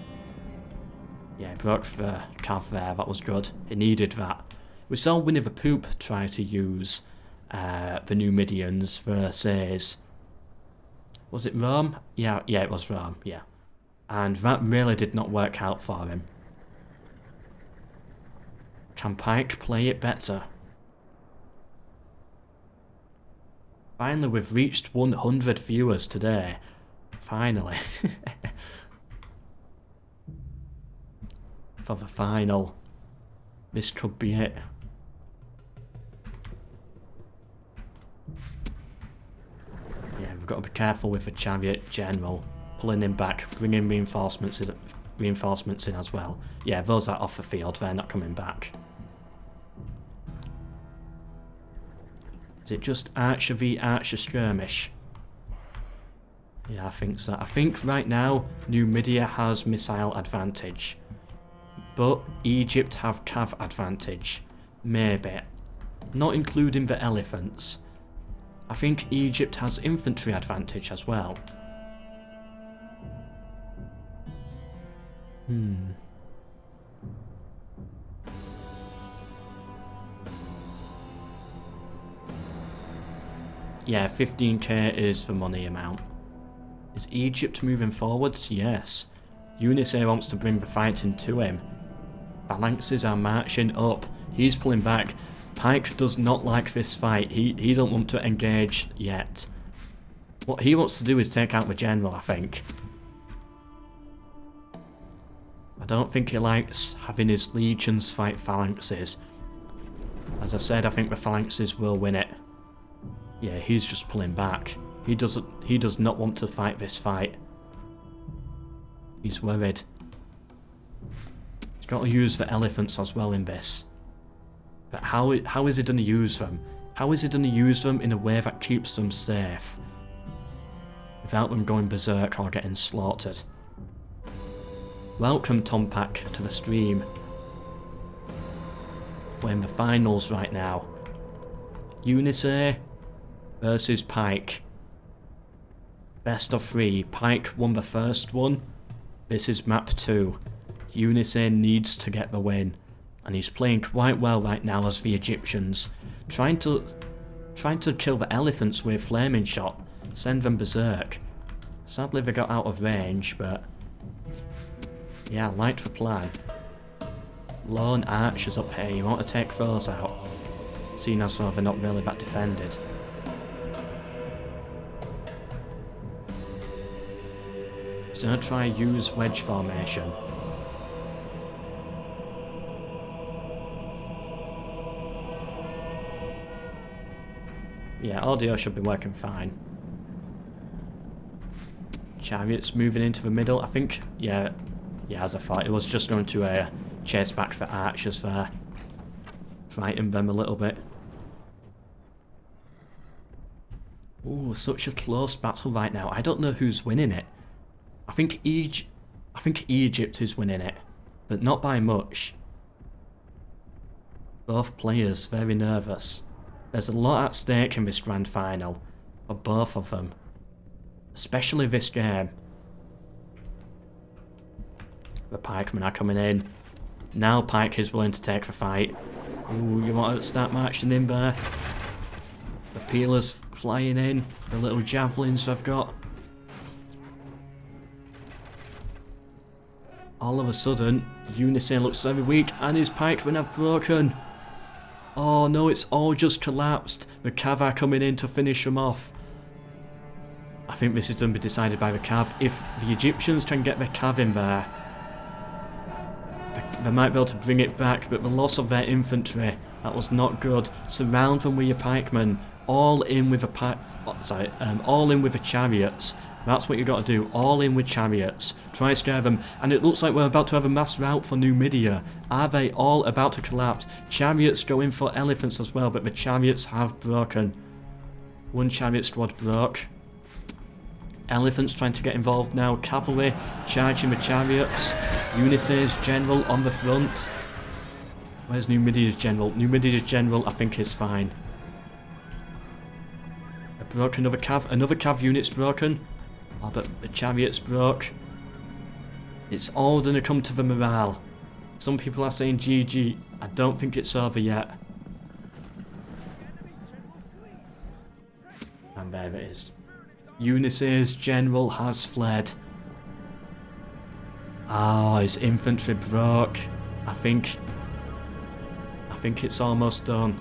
Speaker 1: Yeah, broke the cav there, that was good. He needed that. We saw Winnie the Poop try to use the Numidians versus... Was it Rome? Yeah, it was Rome, yeah. And that really did not work out for him. Can Pike play it better? Finally, we've reached 100 viewers today. Finally. For the final. This could be it. Yeah, we've got to be careful with the chariot general. Pulling him back, bringing reinforcements in as well. Yeah, those are off the field, they're not coming back. Is it just Archer v Archer skirmish? Yeah, I think so. I think right now Numidia has missile advantage. But Egypt have cav advantage. Maybe. Not including the elephants. I think Egypt has infantry advantage as well. Yeah, 15k is the money amount. Is Egypt moving forwards? Yes. Eunice wants to bring the fighting to him. Phalanxes are marching up. He's pulling back. Pike does not like this fight. He don't want to engage yet. What he wants to do is take out the general, I think. I don't think he likes having his legions fight phalanxes. As I said, I think the phalanxes will win it. Yeah, he's just pulling back. He does not want to fight this fight. He's worried. He's got to use the elephants as well in this. But how is he going to use them? How is he going to use them in a way that keeps them safe? Without them going berserk or getting slaughtered. Welcome, Tompak, to the stream. We're in the finals right now. Eunice versus Pike. Best of 3. Pike won the first one. This is map 2. Eunice needs to get the win. And he's playing quite well right now as the Egyptians. Trying to kill the elephants with flaming shot. Send them berserk. Sadly they got out of range, but... yeah, like the plan. Lone archers up here, you want to take those out. Seeing as though they're not really that defended. He's gonna try use wedge formation. Yeah, audio should be working fine. Chariots moving into the middle. I think, yeah, as I thought, it was just going to chase back the archers there. Frighten them a little bit. Ooh, such a close battle right now. I don't know who's winning it. I think Egypt is winning it, but not by much. Both players very nervous. There's a lot at stake in this grand final for both of them, especially this game. The pikemen are coming in. Now Pike is willing to take the fight. Ooh, you want to start marching in there? The peelers flying in, the little javelins they've got. All of a sudden, Unison looks very weak and his pikemen have broken. Oh no, it's all just collapsed. The Cav are coming in to finish them off. I think this is going to be decided by the Cav. If the Egyptians can get the Cav in there, they might be able to bring it back, but the loss of their infantry, that was not good. Surround them with your pikemen. All in with all in with the chariots. That's what you got to do. All in with chariots. Try to scare them. And it looks like we're about to have a mass rout for Numidia. Are they all about to collapse? Chariots go in for elephants as well, but the chariots have broken. One chariot squad broke. Elephants trying to get involved now. Cavalry charging the chariots. Ulysses general on the front. Where's Numidia's general? Numidia's general I think is fine. I broke another cav unit's broken. Oh, but the chariot's broke. It's all gonna come to the morale. Some people are saying GG. I don't think it's over yet. And there it is. Ulysses' general has fled. Ah, his infantry broke. I think it's almost done.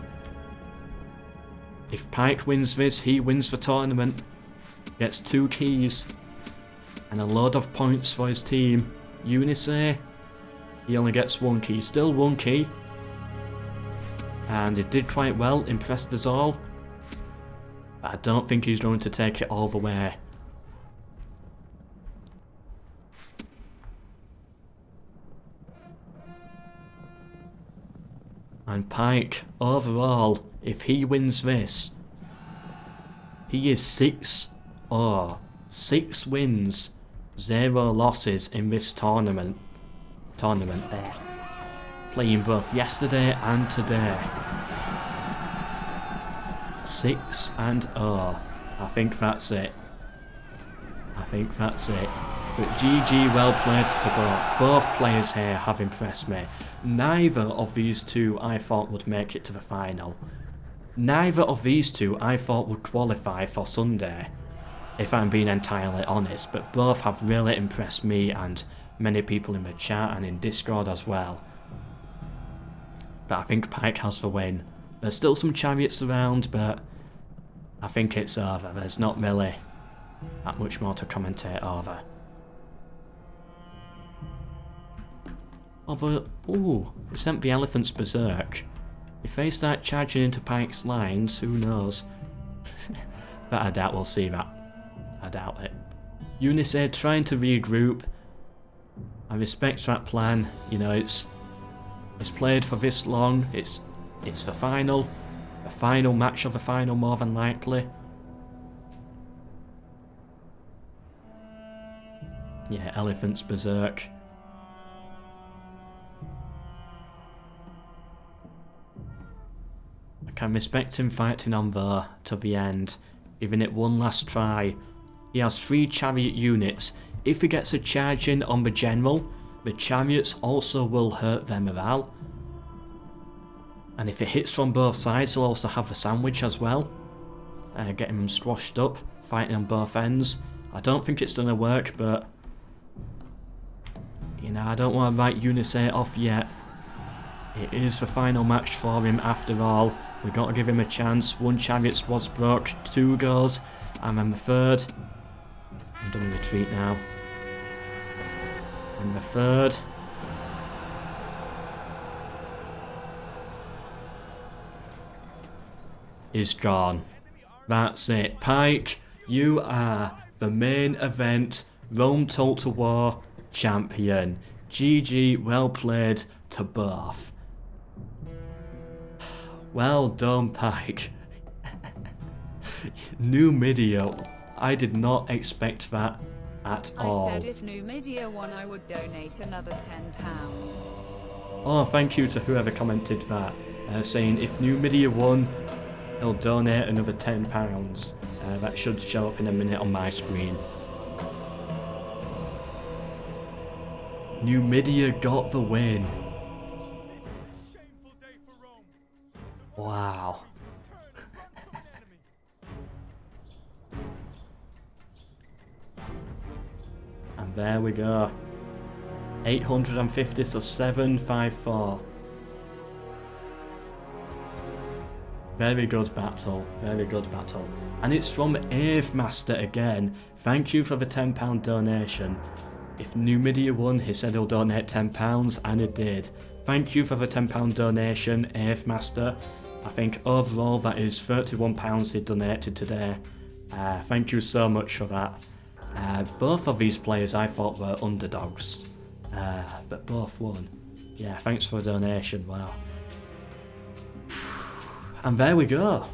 Speaker 1: If Pike wins this, he wins the tournament. Gets 2 keys. And a load of points for his team. Ulysses, he only gets 1 key. Still 1 key. And he did quite well, impressed us all. But I don't think he's going to take it all the way. And Pike, overall, if he wins this, he is 6-0. 6 wins, 0 losses in this tournament. There. Playing both yesterday and today. 6-0. I think that's it. But GG, well played to both. Both players here have impressed me. Neither of these two I thought would make it to the final. Neither of these two I thought would qualify for Sunday, if I'm being entirely honest, but both have really impressed me and many people in the chat and in Discord as well. But I think Pike has the win. There's still some chariots around, but I think it's over. There's not really that much more to commentate over. Although, ooh, it sent the elephants berserk. If they start charging into Pike's lines, who knows? But I doubt we'll see that. I doubt it. Ulysses trying to regroup. I respect that plan. You know, it's played for this long. It's the final match of the final, more than likely. Yeah, elephants berserk. I can respect him fighting on there to the end, giving it one last try. He has 3 chariot units. If he gets a charge in on the general, the chariots also will hurt their morale. And if it hits from both sides, he'll also have the sandwich as well. Getting them squashed up, fighting on both ends. I don't think it's gonna work, but you know, I don't want to write Ulysses off yet. It is the final match for him after all. We've got to give him a chance. 1 chariot squad's broke, 2 goes, and then the 3rd. I'm doing a retreat now. And the 3rd. Is gone. That's it. Pike, you are the main event Rome Total War champion. GG, well played to both. Well done, Pike. New media. I did not expect that at all.
Speaker 2: I said if New Media won, I would donate another £10.
Speaker 1: Oh, thank you to whoever commented that, saying if New Media won, he'll donate another £10. That should show up in a minute on my screen. New Media got the win. Wow. And there we go. 850 to 754. Very good battle, very good battle. And it's from Ave Master again. Thank you for the £10 donation. If New Media won, he said he'll donate £10, and he did. Thank you for the £10 donation, Ave Master. I think overall that is £31 he donated today. Thank you so much for that. Both of these players I thought were underdogs, but both won. Yeah, thanks for the donation, wow. And there we go.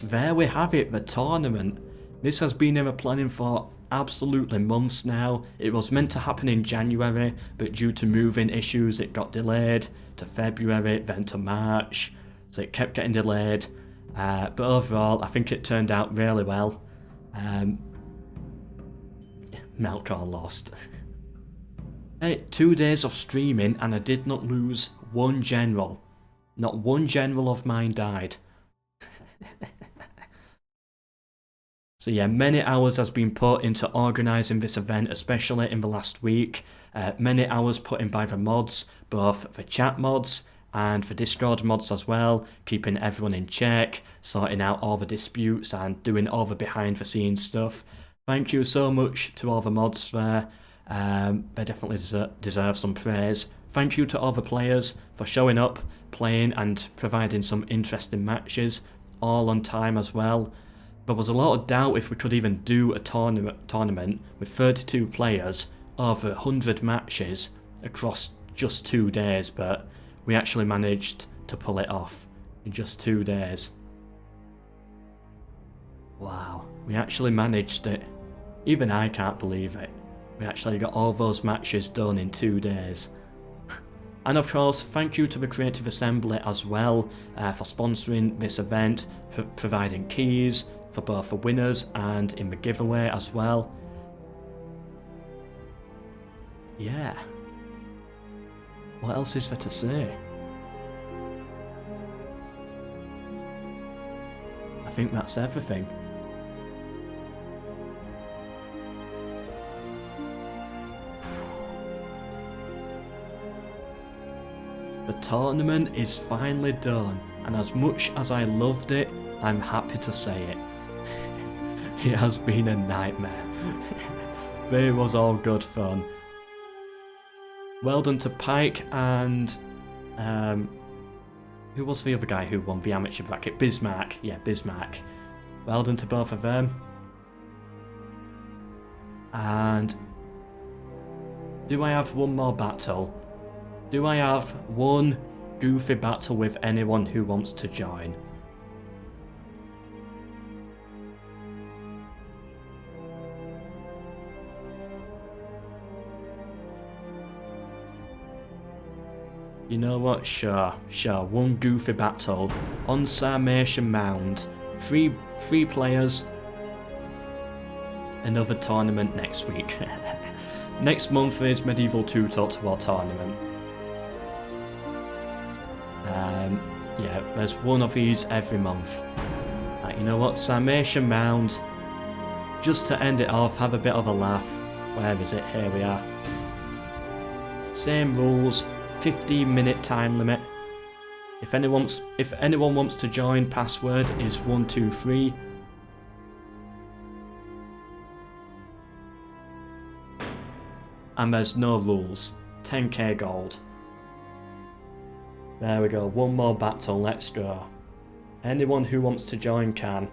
Speaker 1: There we have it, the tournament. This has been in the planning for absolutely months now. It was meant to happen in January, but due to moving issues it got delayed to February, then to March, so it kept getting delayed. But overall, I think it turned out really well. MELKOR lost. Hey, 2 days of streaming and I did not lose one general. Not one general of mine died. So yeah, many hours has been put into organising this event, especially in the last week. Many hours put in by the mods, both the chat mods and the Discord mods as well, keeping everyone in check, sorting out all the disputes and doing all the behind the scenes stuff. Thank you so much to all the mods there. They definitely deserve some praise. Thank you to all the players for showing up, playing and providing some interesting matches, all on time as well. There was a lot of doubt if we could even do a tournament with 32 players over 100 matches across just 2 days, but we actually managed to pull it off in just 2 days. Wow, we actually managed it. Even I can't believe it. We actually got all those matches done in 2 days. And of course, thank you to the Creative Assembly as well for sponsoring this event, for providing keys for both the winners and in the giveaway as well. Yeah. What else is there to say? I think that's everything. The tournament is finally done, and as much as I loved it, I'm happy to say it. It has been a nightmare. But it was all good fun. Well done to Pike and who was the other guy who won the amateur bracket? Bismarck. Yeah, Bismarck. Well done to both of them. And do I have one more battle? Do I have one goofy battle with anyone who wants to join? You know what? Sure. One goofy battle on Sarmatian Mound. Three players. Another tournament next week. Next month is Medieval 2 Total War tournament. Yeah, there's one of these every month. Right, you know what? Sarmatian Mound. Just to end it off, have a bit of a laugh. Where is it? Here we are. Same rules. 15-minute time limit. If anyone wants to join, password is 123. And there's no rules. 10k gold. There we go, one more battle, let's go. Anyone who wants to join can.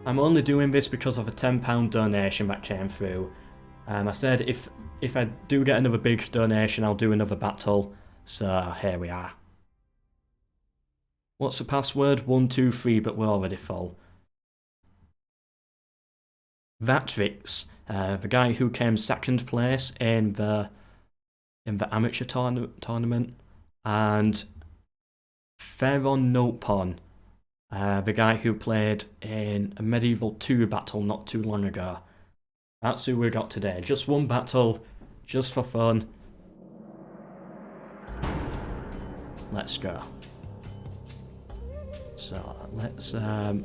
Speaker 1: I'm only doing this because of a £10 donation that came through. I said if I do get another big donation, I'll do another battle. So here we are. What's the password? 123, but we're already full. Vatrix, the guy who came second place in the amateur tournament, and Feron Notepon, the guy who played in a Medieval 2 battle not too long ago. That's who we got today. Just one battle, just for fun. Let's go. So let's so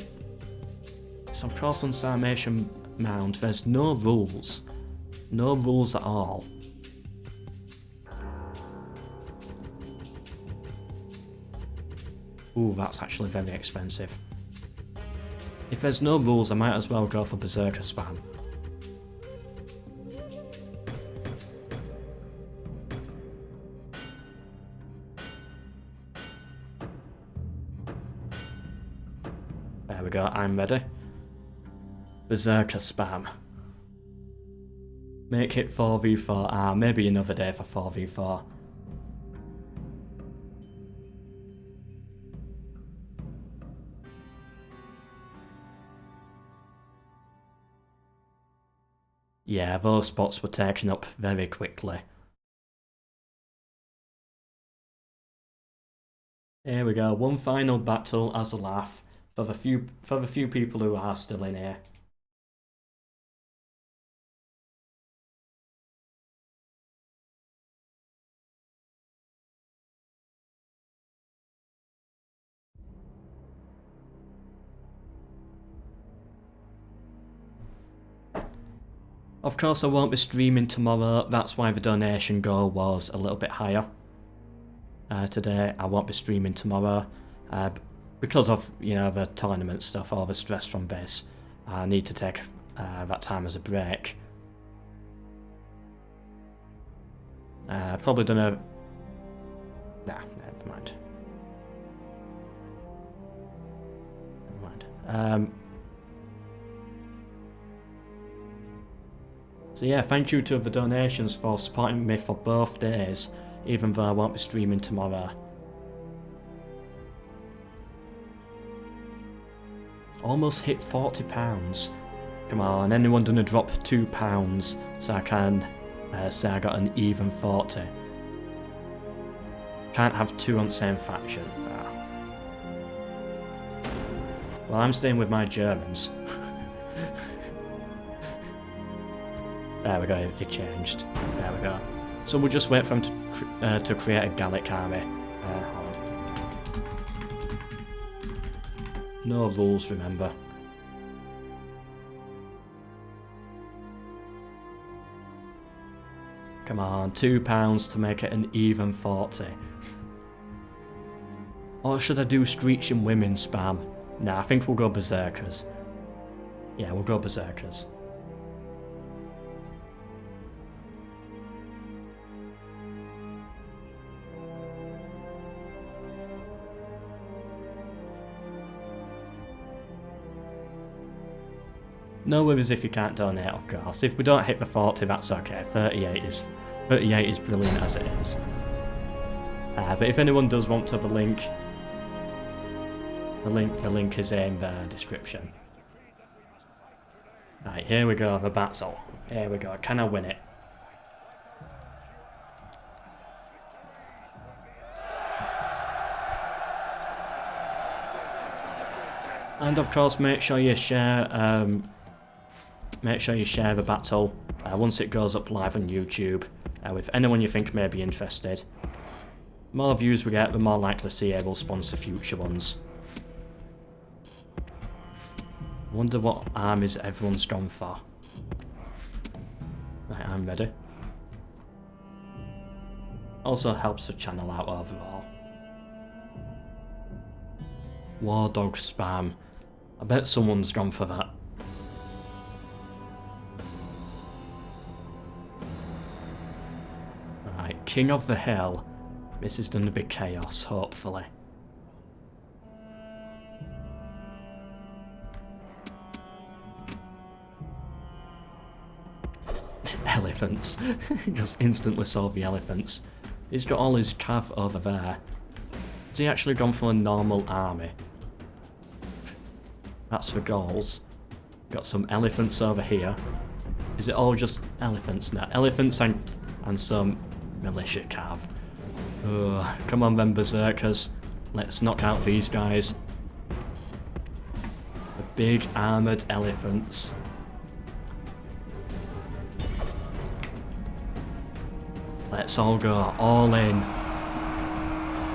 Speaker 1: of course on Sarmatian Mound there's no rules. No rules at all. Ooh, that's actually very expensive. If there's no rules, I might as well go for Berserker spam. There we go, I'm ready. Berserker spam. Make it 4v4. Maybe another day for 4v4. Yeah, those spots were taken up very quickly. Here we go, one final battle as a laugh for the few people who are still in here. Of course I won't be streaming tomorrow, that's why the donation goal was a little bit higher. Today I won't be streaming tomorrow, because of, you know, the tournament stuff, all the stress from this. I need to take that time as a break. Probably done a... Nah, never mind. Never mind. So yeah, thank you to the donations for supporting me for both days, even though I won't be streaming tomorrow. Almost hit £40. Come on, anyone gonna drop £2 so I can say I got an even 40? Can't have two on the same faction. Well, I'm staying with my Germans. There we go, it changed. There we go. So we'll just wait for him to create a Gallic army. No rules, remember. Come on, £2 to make it an even 40. Or should I do Screeching Women spam? Nah, I think we'll go Berserkers. Yeah, we'll go Berserkers. No worries if you can't donate, of course. If we don't hit the 40, that's okay. 38 is brilliant as it is. But if anyone does want to have a link, the link is in the description. Right, here we go, the battle. Here we go. Can I win it? And of course, make sure you share the battle once it goes up live on YouTube with anyone you think may be interested. The more views we get, the more likely CA will sponsor future ones. Wonder what armies everyone's gone for. Right, I'm ready. Also helps the channel out overall. War Dog spam. I bet someone's gone for that. Right, King of the Hill. This is gonna be chaos, hopefully. elephants. Just instantly saw the elephants. He's got all his cav over there. Has he actually gone for a normal army? That's for goals. Got some elephants over here. Is it all just elephants now? Elephants and some militia cav. Come on then, berserkers. Let's knock out these guys. The big armoured elephants. Let's all go, all in.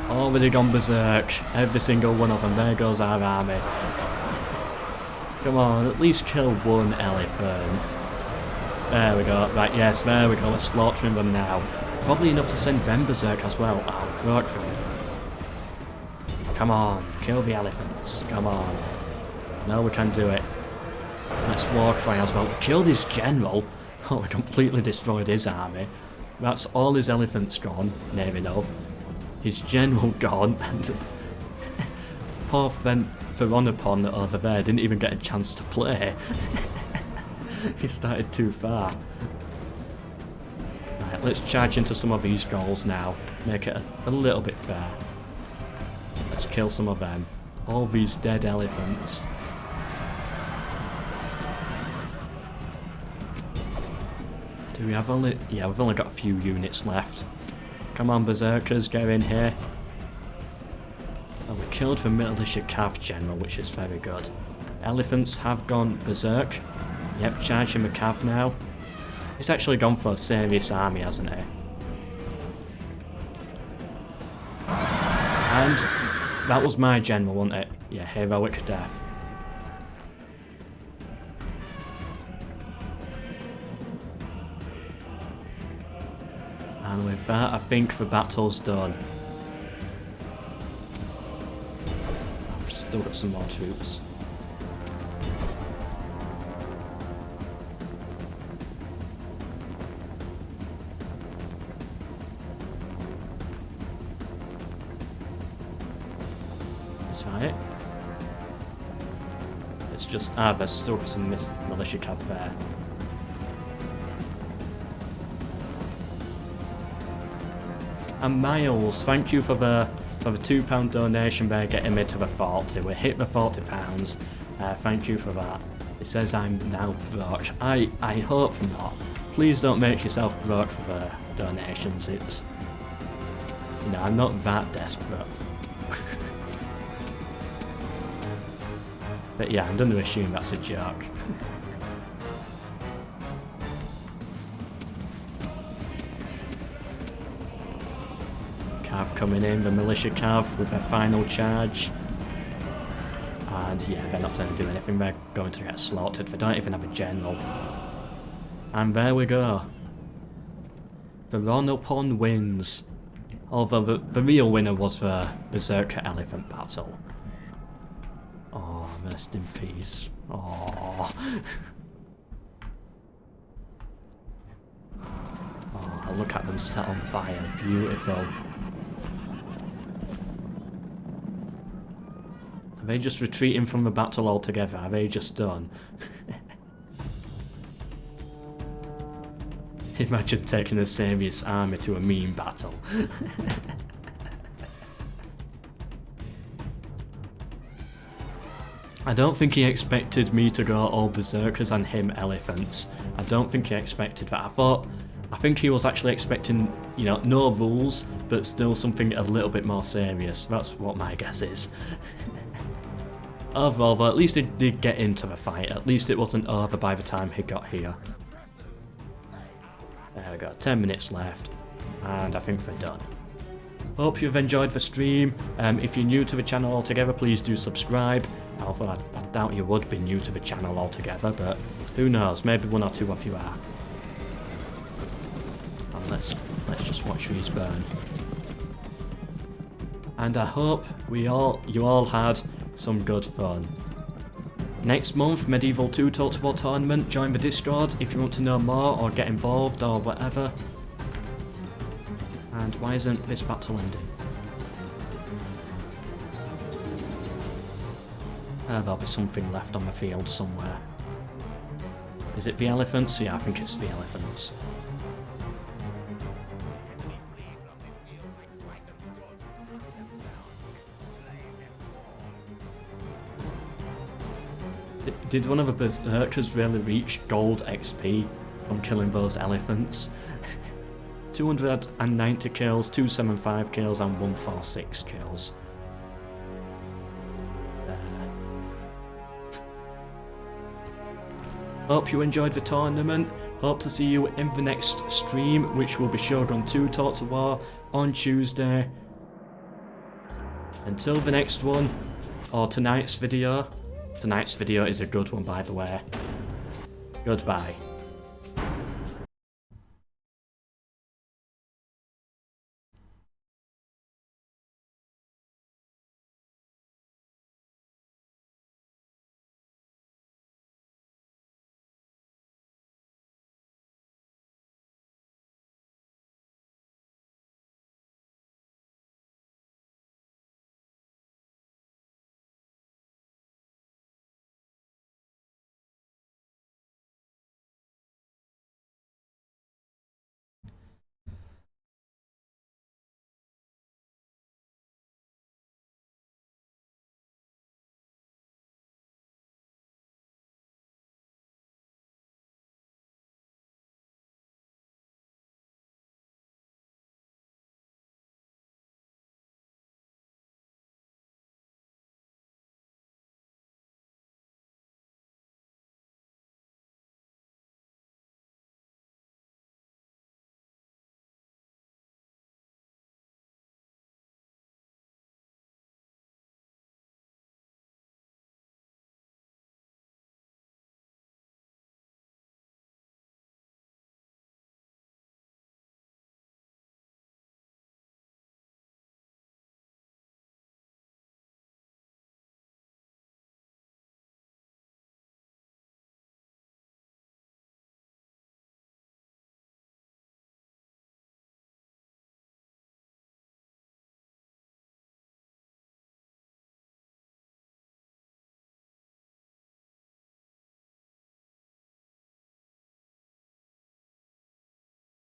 Speaker 1: Already gone berserk. Every single one of them. There goes our army. Come on, at least kill one elephant. There we go. Right, yes, there we go. We're slaughtering them now. Probably enough to send them berserk as well. Oh, broke them. Come on, kill the elephants. Come on. No, we can do it. Let's war cry as well. We killed his general. Oh, we completely destroyed his army. That's all his elephants gone, near enough. His general gone, and poor Veronopon over there didn't even get a chance to play. He started too far. Right, let's charge into some of these goals now. Make it a little bit fair. Let's kill some of them. All these dead elephants. Do we have only... Yeah, we've only got a few units left. Come on, berserkers, get in here. Oh, we killed the militia cav general, which is very good. Elephants have gone berserk. Yep, charging the cav now. He's actually gone for a serious army, hasn't he? And that was my general, wasn't it? Yeah, heroic death. And with that, I think the battle's done. I've still got some more troops. Is that it? It's just... there's still got some militia cav there. And Miles, thank you for the £2 donation there, getting me to the 40. We hit the £40. Thank you for that. It says I'm now broke. I hope not. Please don't make yourself broke for the donations. It's... You know, I'm not that desperate. But yeah, I'm going to assume that's a joke. Cav coming in, the militia cav with their final charge. And yeah, they're not going to do anything, they're going to get slaughtered. They don't even have a general. And there we go. Veronopon wins. Although the real winner was the Berserker Elephant battle. Oh, rest in peace. Oh. Oh, look at them set on fire. Beautiful. Are they just retreating from the battle altogether? Are they just done? Imagine taking a serious army to a mean battle. I don't think he expected me to go all berserkers and him elephants. I don't think he expected that. I think he was actually expecting, you know, no rules, but still something a little bit more serious. That's what my guess is. Overall, though, at least he did get into the fight. At least it wasn't over by the time he got here. There we go, 10 minutes left, and I think we're done. Hope you've enjoyed the stream. If you're new to the channel altogether, please do subscribe. Although I doubt you would be new to the channel altogether, but who knows, maybe one or two of you are. And let's just watch these burn. And I hope you all had some good fun. Next month, Medieval 2 Total War Tournament. Join the Discord if you want to know more or get involved or whatever. And why isn't this battle ending? There'll be something left on the field somewhere. Is it the elephants? Yeah, I think it's the elephants. Did one of the berserkers really reach gold XP from killing those elephants? 290 kills, 275 kills, and 146 kills. Hope you enjoyed the tournament. Hope to see you in the next stream, which will be Shogun 2 Talk to War on Tuesday. Until the next one, or tonight's video. Tonight's video is a good one, by the way. Goodbye.